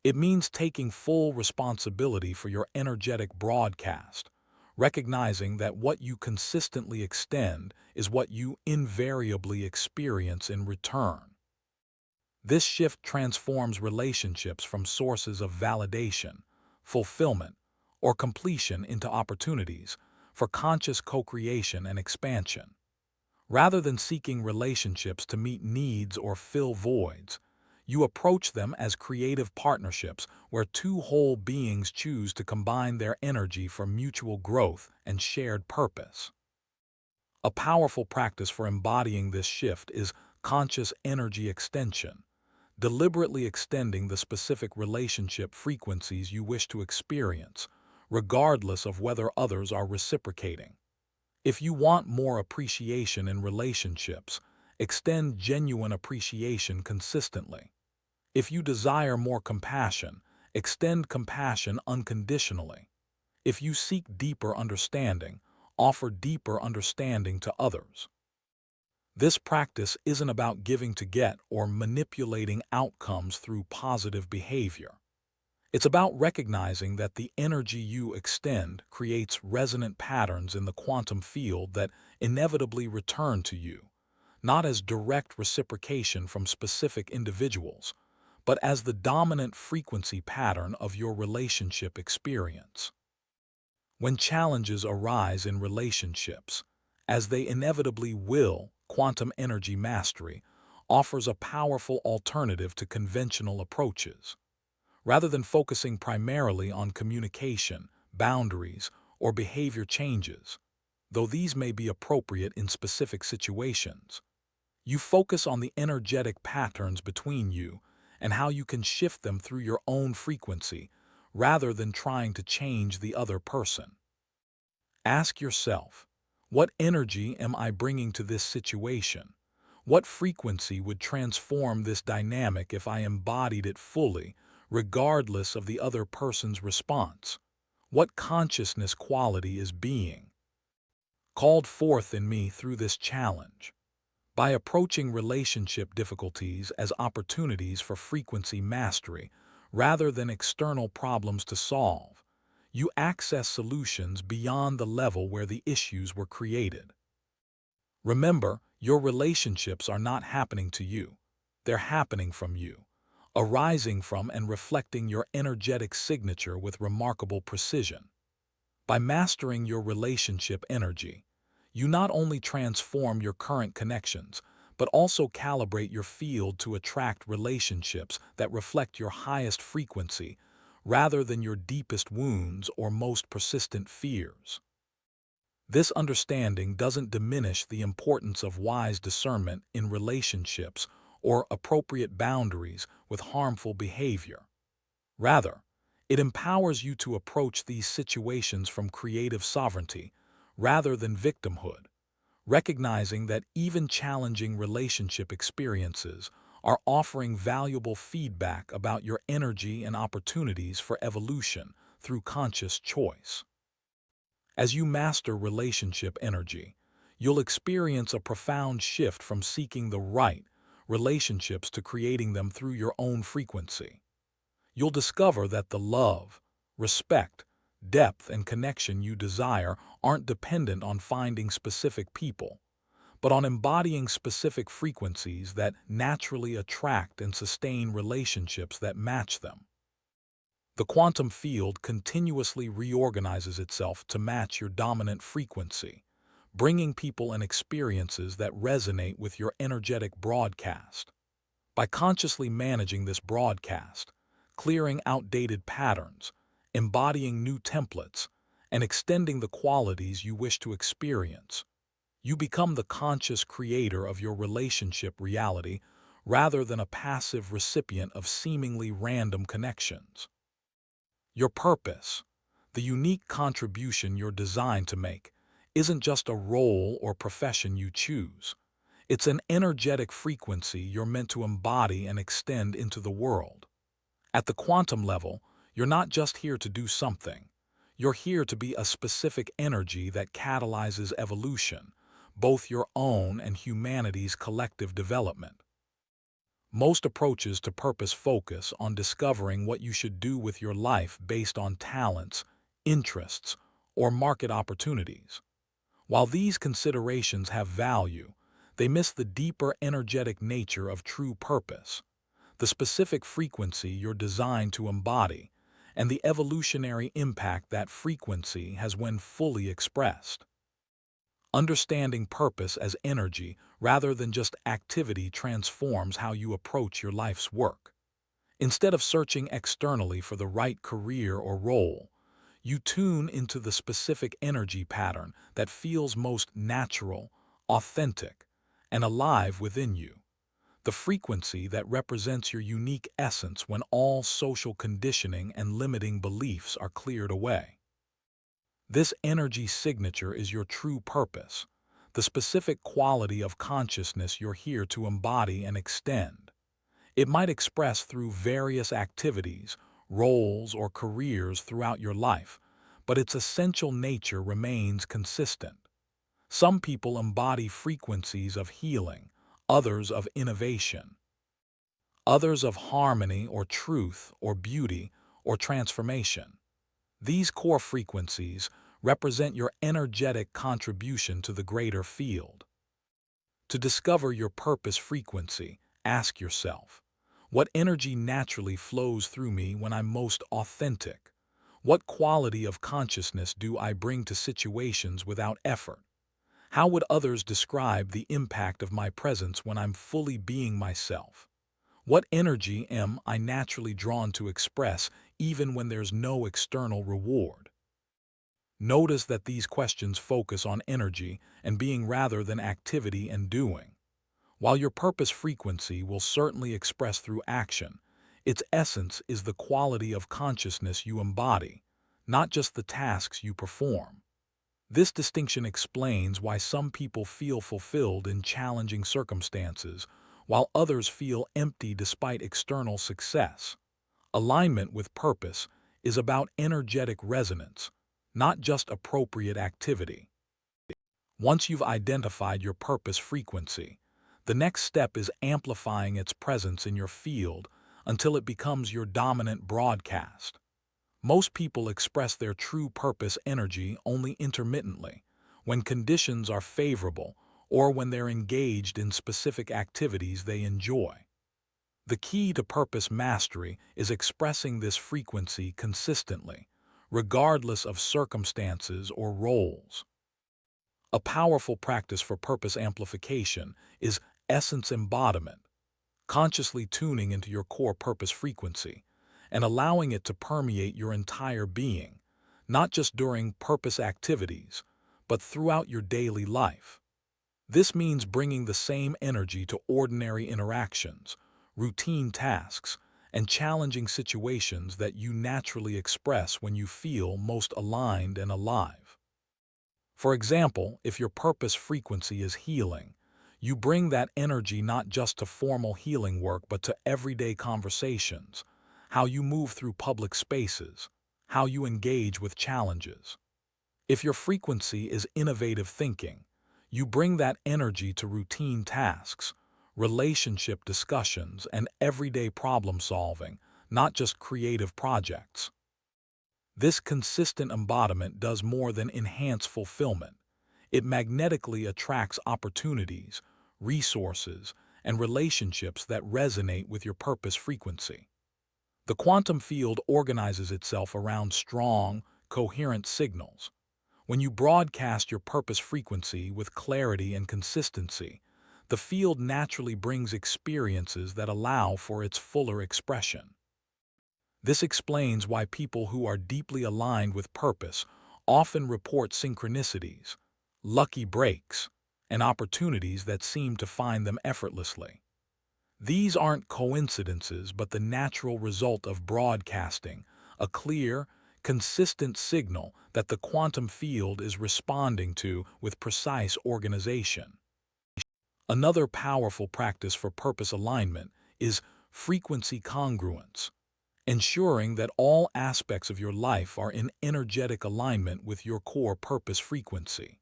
It means taking full responsibility for your energetic broadcast, recognizing that what you consistently extend is what you invariably experience in return. This shift transforms relationships from sources of validation, fulfillment, or completion into opportunities for conscious co-creation and expansion. Rather than seeking relationships to meet needs or fill voids, you approach them as creative partnerships where two whole beings choose to combine their energy for mutual growth and shared purpose. A powerful practice for embodying this shift is conscious energy extension, deliberately extending the specific relationship frequencies you wish to experience, regardless of whether others are reciprocating. If you want more appreciation in relationships, extend genuine appreciation consistently. If you desire more compassion, extend compassion unconditionally. If you seek deeper understanding, offer deeper understanding to others. This practice isn't about giving to get or manipulating outcomes through positive behavior. It's about recognizing that the energy you extend creates resonant patterns in the quantum field that inevitably return to you, not as direct reciprocation from specific individuals, but as the dominant frequency pattern of your relationship experience. When challenges arise in relationships, as they inevitably will, quantum energy mastery offers a powerful alternative to conventional approaches. Rather than focusing primarily on communication, boundaries, or behavior changes, though these may be appropriate in specific situations, you focus on the energetic patterns between you and how you can shift them through your own frequency rather than trying to change the other person. Ask yourself, what energy am I bringing to this situation? What frequency would transform this dynamic if I embodied it fully, regardless of the other person's response? What consciousness quality is being called forth in me through this challenge? By approaching relationship difficulties as opportunities for frequency mastery rather than external problems to solve, you access solutions beyond the level where the issues were created. Remember, your relationships are not happening to you. They're happening from you, arising from and reflecting your energetic signature with remarkable precision. By mastering your relationship energy, you not only transform your current connections, but also calibrate your field to attract relationships that reflect your highest frequency rather than your deepest wounds or most persistent fears. This understanding doesn't diminish the importance of wise discernment in relationships or appropriate boundaries with harmful behavior. Rather, it empowers you to approach these situations from creative sovereignty rather than victimhood, recognizing that even challenging relationship experiences are offering valuable feedback about your energy and opportunities for evolution through conscious choice. As you master relationship energy, you'll experience a profound shift from seeking the right relationships to creating them through your own frequency. You'll discover that the love, respect, depth, and connection you desire aren't dependent on finding specific people, but on embodying specific frequencies that naturally attract and sustain relationships that match them. The quantum field continuously reorganizes itself to match your dominant frequency, bringing people and experiences that resonate with your energetic broadcast. By consciously managing this broadcast, clearing outdated patterns, embodying new templates, and extending the qualities you wish to experience. You become the conscious creator of your relationship reality rather than a passive recipient of seemingly random connections. Your purpose, the unique contribution you're designed to make, isn't just a role or profession you choose. It's an energetic frequency you're meant to embody and extend into the world. At the quantum level, you're not just here to do something. You're here to be a specific energy that catalyzes evolution, both your own and humanity's collective development. Most approaches to purpose focus on discovering what you should do with your life based on talents, interests, or market opportunities. While these considerations have value, they miss the deeper energetic nature of true purpose, the specific frequency you're designed to embody, and the evolutionary impact that frequency has when fully expressed. Understanding purpose as energy rather than just activity transforms how you approach your life's work. Instead of searching externally for the right career or role, you tune into the specific energy pattern that feels most natural, authentic, and alive within you. The frequency that represents your unique essence when all social conditioning and limiting beliefs are cleared away. This energy signature is your true purpose, the specific quality of consciousness you're here to embody and extend. It might express through various activities, roles, or careers throughout your life, but its essential nature remains consistent. Some people embody frequencies of healing, others of innovation, others of harmony or truth or beauty or transformation. These core frequencies represent your energetic contribution to the greater field. To discover your purpose frequency, ask yourself, what energy naturally flows through me when I'm most authentic? What quality of consciousness do I bring to situations without effort? How would others describe the impact of my presence when I'm fully being myself? What energy am I naturally drawn to express even when there's no external reward? Notice that these questions focus on energy and being rather than activity and doing. While your purpose frequency will certainly express through action, its essence is the quality of consciousness you embody, not just the tasks you perform. This distinction explains why some people feel fulfilled in challenging circumstances, while others feel empty despite external success. Alignment with purpose is about energetic resonance, not just appropriate activity. Once you've identified your purpose frequency, the next step is amplifying its presence in your field until it becomes your dominant broadcast. Most people express their true purpose energy only intermittently, when conditions are favorable or when they're engaged in specific activities they enjoy. The key to purpose mastery is expressing this frequency consistently, regardless of circumstances or roles. A powerful practice for purpose amplification is essence embodiment, consciously tuning into your core purpose frequency and allowing it to permeate your entire being, not just during purpose activities, but throughout your daily life. This means bringing the same energy to ordinary interactions, routine tasks, and challenging situations that you naturally express when you feel most aligned and alive. For example, if your purpose frequency is healing, you bring that energy not just to formal healing work but to everyday conversations, how you move through public spaces, how you engage with challenges. If your frequency is innovative thinking, you bring that energy to routine tasks, relationship discussions, and everyday problem solving, not just creative projects. This consistent embodiment does more than enhance fulfillment. It magnetically attracts opportunities, resources, and relationships that resonate with your purpose frequency. The quantum field organizes itself around strong, coherent signals. When you broadcast your purpose frequency with clarity and consistency, the field naturally brings experiences that allow for its fuller expression. This explains why people who are deeply aligned with purpose often report synchronicities, lucky breaks, and opportunities that seem to find them effortlessly. These aren't coincidences but the natural result of broadcasting, a clear, consistent signal that the quantum field is responding to with precise organization. Another powerful practice for purpose alignment is frequency congruence, ensuring that all aspects of your life are in energetic alignment with your core purpose frequency.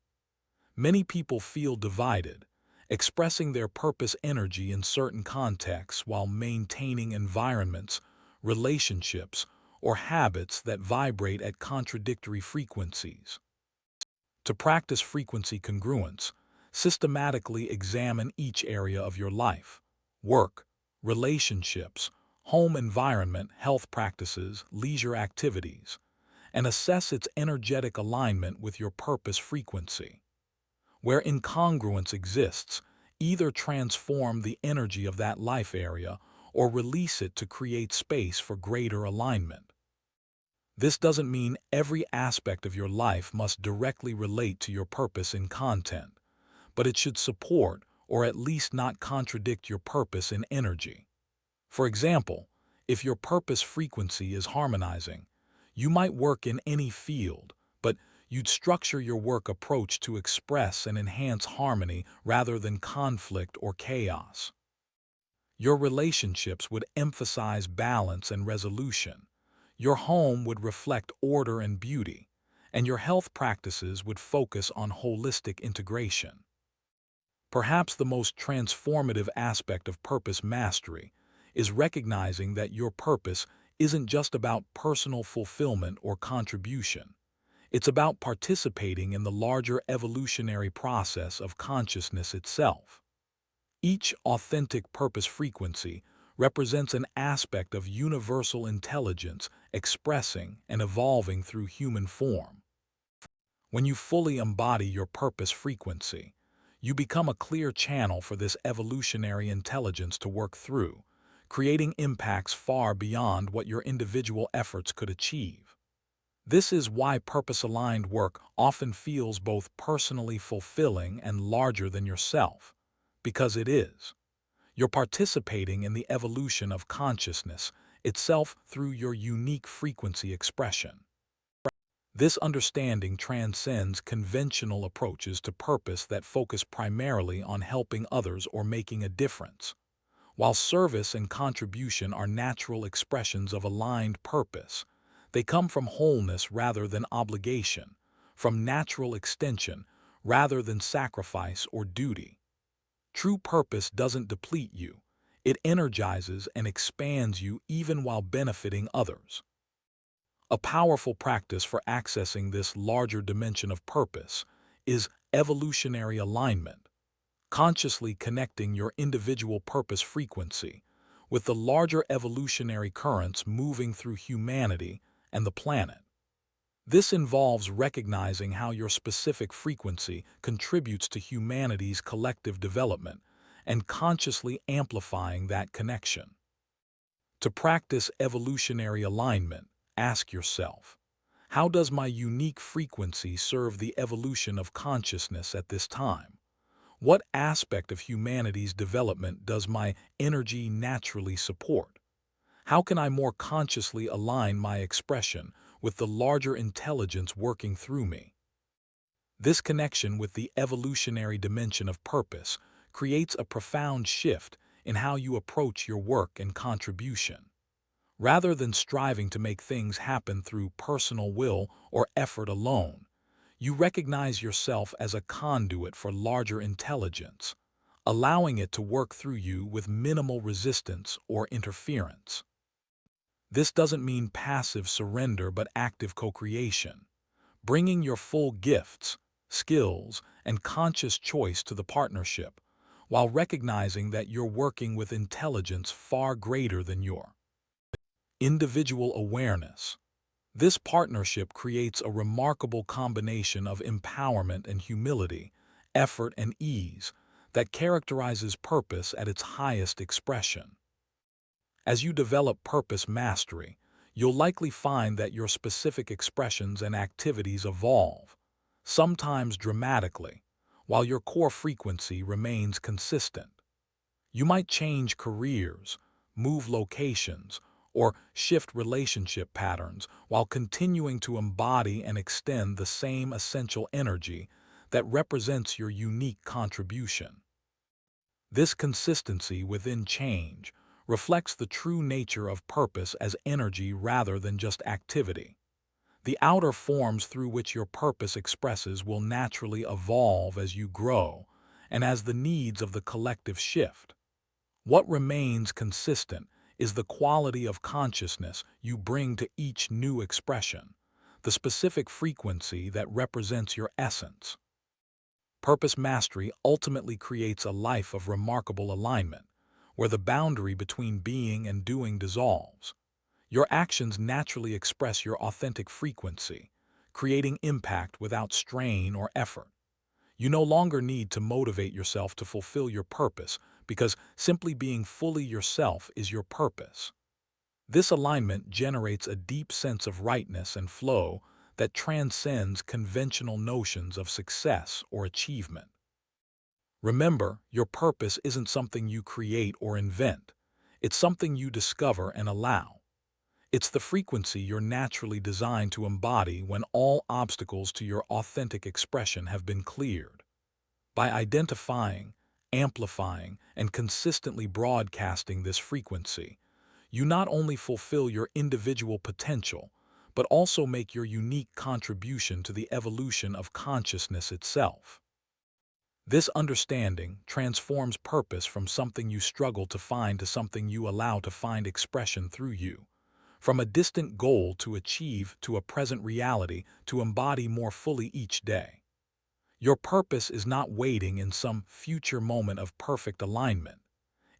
Many people feel divided, expressing their purpose energy in certain contexts while maintaining environments, relationships, or habits that vibrate at contradictory frequencies. To practice frequency congruence, systematically examine each area of your life: work, relationships, home environment, health practices, leisure activities, and assess its energetic alignment with your purpose frequency. Where incongruence exists, either transform the energy of that life area or release it to create space for greater alignment. This doesn't mean every aspect of your life must directly relate to your purpose in content, but it should support or at least not contradict your purpose in energy. For example, if your purpose frequency is harmonizing, you might work in any field, but you'd structure your work approach to express and enhance harmony rather than conflict or chaos. Your relationships would emphasize balance and resolution. Your home would reflect order and beauty, and your health practices would focus on holistic integration. Perhaps the most transformative aspect of purpose mastery is recognizing that your purpose isn't just about personal fulfillment or contribution. It's about participating in the larger evolutionary process of consciousness itself. Each authentic purpose frequency represents an aspect of universal intelligence expressing and evolving through human form. When you fully embody your purpose frequency, you become a clear channel for this evolutionary intelligence to work through, creating impacts far beyond what your individual efforts could achieve. This is why purpose-aligned work often feels both personally fulfilling and larger than yourself, because it is. You're participating in the evolution of consciousness itself through your unique frequency expression. This understanding transcends conventional approaches to purpose that focus primarily on helping others or making a difference. While service and contribution are natural expressions of aligned purpose, they come from wholeness rather than obligation, from natural extension rather than sacrifice or duty. True purpose doesn't deplete you, it energizes and expands you even while benefiting others. A powerful practice for accessing this larger dimension of purpose is evolutionary alignment, consciously connecting your individual purpose frequency with the larger evolutionary currents moving through humanity and the planet. This involves recognizing how your specific frequency contributes to humanity's collective development and consciously amplifying that connection. To practice evolutionary alignment, ask yourself, how does my unique frequency serve the evolution of consciousness at this time? What aspect of humanity's development does my energy naturally support? How can I more consciously align my expression with the larger intelligence working through me? This connection with the evolutionary dimension of purpose creates a profound shift in how you approach your work and contribution. Rather than striving to make things happen through personal will or effort alone, you recognize yourself as a conduit for larger intelligence, allowing it to work through you with minimal resistance or interference. This doesn't mean passive surrender but active co-creation, bringing your full gifts, skills, and conscious choice to the partnership, while recognizing that you're working with intelligence far greater than your individual awareness. This partnership creates a remarkable combination of empowerment and humility, effort and ease that characterizes purpose at its highest expression. As you develop purpose mastery, you'll likely find that your specific expressions and activities evolve, sometimes dramatically, while your core frequency remains consistent. You might change careers, move locations, or shift relationship patterns while continuing to embody and extend the same essential energy that represents your unique contribution. This consistency within change reflects the true nature of purpose as energy rather than just activity. The outer forms through which your purpose expresses will naturally evolve as you grow and as the needs of the collective shift. What remains consistent is the quality of consciousness you bring to each new expression, the specific frequency that represents your essence. Purpose mastery ultimately creates a life of remarkable alignment, where the boundary between being and doing dissolves. Your actions naturally express your authentic frequency, creating impact without strain or effort. You no longer need to motivate yourself to fulfill your purpose because simply being fully yourself is your purpose. This alignment generates a deep sense of rightness and flow that transcends conventional notions of success or achievement. Remember, your purpose isn't something you create or invent. It's something you discover and allow. It's the frequency you're naturally designed to embody when all obstacles to your authentic expression have been cleared. By identifying, amplifying, and consistently broadcasting this frequency, you not only fulfill your individual potential, but also make your unique contribution to the evolution of consciousness itself. This understanding transforms purpose from something you struggle to find to something you allow to find expression through you, from a distant goal to achieve to a present reality to embody more fully each day. Your purpose is not waiting in some future moment of perfect alignment.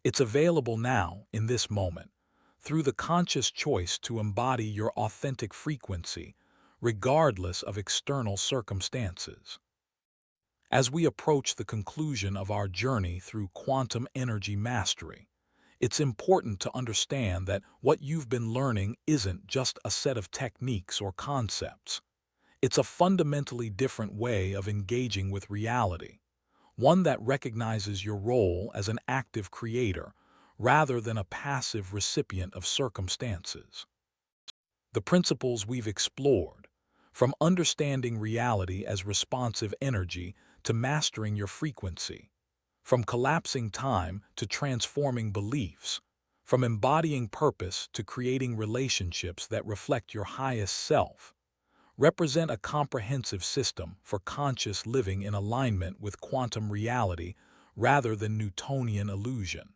It's available now, in this moment, through the conscious choice to embody your authentic frequency, regardless of external circumstances. As we approach the conclusion of our journey through quantum energy mastery, it's important to understand that what you've been learning isn't just a set of techniques or concepts. It's a fundamentally different way of engaging with reality, one that recognizes your role as an active creator rather than a passive recipient of circumstances. The principles we've explored, from understanding reality as responsive energy to mastering your frequency, from collapsing time to transforming beliefs, from embodying purpose to creating relationships that reflect your highest self, represent a comprehensive system for conscious living in alignment with quantum reality rather than Newtonian illusion.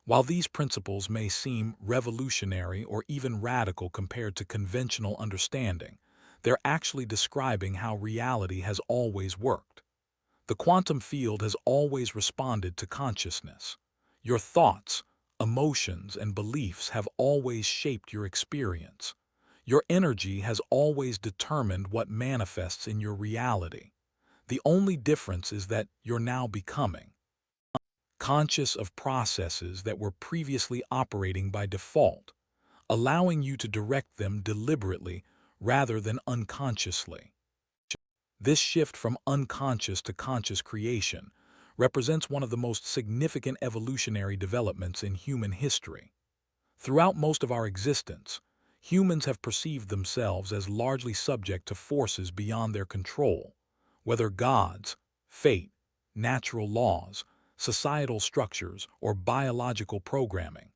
While these principles may seem revolutionary or even radical compared to conventional understanding, they're actually describing how reality has always worked. The quantum field has always responded to consciousness. Your thoughts, emotions, and beliefs have always shaped your experience. Your energy has always determined what manifests in your reality. The only difference is that you're now becoming conscious of processes that were previously operating by default, allowing you to direct them deliberately rather than unconsciously. This shift from unconscious to conscious creation represents one of the most significant evolutionary developments in human history. Throughout most of our existence, humans have perceived themselves as largely subject to forces beyond their control, whether gods, fate, natural laws, societal structures, or biological programming.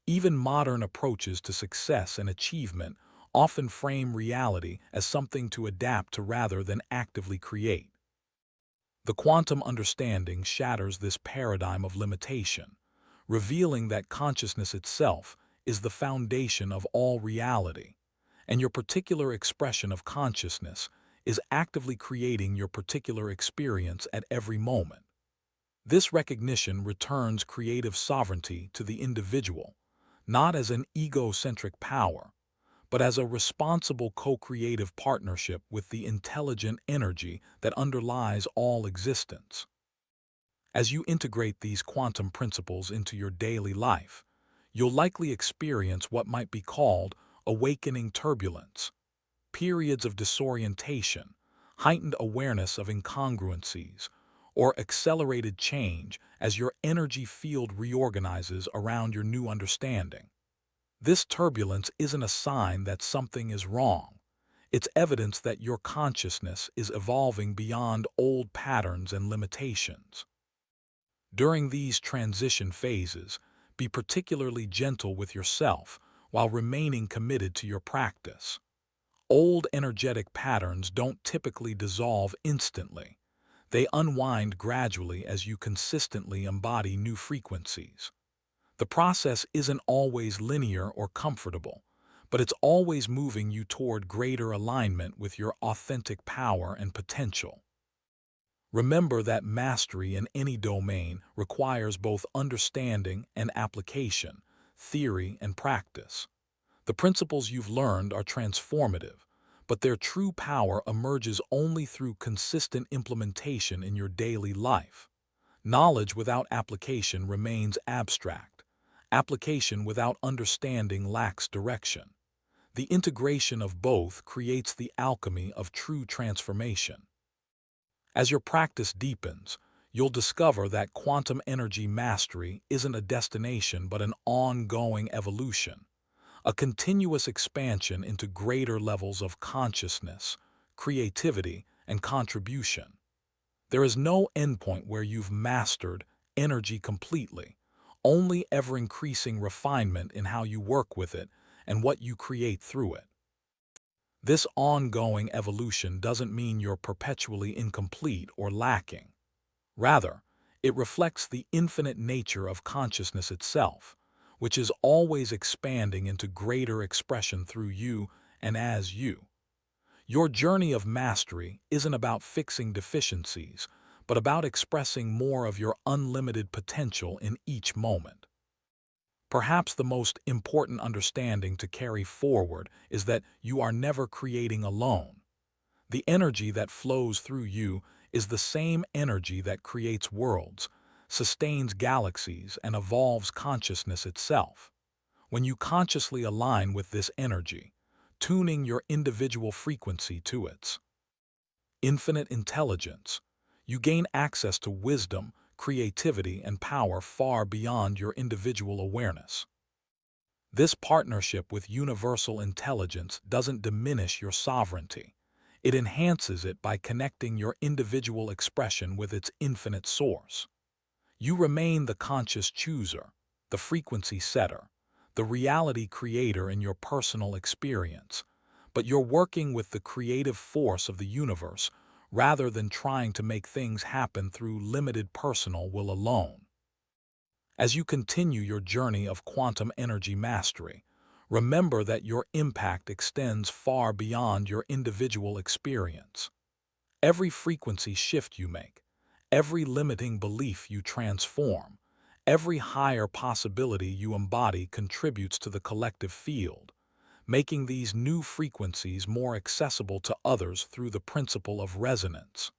Even modern approaches to success and achievement often frame reality as something to adapt to rather than actively create. The quantum understanding shatters this paradigm of limitation, revealing that consciousness itself is the foundation of all reality, and your particular expression of consciousness is actively creating your particular experience at every moment. This recognition returns creative sovereignty to the individual, not as an egocentric power, but as a responsible co-creative partnership with the intelligent energy that underlies all existence. As you integrate these quantum principles into your daily life, you'll likely experience what might be called awakening turbulence, periods of disorientation, heightened awareness of incongruencies, or accelerated change as your energy field reorganizes around your new understanding. This turbulence isn't a sign that something is wrong. It's evidence that your consciousness is evolving beyond old patterns and limitations. During these transition phases, be particularly gentle with yourself while remaining committed to your practice. Old energetic patterns don't typically dissolve instantly. They unwind gradually as you consistently embody new frequencies. The process isn't always linear or comfortable, but it's always moving you toward greater alignment with your authentic power and potential. Remember that mastery in any domain requires both understanding and application, theory and practice. The principles you've learned are transformative, but their true power emerges only through consistent implementation in your daily life. Knowledge without application remains abstract. Application without understanding lacks direction. The integration of both creates the alchemy of true transformation. As your practice deepens, you'll discover that quantum energy mastery isn't a destination but an ongoing evolution, a continuous expansion into greater levels of consciousness, creativity, and contribution. There is no endpoint where you've mastered energy completely, only ever-increasing refinement in how you work with it and what you create through it. This ongoing evolution doesn't mean you're perpetually incomplete or lacking. Rather, it reflects the infinite nature of consciousness itself, which is always expanding into greater expression through you and as you. Your journey of mastery isn't about fixing deficiencies, but about expressing more of your unlimited potential in each moment. Perhaps the most important understanding to carry forward is that you are never creating alone. The energy that flows through you is the same energy that creates worlds, sustains galaxies, and evolves consciousness itself. When you consciously align with this energy, tuning your individual frequency to its infinite intelligence, you gain access to wisdom, creativity, and power far beyond your individual awareness. This partnership with universal intelligence doesn't diminish your sovereignty. It enhances it by connecting your individual expression with its infinite source. You remain the conscious chooser, the frequency setter, the reality creator in your personal experience, but you're working with the creative force of the universe rather than trying to make things happen through limited personal will alone. As you continue your journey of quantum energy mastery, remember that your impact extends far beyond your individual experience. Every frequency shift you make, every limiting belief you transform, every higher possibility you embody contributes to the collective field, making these new frequencies more accessible to others through the principle of resonance.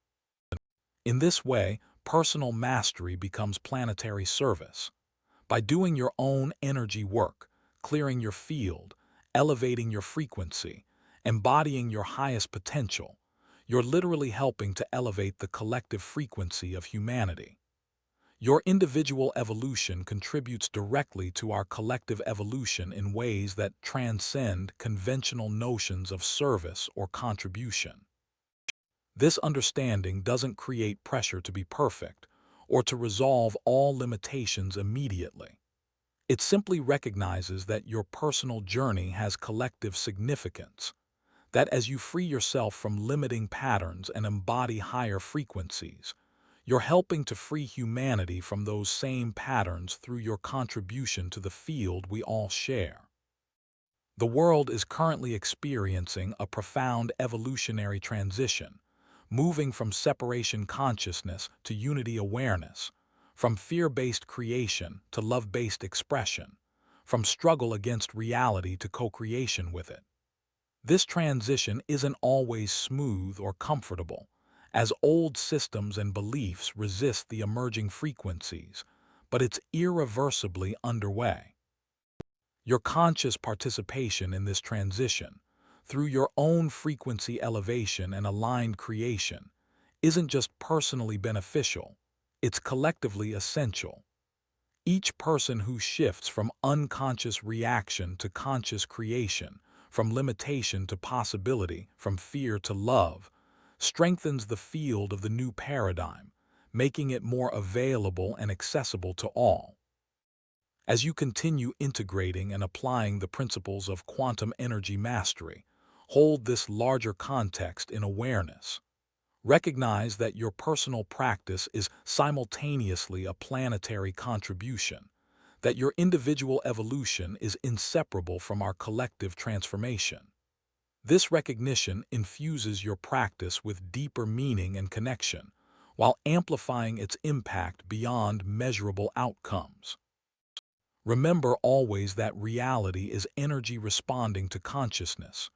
In this way, personal mastery becomes planetary service. By doing your own energy work, clearing your field, elevating your frequency, embodying your highest potential, you're literally helping to elevate the collective frequency of humanity. Your individual evolution contributes directly to our collective evolution in ways that transcend conventional notions of service or contribution. This understanding doesn't create pressure to be perfect or to resolve all limitations immediately. It simply recognizes that your personal journey has collective significance, that as you free yourself from limiting patterns and embody higher frequencies, you're helping to free humanity from those same patterns through your contribution to the field we all share. The world is currently experiencing a profound evolutionary transition, moving from separation consciousness to unity awareness, from fear-based creation to love-based expression, from struggle against reality to co-creation with it. This transition isn't always smooth or comfortable, as old systems and beliefs resist the emerging frequencies, but it's irreversibly underway. Your conscious participation in this transition, through your own frequency elevation and aligned creation, isn't just personally beneficial, it's collectively essential. Each person who shifts from unconscious reaction to conscious creation, from limitation to possibility, from fear to love, strengthens the field of the new paradigm, making it more available and accessible to all. As you continue integrating and applying the principles of quantum energy mastery, hold this larger context in awareness. Recognize that your personal practice is simultaneously a planetary contribution, that your individual evolution is inseparable from our collective transformation. This recognition infuses your practice with deeper meaning and connection, while amplifying its impact beyond measurable outcomes. Remember always that reality is energy responding to consciousness.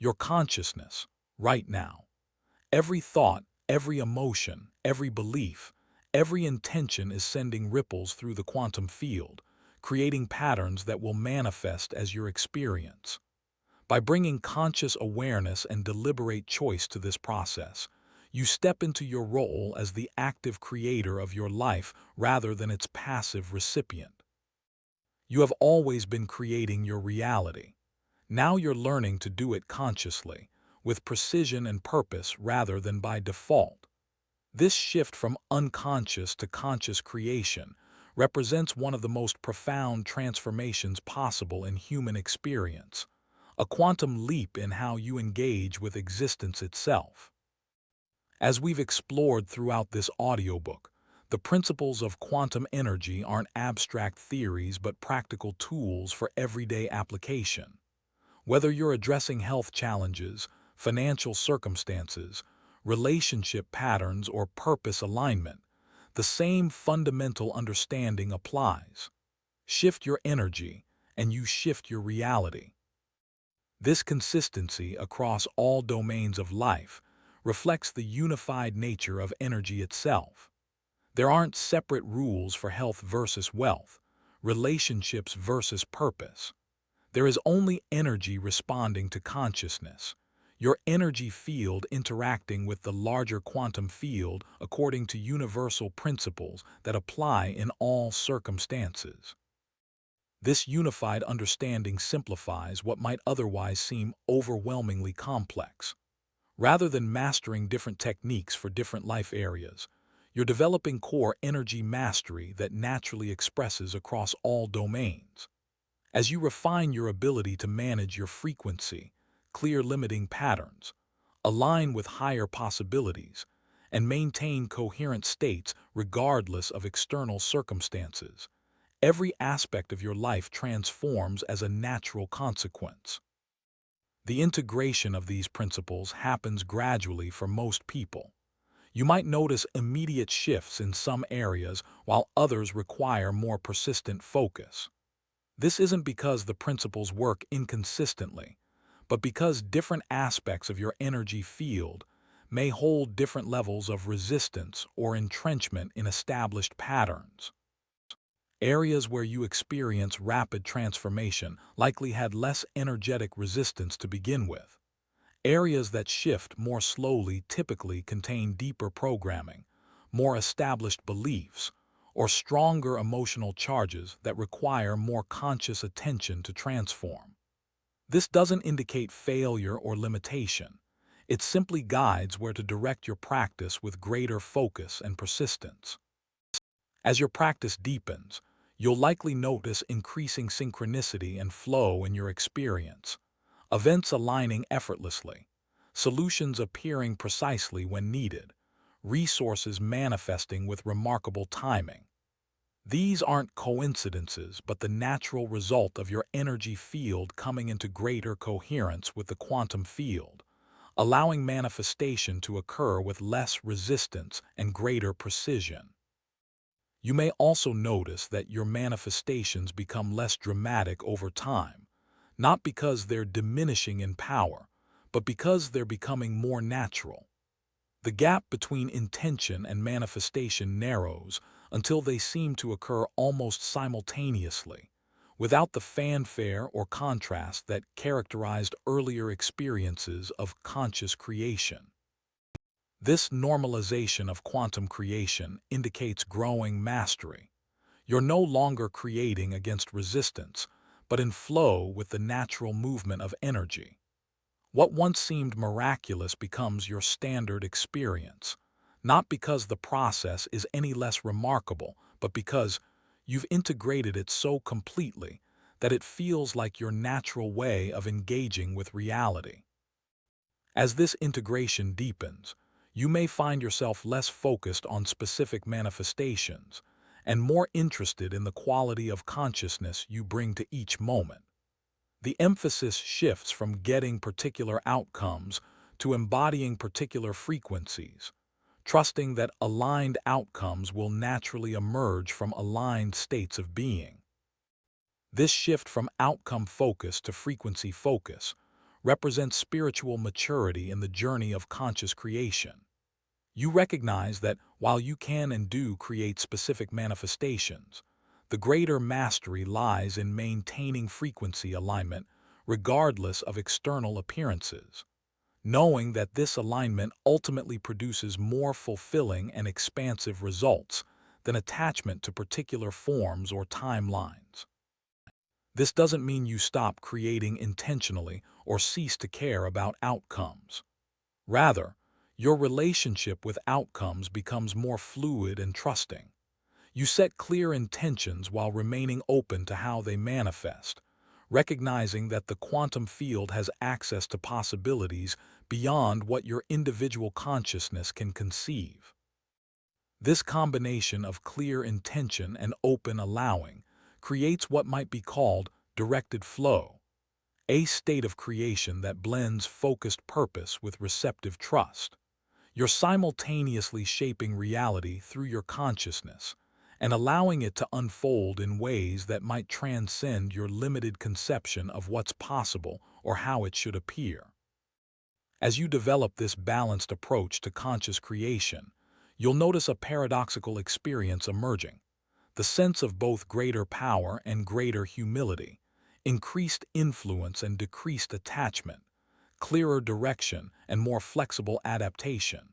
Your consciousness, right now. Every thought, every emotion, every belief, every intention is sending ripples through the quantum field, creating patterns that will manifest as your experience. By bringing conscious awareness and deliberate choice to this process, you step into your role as the active creator of your life rather than its passive recipient. You have always been creating your reality. Now you're learning to do it consciously, with precision and purpose rather than by default. This shift from unconscious to conscious creation represents one of the most profound transformations possible in human experience, a quantum leap in how you engage with existence itself. As we've explored throughout this audiobook, the principles of quantum energy aren't abstract theories but practical tools for everyday application. Whether you're addressing health challenges, financial circumstances, relationship patterns, or purpose alignment, the same fundamental understanding applies. Shift your energy, and you shift your reality. This consistency across all domains of life reflects the unified nature of energy itself. There aren't separate rules for health versus wealth, relationships versus purpose. There is only energy responding to consciousness, your energy field interacting with the larger quantum field according to universal principles that apply in all circumstances. This unified understanding simplifies what might otherwise seem overwhelmingly complex. Rather than mastering different techniques for different life areas, you're developing core energy mastery that naturally expresses across all domains. As you refine your ability to manage your frequency, clear limiting patterns, align with higher possibilities, and maintain coherent states regardless of external circumstances, every aspect of your life transforms as a natural consequence. The integration of these principles happens gradually for most people. You might notice immediate shifts in some areas while others require more persistent focus. This isn't because the principles work inconsistently, but because different aspects of your energy field may hold different levels of resistance or entrenchment in established patterns. Areas where you experience rapid transformation likely had less energetic resistance to begin with. Areas that shift more slowly typically contain deeper programming, more established beliefs, or stronger emotional charges that require more conscious attention to transform. This doesn't indicate failure or limitation. It simply guides where to direct your practice with greater focus and persistence. As your practice deepens, you'll likely notice increasing synchronicity and flow in your experience, events aligning effortlessly, solutions appearing precisely when needed, resources manifesting with remarkable timing. These aren't coincidences, but the natural result of your energy field coming into greater coherence with the quantum field, allowing manifestation to occur with less resistance and greater precision. You may also notice that your manifestations become less dramatic over time, not because they're diminishing in power, but because they're becoming more natural. The gap between intention and manifestation narrows until they seem to occur almost simultaneously, without the fanfare or contrast that characterized earlier experiences of conscious creation. This normalization of quantum creation indicates growing mastery. You're no longer creating against resistance, but in flow with the natural movement of energy. What once seemed miraculous becomes your standard experience, not because the process is any less remarkable, but because you've integrated it so completely that it feels like your natural way of engaging with reality. As this integration deepens, you may find yourself less focused on specific manifestations and more interested in the quality of consciousness you bring to each moment. The emphasis shifts from getting particular outcomes to embodying particular frequencies, trusting that aligned outcomes will naturally emerge from aligned states of being. This shift from outcome focus to frequency focus represents spiritual maturity in the journey of conscious creation. You recognize that while you can and do create specific manifestations, the greater mastery lies in maintaining frequency alignment regardless of external appearances, knowing that this alignment ultimately produces more fulfilling and expansive results than attachment to particular forms or timelines. This doesn't mean you stop creating intentionally or cease to care about outcomes. Rather, your relationship with outcomes becomes more fluid and trusting. You set clear intentions while remaining open to how they manifest, recognizing that the quantum field has access to possibilities beyond what your individual consciousness can conceive. This combination of clear intention and open allowing creates what might be called directed flow, a state of creation that blends focused purpose with receptive trust. You're simultaneously shaping reality through your consciousness and allowing it to unfold in ways that might transcend your limited conception of what's possible or how it should appear. As you develop this balanced approach to conscious creation, you'll notice a paradoxical experience emerging: the sense of both greater power and greater humility, increased influence and decreased attachment, clearer direction and more flexible adaptation.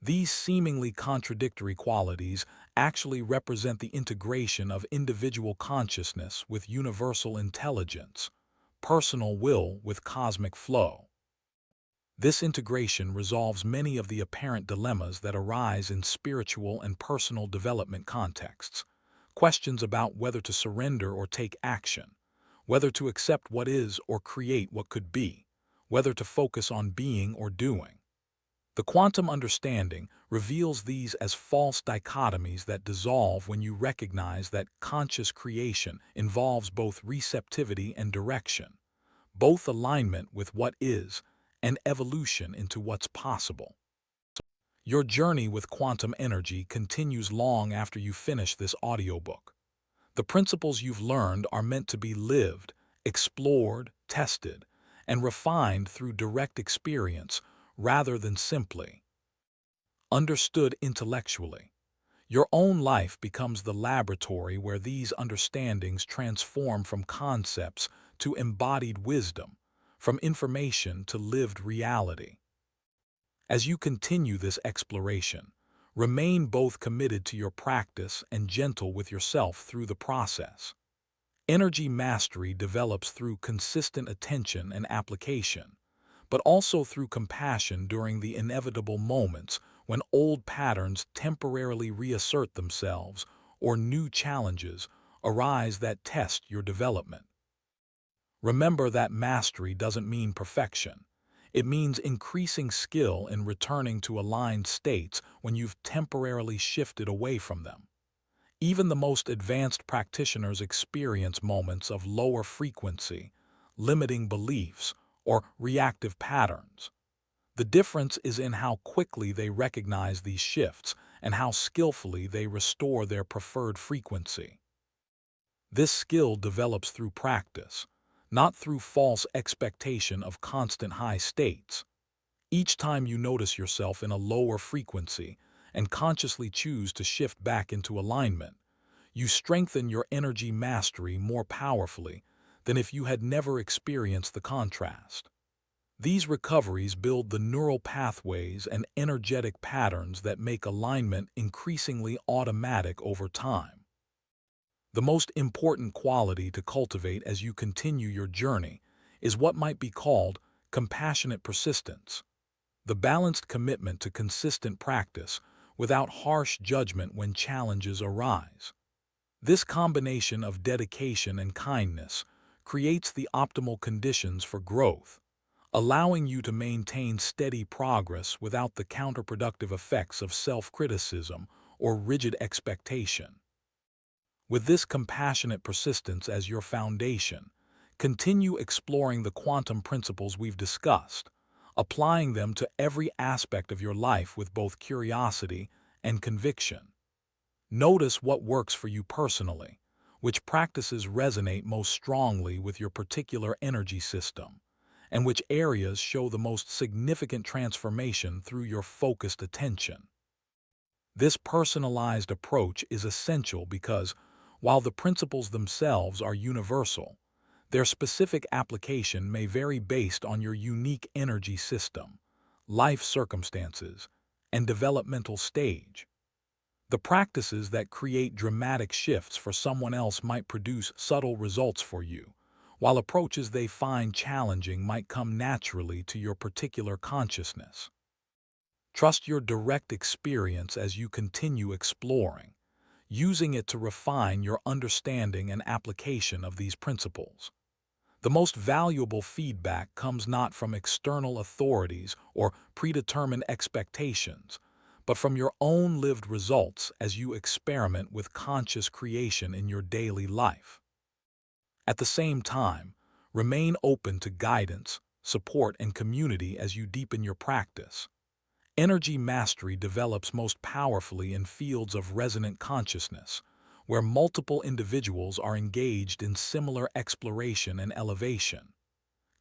These seemingly contradictory qualities actually represent the integration of individual consciousness with universal intelligence, personal will with cosmic flow. This integration resolves many of the apparent dilemmas that arise in spiritual and personal development contexts. Questions about whether to surrender or take action, whether to accept what is or create what could be, whether to focus on being or doing. The quantum understanding reveals these as false dichotomies that dissolve when you recognize that conscious creation involves both receptivity and direction, both alignment with what is and evolution into what's possible. Your journey with quantum energy continues long after you finish this audiobook. The principles you've learned are meant to be lived, explored, tested, and refined through direct experience rather than simply understood intellectually. Your own life becomes the laboratory where these understandings transform from concepts to embodied wisdom, from information to lived reality. As you continue this exploration, remain both committed to your practice and gentle with yourself through the process. Energy mastery develops through consistent attention and application, but also through compassion during the inevitable moments when old patterns temporarily reassert themselves or new challenges arise that test your development. Remember that mastery doesn't mean perfection. It means increasing skill in returning to aligned states when you've temporarily shifted away from them. Even the most advanced practitioners experience moments of lower frequency, limiting beliefs, or reactive patterns. The difference is in how quickly they recognize these shifts and how skillfully they restore their preferred frequency. This skill develops through practice, not through false expectation of constant high states. Each time you notice yourself in a lower frequency and consciously choose to shift back into alignment, You strengthen your energy mastery more powerfully than if you had never experienced the contrast. These recoveries build the neural pathways and energetic patterns that make alignment increasingly automatic over time. The most important quality to cultivate as you continue your journey is what might be called compassionate persistence, the balanced commitment to consistent practice without harsh judgment when challenges arise. This combination of dedication and kindness creates the optimal conditions for growth, allowing you to maintain steady progress without the counterproductive effects of self-criticism or rigid expectation. With this compassionate persistence as your foundation, continue exploring the quantum principles we've discussed, applying them to every aspect of your life with both curiosity and conviction. Notice what works for you personally, which practices resonate most strongly with your particular energy system, and which areas show the most significant transformation through your focused attention. This personalized approach is essential because, while the principles themselves are universal, their specific application may vary based on your unique energy system, life circumstances, and developmental stage. The practices that create dramatic shifts for someone else might produce subtle results for you, while approaches they find challenging might come naturally to your particular consciousness. Trust your direct experience as you continue exploring, using it to refine your understanding and application of these principles. The most valuable feedback comes not from external authorities or predetermined expectations, but from your own lived results as you experiment with conscious creation in your daily life. At the same time, remain open to guidance, support, and community as you deepen your practice. Energy mastery develops most powerfully in fields of resonant consciousness, where multiple individuals are engaged in similar exploration and elevation.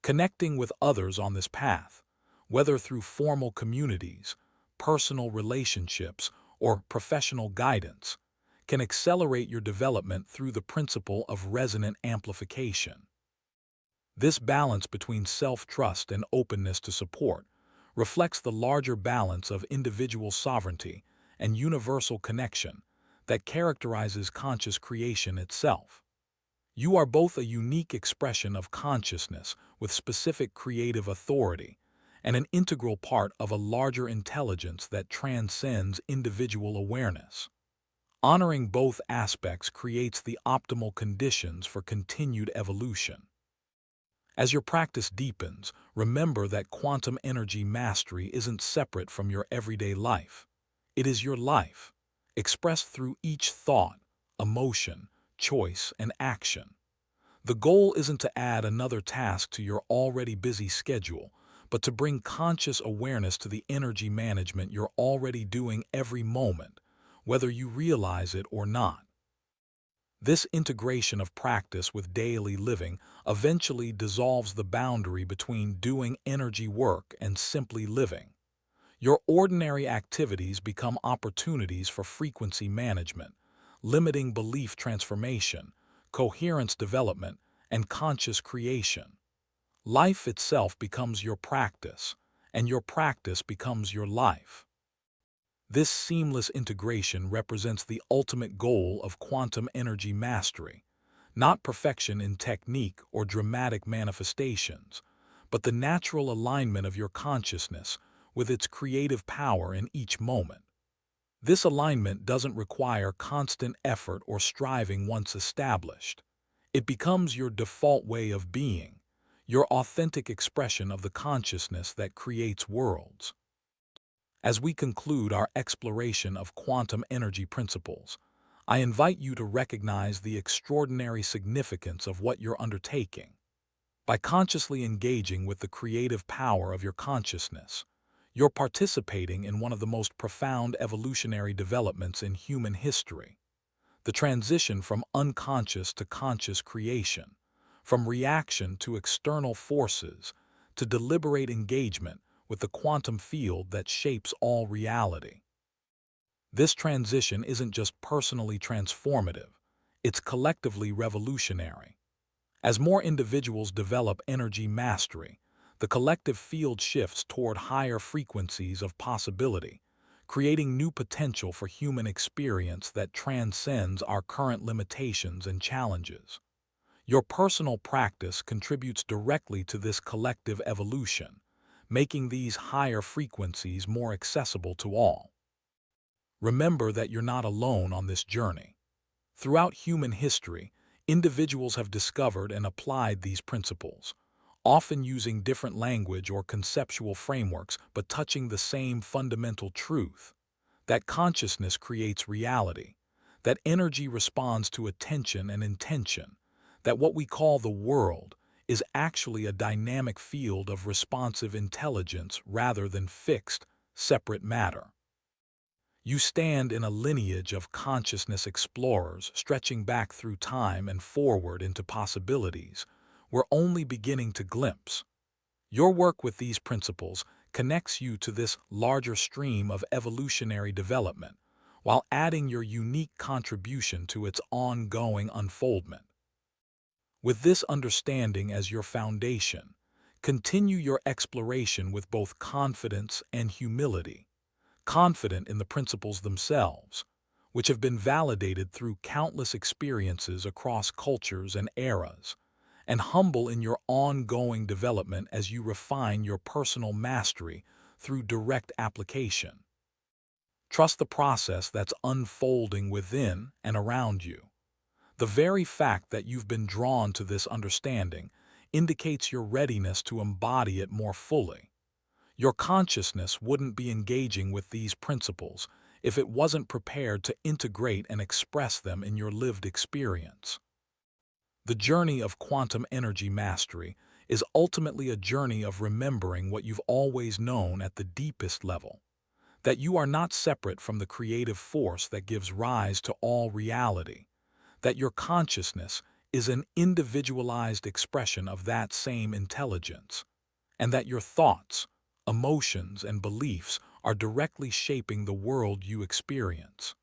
Connecting with others on this path, whether through formal communities, personal relationships, or professional guidance, can accelerate your development through the principle of resonant amplification. This balance between self-trust and openness to support reflects the larger balance of individual sovereignty and universal connection that characterizes conscious creation itself. You are both a unique expression of consciousness with specific creative authority and an integral part of a larger intelligence that transcends individual awareness. Honoring both aspects creates the optimal conditions for continued evolution. As your practice deepens, remember that quantum energy mastery isn't separate from your everyday life. It is your life, expressed through each thought, emotion, choice, and action. The goal isn't to add another task to your already busy schedule, but to bring conscious awareness to the energy management you're already doing every moment, whether you realize it or not. This integration of practice with daily living eventually dissolves the boundary between doing energy work and simply living. Your ordinary activities become opportunities for frequency management, limiting belief transformation, coherence development, and conscious creation. Life itself becomes your practice, and your practice becomes your life. This seamless integration represents the ultimate goal of quantum energy mastery, not perfection in technique or dramatic manifestations, but the natural alignment of your consciousness with its creative power in each moment. This alignment doesn't require constant effort or striving once established. It becomes your default way of being, your authentic expression of the consciousness that creates worlds. As we conclude our exploration of quantum energy principles, I invite you to recognize the extraordinary significance of what you're undertaking. By consciously engaging with the creative power of your consciousness, you're participating in one of the most profound evolutionary developments in human history, the transition from unconscious to conscious creation, from reaction to external forces, to deliberate engagement with the quantum field that shapes all reality. This transition isn't just personally transformative, It's collectively revolutionary. As more individuals develop energy mastery, the collective field shifts toward higher frequencies of possibility, creating new potential for human experience that transcends our current limitations and challenges. Your personal practice contributes directly to this collective evolution, making these higher frequencies more accessible to all. Remember that you're not alone on this journey. Throughout human history, individuals have discovered and applied these principles, often using different language or conceptual frameworks but touching the same fundamental truth: that consciousness creates reality, that energy responds to attention and intention, that what we call the world is actually a dynamic field of responsive intelligence rather than fixed, separate matter. You stand in a lineage of consciousness explorers stretching back through time and forward into possibilities we're only beginning to glimpse. Your work with these principles connects you to this larger stream of evolutionary development, while adding your unique contribution to its ongoing unfoldment. With this understanding as your foundation, continue your exploration with both confidence and humility, confident in the principles themselves, which have been validated through countless experiences across cultures and eras, and humble in your ongoing development as you refine your personal mastery through direct application. Trust the process that's unfolding within and around you. The very fact that you've been drawn to this understanding indicates your readiness to embody it more fully. Your consciousness wouldn't be engaging with these principles if it wasn't prepared to integrate and express them in your lived experience. The journey of quantum energy mastery is ultimately a journey of remembering what you've always known at the deepest level: that you are not separate from the creative force that gives rise to all reality, that your consciousness is an individualized expression of that same intelligence, and that your thoughts, emotions, and beliefs are directly shaping the world you experience.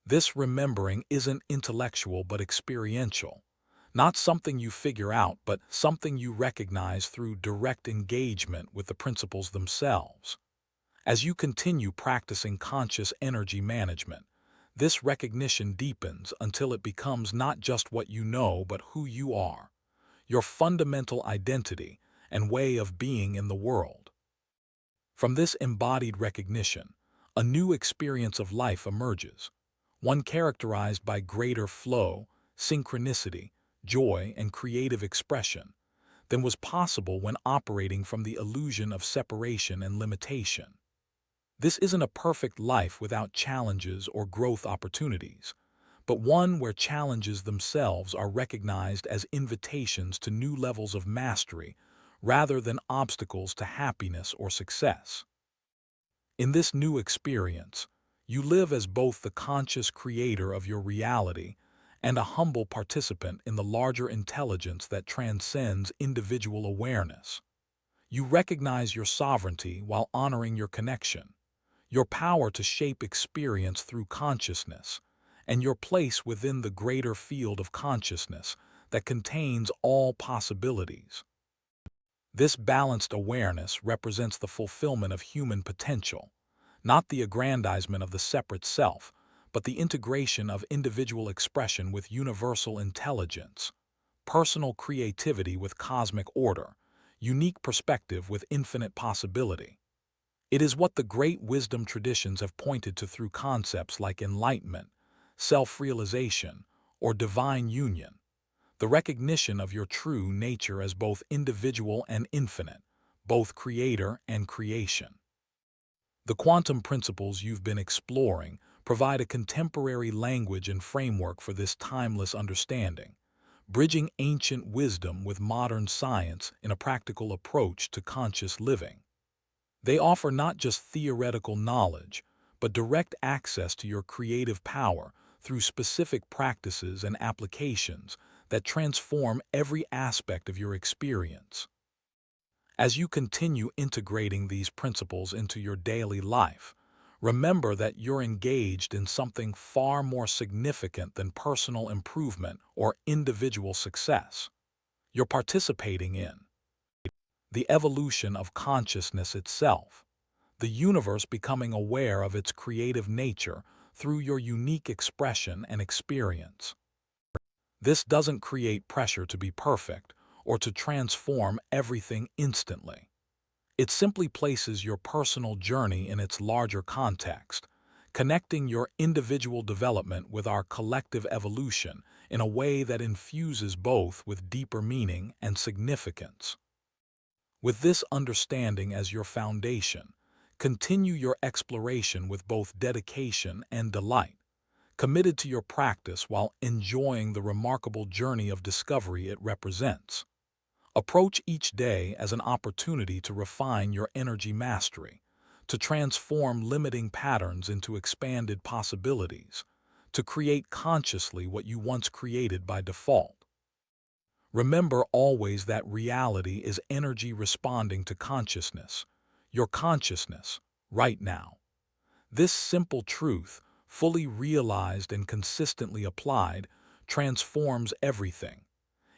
This remembering isn't intellectual but experiential, not something you figure out but something you recognize through direct engagement with the principles themselves. As you continue practicing conscious energy management, this recognition deepens until it becomes not just what you know but who you are, your fundamental identity and way of being in the world. From this embodied recognition, a new experience of life emerges, one characterized by greater flow, synchronicity, joy, and creative expression than was possible when operating from the illusion of separation and limitation. This isn't a perfect life without challenges or growth opportunities, but one where challenges themselves are recognized as invitations to new levels of mastery rather than obstacles to happiness or success. In this new experience, you live as both the conscious creator of your reality and a humble participant in the larger intelligence that transcends individual awareness. You recognize your sovereignty while honoring your connection, your power to shape experience through consciousness, and your place within the greater field of consciousness that contains all possibilities. This balanced awareness represents the fulfillment of human potential, not the aggrandizement of the separate self, but the integration of individual expression with universal intelligence, personal creativity with cosmic order, unique perspective with infinite possibility. It is what the great wisdom traditions have pointed to through concepts like enlightenment, self-realization, or divine union: the recognition of your true nature as both individual and infinite, both creator and creation. The quantum principles you've been exploring provide a contemporary language and framework for this timeless understanding, bridging ancient wisdom with modern science in a practical approach to conscious living. They offer not just theoretical knowledge, but direct access to your creative power through specific practices and applications that transform every aspect of your experience. As you continue integrating these principles into your daily life, Remember that you're engaged in something far more significant than personal improvement or individual success. You're participating in the evolution of consciousness itself, the universe becoming aware of its creative nature through your unique expression and experience. This doesn't create pressure to be perfect or to transform everything instantly. It simply places your personal journey in its larger context, connecting your individual development with our collective evolution in a way that infuses both with deeper meaning and significance. With this understanding as your foundation, continue your exploration with both dedication and delight, committed to your practice while enjoying the remarkable journey of discovery it represents. Approach each day as an opportunity to refine your energy mastery, to transform limiting patterns into expanded possibilities, to create consciously what you once created by default. Remember always that reality is energy responding to consciousness, your consciousness, right now. This simple truth, fully realized and consistently applied, transforms everything.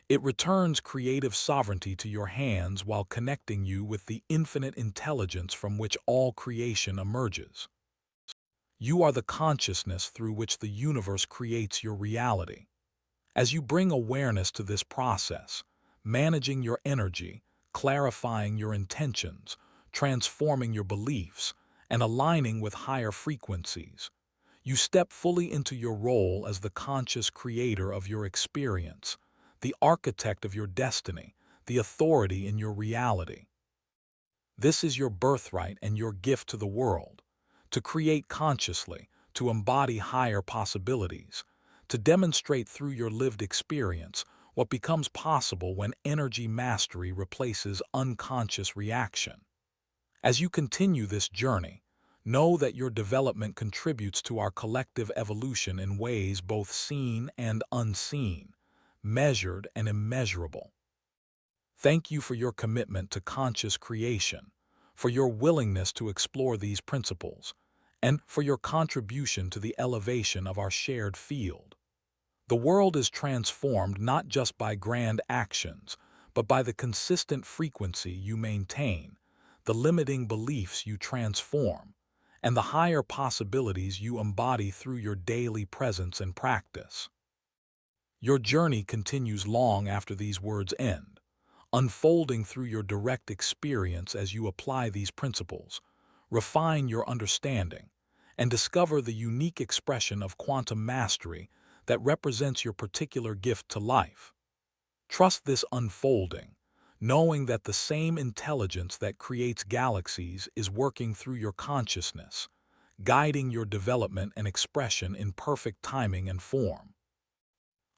It returns creative sovereignty to your hands while connecting you with the infinite intelligence from which all creation emerges. You are the consciousness through which the universe creates your reality. As you bring awareness to this process, managing your energy, clarifying your intentions, transforming your beliefs, and aligning with higher frequencies, you step fully into your role as the conscious creator of your experience, the architect of your destiny, the authority in your reality. This is your birthright and your gift to the world, to create consciously, to embody higher possibilities, to demonstrate through your lived experience what becomes possible when energy mastery replaces unconscious reaction. As you continue this journey, know that your development contributes to our collective evolution in ways both seen and unseen, measured and immeasurable. Thank you for your commitment to conscious creation, for your willingness to explore these principles, and for your contribution to the elevation of our shared field. The world is transformed not just by grand actions, but by the consistent frequency you maintain, the limiting beliefs you transform, and the higher possibilities you embody through your daily presence and practice. Your journey continues long after these words end, unfolding through your direct experience as you apply these principles, refine your understanding, and discover the unique expression of quantum mastery that represents your particular gift to life. Trust this unfolding, knowing that the same intelligence that creates galaxies is working through your consciousness, guiding your development and expression in perfect timing and form.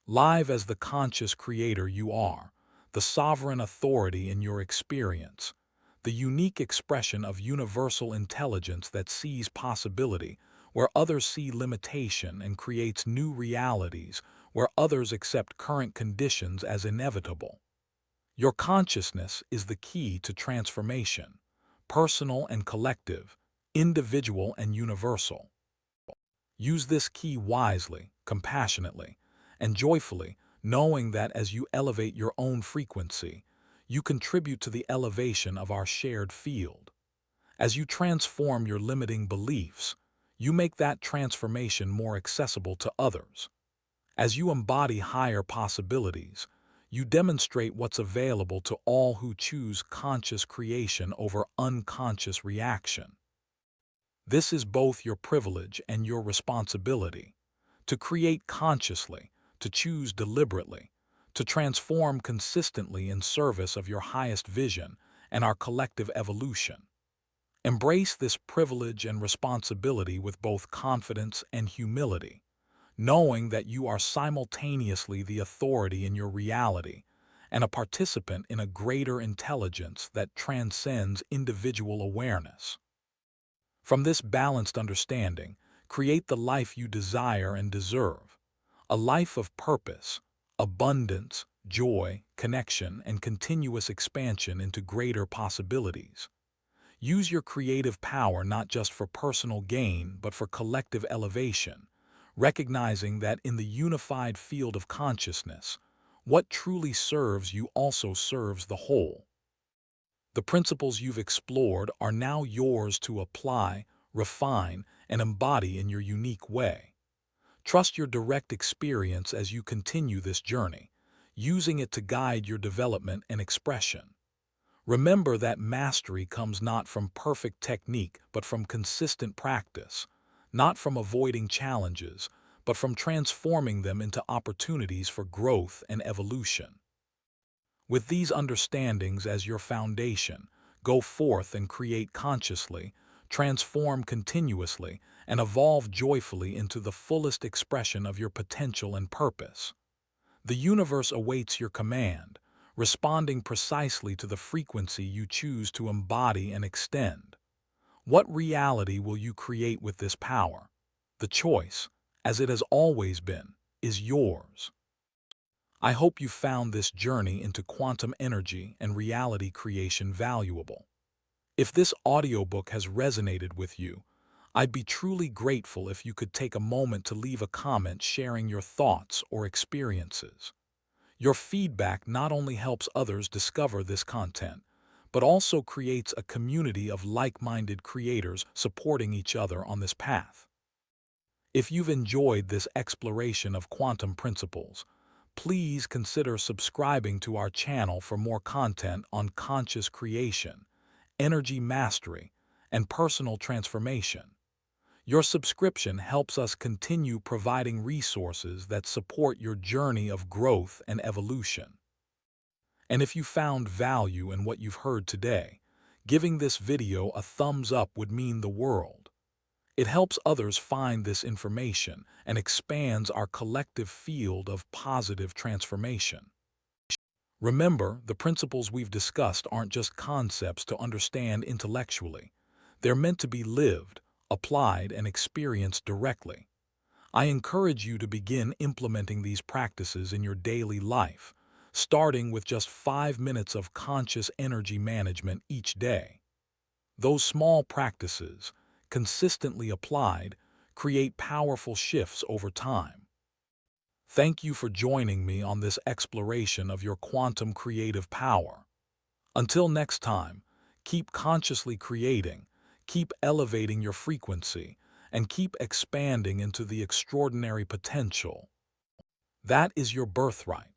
Live as the conscious creator you are, the sovereign authority in your experience, the unique expression of universal intelligence that sees possibility where others see limitation and creates new realities where others accept current conditions as inevitable. Your consciousness is the key to transformation, personal and collective, individual and universal. Use this key wisely, compassionately, and joyfully, knowing that as you elevate your own frequency, you contribute to the elevation of our shared field. As you transform your limiting beliefs, you make that transformation more accessible to others. As you embody higher possibilities, you demonstrate what's available to all who choose conscious creation over unconscious reaction. This is both your privilege and your responsibility, to create consciously, to choose deliberately, to transform consistently in service of your highest vision and our collective evolution. Embrace this privilege and responsibility with both confidence and humility, knowing that you are simultaneously the authority in your reality and a participant in a greater intelligence that transcends individual awareness. From this balanced understanding, create the life you desire and deserve, a life of purpose, abundance, joy, connection, and continuous expansion into greater possibilities. Use your creative power not just for personal gain, but for collective elevation, recognizing that in the unified field of consciousness, what truly serves you also serves the whole. The principles you've explored are now yours to apply, refine, and embody in your unique way. Trust your direct experience as you continue this journey, using it to guide your development and expression. Remember that mastery comes not from perfect technique, but from consistent practice, not from avoiding challenges, but from transforming them into opportunities for growth and evolution. With these understandings as your foundation, go forth and create consciously, transform continuously, and evolve joyfully into the fullest expression of your potential and purpose. The universe awaits your command, responding precisely to the frequency you choose to embody and extend. What reality will you create with this power? The choice, as it has always been, is yours. I hope you found this journey into quantum energy and reality creation valuable. If this audiobook has resonated with you, I'd be truly grateful if you could take a moment to leave a comment sharing your thoughts or experiences. Your feedback not only helps others discover this content, but also creates a community of like-minded creators supporting each other on this path. If you've enjoyed this exploration of quantum principles, please consider subscribing to our channel for more content on conscious creation, energy mastery, and personal transformation. Your subscription helps us continue providing resources that support your journey of growth and evolution. And if you found value in what you've heard today, giving this video a thumbs up would mean the world. It helps others find this information and expands our collective field of positive transformation. Remember, the principles we've discussed aren't just concepts to understand intellectually. They're meant to be lived, applied, and experienced directly. I encourage you to begin implementing these practices in your daily life, starting with just 5 minutes of conscious energy management each day. Those small practices, consistently applied, create powerful shifts over time. Thank you for joining me on this exploration of your quantum creative power. Until next time, keep consciously creating, keep elevating your frequency, and keep expanding into the extraordinary potential. That is your birthright.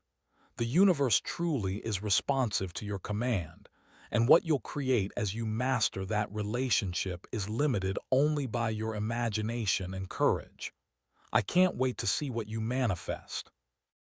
The universe truly is responsive to your command, and what you'll create as you master that relationship is limited only by your imagination and courage. I can't wait to see what you manifest.